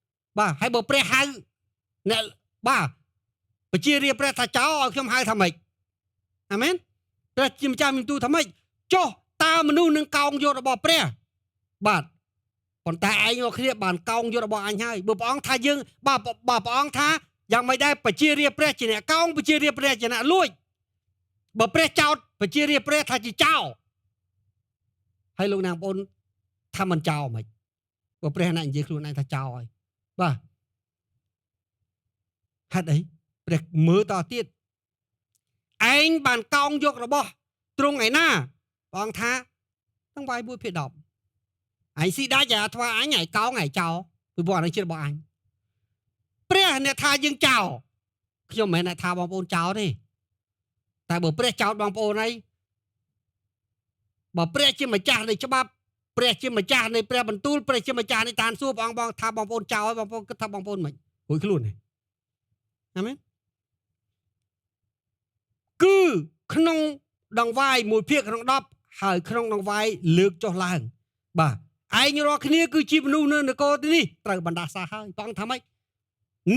ហើយបើព្រះហៅអ្នកបជារាព្រះថាចោលឲ្យខ្ញុំហៅថាម៉េចអាមែនព្រះជាម្ចាស់មានទូថាម៉េចចុះតើមនុស្សនឹងកោងយករបស់ព្រះប៉ុន្តែឯងមកគ្នាបានកោងយករបស់អញហើយបើព្រះអង្គថាយើងព្រះអង្គថាយ៉ាងមិនដែរបជារាព្រះជាអ្នកកោងបជារាព្រះជាអ្នកលួច បើព្រះចោតប្រជារាស្ត្រព្រះថាជាចោលហើយលោកនាងបងថាមិនចោលហ្មងបើព្រះណានិយាយខ្លួនឯងថាចោលហើយបាទហេតុអីព្រះមើលតទៀតឯងបានកោងយករបស់ទ្រង់ឯណាបងថាទាំងវាយ1ភាគ10ឯងស៊ីដាច់អាថ្វាអញឯងកោងឯងចោលពីព្រោះអានេះជារបស់អញព្រះអ្នកថាយើងចោលខ្ញុំមិនមែនអ្នកថាបងប្អូនចោលទេតែបើព្រះចោលបងប្អូនហើយបើព្រះជាម្ចាស់នៃច្បាប់ព្រះជាម្ចាស់នៃព្រះបន្ទូលព្រះជាម្ចាស់នៃឋានសួគ៌ព្រះអង្គបងថាបងប្អូនចោលហើយបងប្អូនគិតថាបងប្អូនមិនរួចខ្លួនទេអាមែនគឺក្នុងដងវាយ1ភាគក្នុង10ហើយក្នុងដងវាយលើកចុះឡើងបាទឯងរាល់គ្នាគឺជាមនុស្សនៅនគរទីនេះត្រូវបណ្ដាសាហើយព្រះអង្គថាម៉េច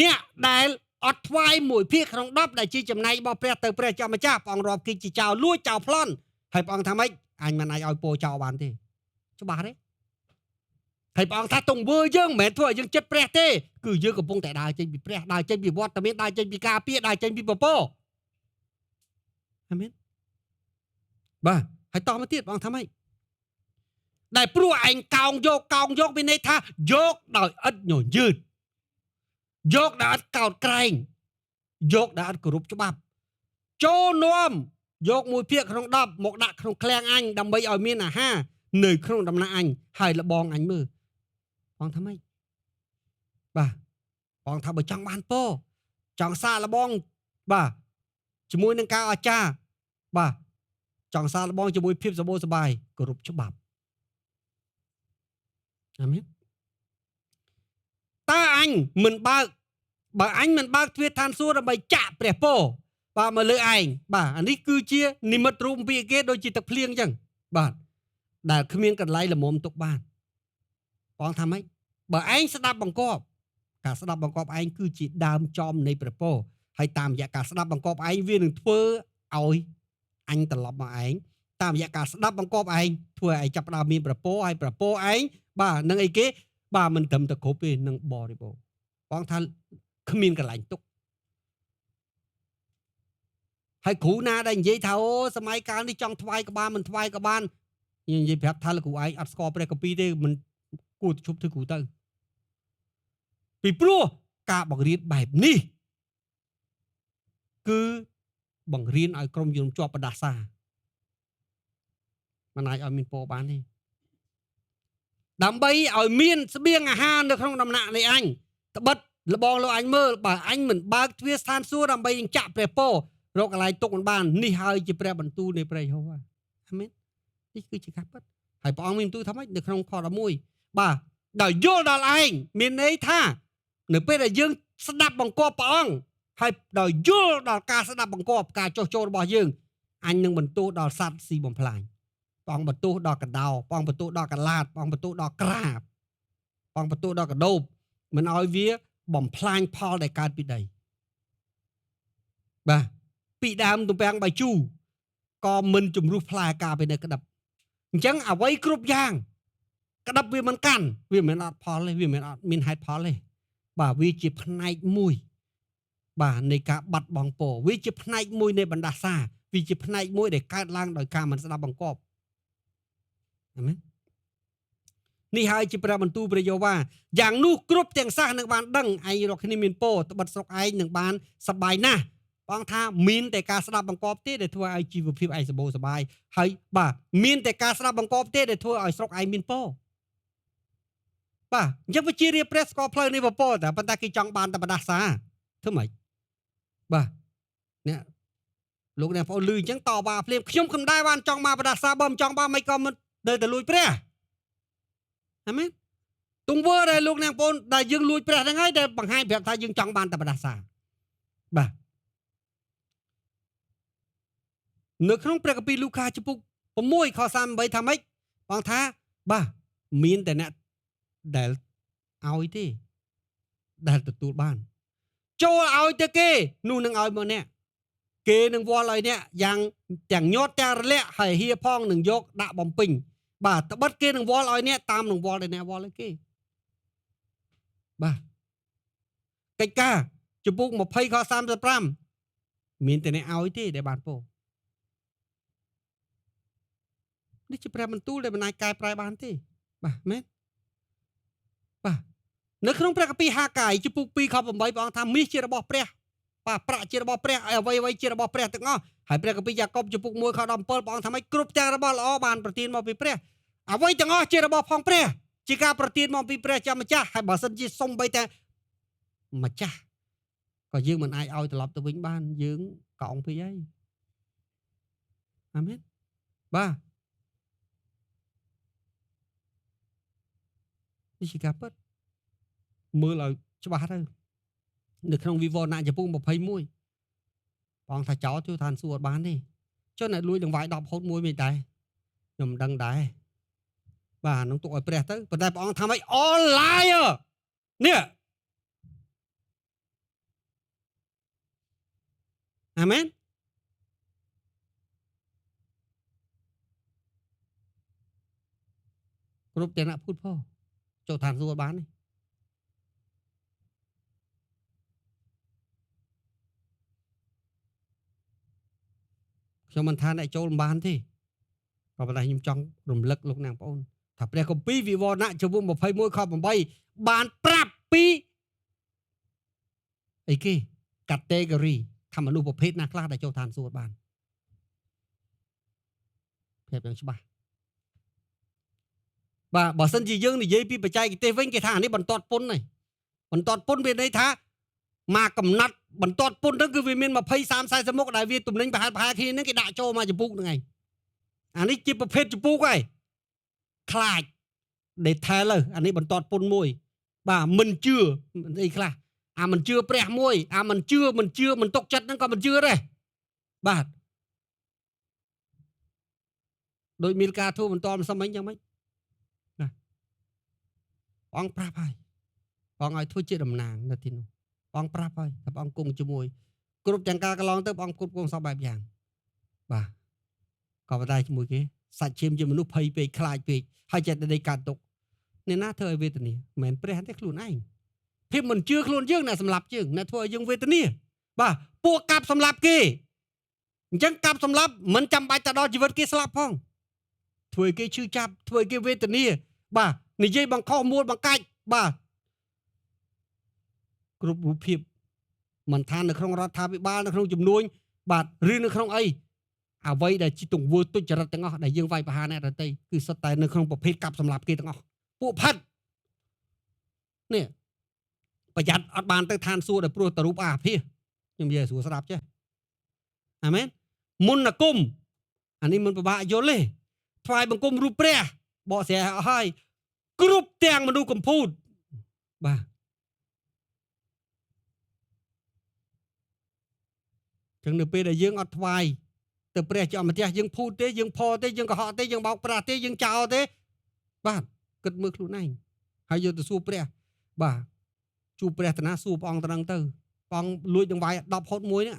អ្នកដែលអត់ថ្វាយ1ភាគក្នុង10ដែលជាចំណែករបស់ព្រះទៅព្រះជាម្ចាស់ព្រះអង្គរាប់គឺជាចោលលួចចោលប្លន់ហើយព្រះអង្គថាម៉េចអញមិនអាចឲ្យពោចោលបានទេច្បាស់ទេហើយព្រះអង្គថាទង្វើយើងមិនមែនធ្វើឲ្យយើងចិត្តព្រះទេគឺយើងកំពុងតែដើរចេញពីព្រះដើរចេញពីវត្តមានដើរចេញពីការពារដើរចេញពីពពកអាមែនបាទហើយតមកទៀតព្រះអង្គថាម៉េចដែលព្រោះឯងកោងយកមានន័យថាយកដោយឥតញញើតយកដោយឥតកោតក្រែងយកដោយឥតគោរពច្បាប់ចូលនាំយក1ភាគក្នុង10មកដាក់ក្នុងឃ្លាំងអញដើម្បីឲ្យមានអាហារនៅក្នុងដំណាក់អញហើយលបងអញមើលបងថាម៉េចបាទបងថាបើចង់បានពរចង់សាកលបងបាទជាមួយនឹងការអស្ចារ្យបាទចង់សាកលបងជាមួយភាពសម្បូរសប្បាយគោរពច្បាប់អាមែនតើអញមិនបើអញមិនបើកទ្វារឋានសួគ៌ដើម្បីចាក់ព្រះពរបាទមកលើឯងបាទអានេះគឺជានិមិត្តរូបពីគេដូចជាទឹកភ្លៀងអញ្ចឹងបាទដែលគ្មានកន្លែងលមុំទុកបានបងថាម៉េចបើឯងស្ដាប់បង្គាប់ការស្ដាប់បង្គាប់ឯងគឺជាដើមចំនៃព្រះពរហើយតាមរយៈការស្ដាប់បង្គាប់ឯងវានឹងធ្វើឲ្យអញត្រឡប់មកឯងតាមរយៈការស្ដាប់បង្គាប់ឯងធ្វើឲ្យឯងចាប់ផ្ដើមមានព្រះពរហើយព្រះពរឯងបាទនឹងអីគេបាទមិនត្រឹមតែគ្រប់ទេនឹងបរិបូរណ៍បងថាគ្មានកន្លែងទុកហើយគ្រូណាដែលនិយាយថាអូសម័យកាលនេះចង់ថ្វាយក្បាលមិនថ្វាយក្បាលនិយាយប្រាប់ថាលោកគ្រូឯងអត់ស្គាល់ព្រះគម្ពីរទេមិនគួរទៅជប់ធ្វើគ្រូទៅពីព្រោះការបង្រៀនបែបនេះគឺបង្រៀនឲ្យក្រុមយន្តជាប់បដាសាមិនអាចឲ្យមានពរបានទេដើម្បីឲ្យមានស្បៀងអាហារនៅក្នុងដំណាក់នៃអញត្បិតលបងលោកអញមើលបើអញមិនបើកទ្វារស្ថានសួគ៌ដើម្បីនឹងចាក់ព្រះពររកកន្លែងទុកមិនបាននេះហើយជាព្រះបន្ទូលនៃព្រះយេហូវ៉ាអាមែននេះគឺជាការពិតហើយព្រះអង្គមានបន្ទូលថាម៉េចនៅក្នុងខ11បាទដល់យល់ដល់ឯងមានន័យថានៅពេលដែលយើងស្ដាប់បង្គាប់ព្រះអង្គហើយដល់យល់ដល់ការស្ដាប់បង្គាប់ការចោះចូលរបស់យើងអញនឹងបន្ទោសដល់សត្វស៊ីបំផ្លាញព្រះអង្គបន្ទោសដល់កដោព្រះអង្គបន្ទោសដល់កឡាតព្រះអង្គបន្ទោសដល់ក្រាបព្រះអង្គបន្ទោសដល់កដោបមិនឲ្យវាបំផ្លាញផលដែលកើតពីដីបាទពីដើមទំពាំងបាយជូរក៏មិនជំរុះផ្លែការពីនៅក្តឹបអញ្ចឹងអ្វីគ្រប់យ៉ាងក្តឹបវាមិនកាន់វាមិនអត់ផលទេវាមិនអត់មានហេតុផលទេបាទវាជាផ្នែកមួយបាទនៃការបាត់បង់ពរវាជាផ្នែកមួយនៃបណ្ដាសាវាជាផ្នែកមួយដែលកើតឡើងដោយការមិនស្ដាប់បង្គាប់អាមែននេះហើយជាព្រះបន្ទូលព្រះយេហូវ៉ាយ៉ាងនោះគ្រប់ទាំងសះនឹងបានដឹងឯងរកគ្នាមានពរត្បិតស្រុកឯងនឹងបានសប្បាយណាស់បងថាមានតែការស្ដាប់បង្គាប់ទេដែលធ្វើឲ្យជីវភាពឯងសម្បូរសប្បាយហើយបាទមានតែការស្ដាប់បង្គាប់ទេដែលធ្វើឲ្យស្រុកឯងមានពរបាទអញ្ចឹងវិជារាព្រះស្គាល់ផ្លូវនៃពរតែប៉ុន្តែគេចង់បានតែបដាសាធ្វើម៉េចបាទអ្នកលោកអ្នកបងប្អូនលឺអញ្ចឹងតវ៉ាភ្លាមខ្ញុំមិនដែរបានចង់មកបដាសាបើមិនចង់បានមិនក៏មិននៅតែលួចព្រះអាមែនទង្វើដែលលោកអ្នកបងប្អូនដែលយើងលួចព្រះហ្នឹងហើយដែលបង្ហាញប្រាប់ថាយើងចង់បានតែបដាសាបាទនៅក្នុងព្រះគម្ពីរលូកាចំពុក6ខ38ថាម៉េចបងថាបាទមានតែអ្នកដែលឲ្យទេដែលទទួលបានចូលឲ្យទៅគេនោះនឹងឲ្យមកអ្នកគេនឹងវាល់ឲ្យអ្នកយ៉ាងទាំងញាត់ទាំងរលាក់ហើយហៀផងនឹងយកដាក់បំពេញបាទត្បិតគេនឹងវាល់ឲ្យអ្នកតាមនឹងវាល់ឲ្យអ្នកវាល់ឲ្យគេបាទកិច្ចការចំពុក20ខ35មានតែអ្នកឲ្យទេដែលបានពោ នេះជាព្រះបន្ទូលដែលមិនអាចកែប្រែបានទេបាទមែនបាទនៅក្នុងព្រះគម្ពីរហាកាយជំពូក2ខ8ព្រះអង្គថាមាសជារបស់ព្រះបាទប្រាក់ជារបស់ព្រះអ្វីៗជារបស់ព្រះទាំងអស់ហើយព្រះគម្ពីរយ៉ាកុបជំពូក1ខ17ព្រះអង្គថាម៉េចគ្រប់ទាំងរបស់ល្អបានប្រទានមកពីព្រះអ្វីទាំងអស់ជារបស់ផងព្រះជាការប្រទានមកពីព្រះចាស់ម្ចាស់ហើយបើសិនជាសុំបីតែម្ចាស់ក៏យើងមិនអាចឲ្យត្រឡប់ទៅវិញបានយើងកោងពេកហើយអាមែនបាទនេះជាការពិតមើលឲ្យច្បាស់ទៅនៅក្នុងវិវរណៈចំពោះ21ព្រះអង្គថាចោលជួយឋានសួគ៌អត់បានទេចុះអ្នកលួចដង្វាយ10ហូត1មិនដែរខ្ញុំមិនដឹងដែរបាទនឹងទុកឲ្យព្រះទៅប៉ុន្តែព្រះអង្គថាម៉េច all liar នេះអាមែនគ្រប់ទាំងអ្នកพูดផងចូលឋានសួគ៌បានទេខ្ញុំមិនថាអ្នកចូលមិនបានទេក៏ប៉ុន្តែខ្ញុំចង់រំលឹកលោកអ្នកបងប្អូនថាព្រះគម្ពីរវិវរណៈជំពូក21ខ8បានប្រាប់ពីអីគេ category ថាមនុស្សប្រភេទណាខ្លះដែលចូលឋានសួគ៌បានភាពយ៉ាងច្បាស់បាទបើសិនជាយើងនិយាយពីបច្ចេកទេសវិញគេថាអានេះបន្ទាត់ពន្ធហើយបន្ទាត់ពន្ធវាន័យថាមកកំណត់បន្ទាត់ពន្ធហ្នឹងគឺវាមាន20 30 40មុខដែលវាទំនិញប្រហែលគ្នាហ្នឹងគេដាក់ចូលមកចម្ពោះហ្នឹងឯងអានេះជាប្រភេទចម្ពោះហើយខ្លាច detail ទៅអានេះបន្ទាត់ពន្ធមួយបាទមិនជឿអីខ្លះអាមិនជឿព្រះមួយអាមិនជឿមិនទុកចិត្តហ្នឹងក៏មិនជឿដែរបាទដោយមានការធូរបន្តមិនសមអីយ៉ាងម៉េចណាព្រះអង្គប្រាប់ហើយព្រះអង្គឲ្យធ្វើជាតំណាងនៅទីនោះព្រះអង្គប្រាប់ហើយថាព្រះអង្គគង់ជាមួយគ្រប់ទាំងការកន្លងទៅព្រះអង្គគ្រប់គ្រងសពបែបយ៉ាងបាទក៏ប៉ុន្តែជាមួយគេសាច់ឈាមជាមនុស្សភ័យពេកខ្លាចពេកហើយចិត្តដេកកើតទុកអ្នកណាធ្វើឲ្យវេទនាមិនមែនព្រះទេខ្លួនឯងភាពមិនជឿខ្លួនយើងអ្នកសម្លាប់យើងអ្នកធ្វើឲ្យយើងវេទនាបាទពួកកាប់សម្លាប់គេអញ្ចឹងកាប់សម្លាប់មិនចាំបាច់ទៅដល់ជីវិតគេស្លាប់ផងធ្វើឲ្យគេឈឺចាប់ធ្វើឲ្យគេវេទនាបាទនិយាយបង្ខំមួលបង្កាច់បាទគ្រប់រូបភាពមិនថានៅក្នុងរដ្ឋាភិបាលនៅក្នុងជំនួញបាទឬនៅក្នុងអីអ្វីដែលជាទង្វើទុច្ចរិតទាំងអស់ដែលយើងវាយប្រហារអ្នកដទៃគឺសុទ្ធតែនៅក្នុងប្រភេទកាប់សម្លាប់គេទាំងអស់ពួកផាត់នេះប្រយ័ត្នអត់បានទៅឋានសួគ៌ដោយព្រោះតរូបអាភិសខ្ញុំនិយាយស្រួលស្ដាប់ចេះអាមែនមុនគុំអានេះមិនពិបាកយល់ទេថ្វាយបង្គំរូបព្រះបកស្រាយអស់ហើយគ្រប់ទាំងមនុស្សកំពូតបាទចឹងនៅពេលដែលយើងអត់ថ្វាយទៅព្រះជាម្ចាស់យើងភូតទេយើងផទេយើងកុហកទេយើងបោកប្រាស់ទេយើងចោលទេបាទគិតមើលខ្លួនឯងហើយយកទៅសួរព្រះបាទជួបព្រះតាណាសួរព្រះអង្គត្រង់ទៅព្រះអង្គលួចដង្វាយ10ហូត1នេះ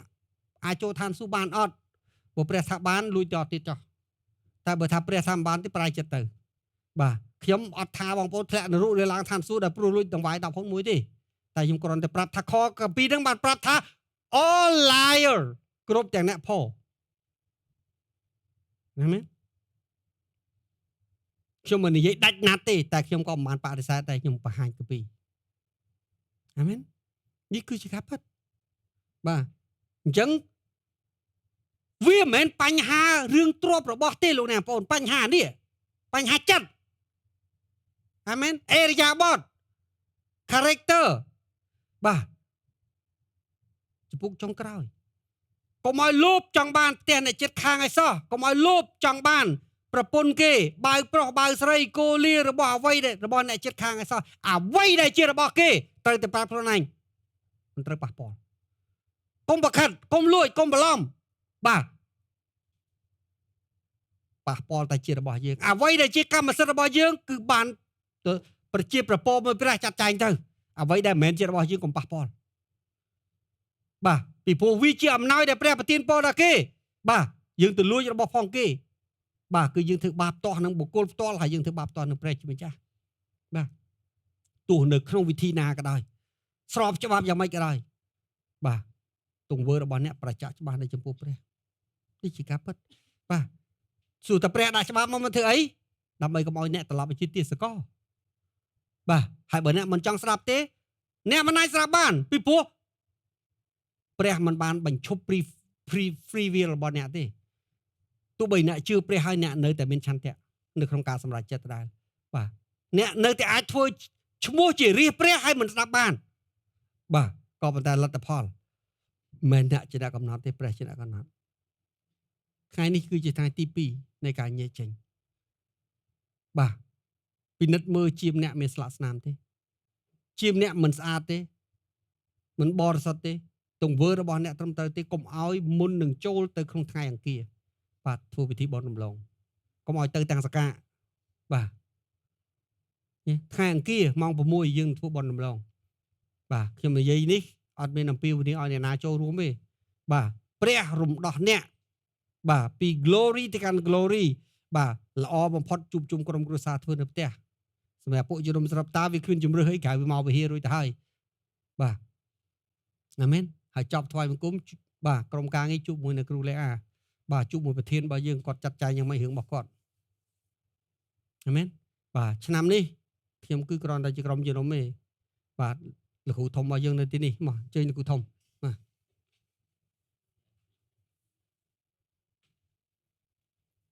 អាចចូលឋានសួគ៌បានអត់ព្រោះព្រះថាបានលួចតទៀតចុះតែបើថាព្រះថាមិនបានទេប្រែចិត្តទៅបាទខ្ញុំអត់ថាបងប្អូនធ្លាក់នរកលើឡើងឋានសួគ៌ដែលព្រោះលួចដង្វាយ10ហូត1ទេតែខ្ញុំគ្រាន់តែប្រាប់ថាខកពីហ្នឹងបានប្រាប់ថា all liar គ្រប់ទាំងអ្នកផណាមែនខ្ញុំមិននិយាយដាច់ណាត់ទេតែខ្ញុំក៏មិនបានបដិសេធតែខ្ញុំបង្ហាញទៅពីអាមែននេះគឺជាការពិតបាទអញ្ចឹងវាមិនមែនបញ្ហារឿងទ្រព្យរបស់ទេលោកអ្នកបងប្អូនបញ្ហានេះបញ្ហាចិត្តអាមែនអេរិយាបថ character បាទចំពុកចុងក្រោយកុំឲ្យលោភចង់បានផ្ទះអ្នកចិត្តខាងឲ្យសោះកុំឲ្យលោភចង់បានប្រពន្ធគេបើប្រុសបើស្រីគោលារបស់អ្វីដែលរបស់អ្នកចិត្តខាងឲ្យសោះអ្វីដែលជារបស់គេត្រូវតែប្រាប់ខ្លួនឯងមិនត្រូវប៉ះពាល់កុំប្រខិតកុំលួចកុំបន្លំបាទប៉ះពាល់តែជារបស់យើងអ្វីដែលជាកម្មសិទ្ធិរបស់យើងគឺបានប្រជាប្រពោមួយព្រះចាត់ចែងទៅអ្វីដែលមិនមែនជារបស់យើងកុំប៉ះពាល់បាទពីព្រោះវាជាអំណោយដែលព្រះប្រទានពរដល់គេបាទយើងទៅលួចរបស់ផងគេបាទគឺយើងធ្វើបាបទាស់នឹងបុគ្គលផ្ទាល់ហើយយើងធ្វើបាបទាស់នឹងព្រះជាម្ចាស់បាទទោះនៅក្នុងវិធីណាក៏ដោយស្របច្បាប់យ៉ាងម៉េចក៏ដោយបាទទង្វើរបស់អ្នកប្រចាក់ច្បាស់នៅចំពោះព្រះនេះជាការពិតបាទ Dù ta pre đã cho bà mà thưa ấy. Đâm bây có mọi nẹ tà lọc chi tiết sẽ có. Bà, hai bữa nẹ mình trong sạp tế. Nẹ mà nai sạp bàn, pi bố. Pre mình bàn bánh chụp free will bọn nẹ tế. Tụi bây nẹ chưa pre hai nẹ nơi tại bên chăn tẹ. Nơi không cả xâm lại chết đài. Bà, nẹ nơi tại ai thôi mua chỉ ri pre hai mình sạp bàn. Bà, có bọn ta lật tập hòn. Mình nẹ chỉ đã cầm nó tế pre chỉ đã cầm nó. Khai này cứ chỉ thay tí piในการเยเจงบ่าពិនិត្យមើលជាមអ្នកមានស្លាកស្នាមទេជាមអ្នកមិនស្អាតទេមិនបរិសុទ្ធទេទង្វើរបស់អ្នកត្រឹមត្រូវទេកុំឲ្យមុននឹងចូលទៅក្នុងថ្ងៃអង្គារបាទធ្វើពិធីបន់រំលងកុំឲ្យទៅទាំងសកាបាទថ្ងៃអង្គារម៉ោង6យើងធ្វើបន់រំលងបាទខ្ញុំនិយាយនេះអត់មានអំពាវនាវឲ្យអ្នកណាចូលរួមទេបាទព្រះរំដោះអ្នកបាទពី glory ទៅកាន់ glory បាទល្អបំផុតជួបជុំក្រុមគ្រួសារធ្វើនៅផ្ទះសម្រាប់ពួកយមស្រាប់តាវាគ្មានជំរឿសអីក្រៅវាមកវិហាររួចទៅហើយបាទអាមែនហើយចប់ថ្វាយបង្គំបាទក្រុមការងារជួបមួយនៅគ្រូលេអាបាទជួបមួយប្រធានរបស់យើងគាត់ចាត់ចែងយ៉ាងម៉េចរឿងរបស់គាត់អាមែនបាទឆ្នាំនេះខ្ញុំគឺគ្រាន់តែជាក្រុមយមទេបាទលោកគ្រូធំរបស់យើងនៅទីនេះមកអញ្ជើញលោកគ្រូធំ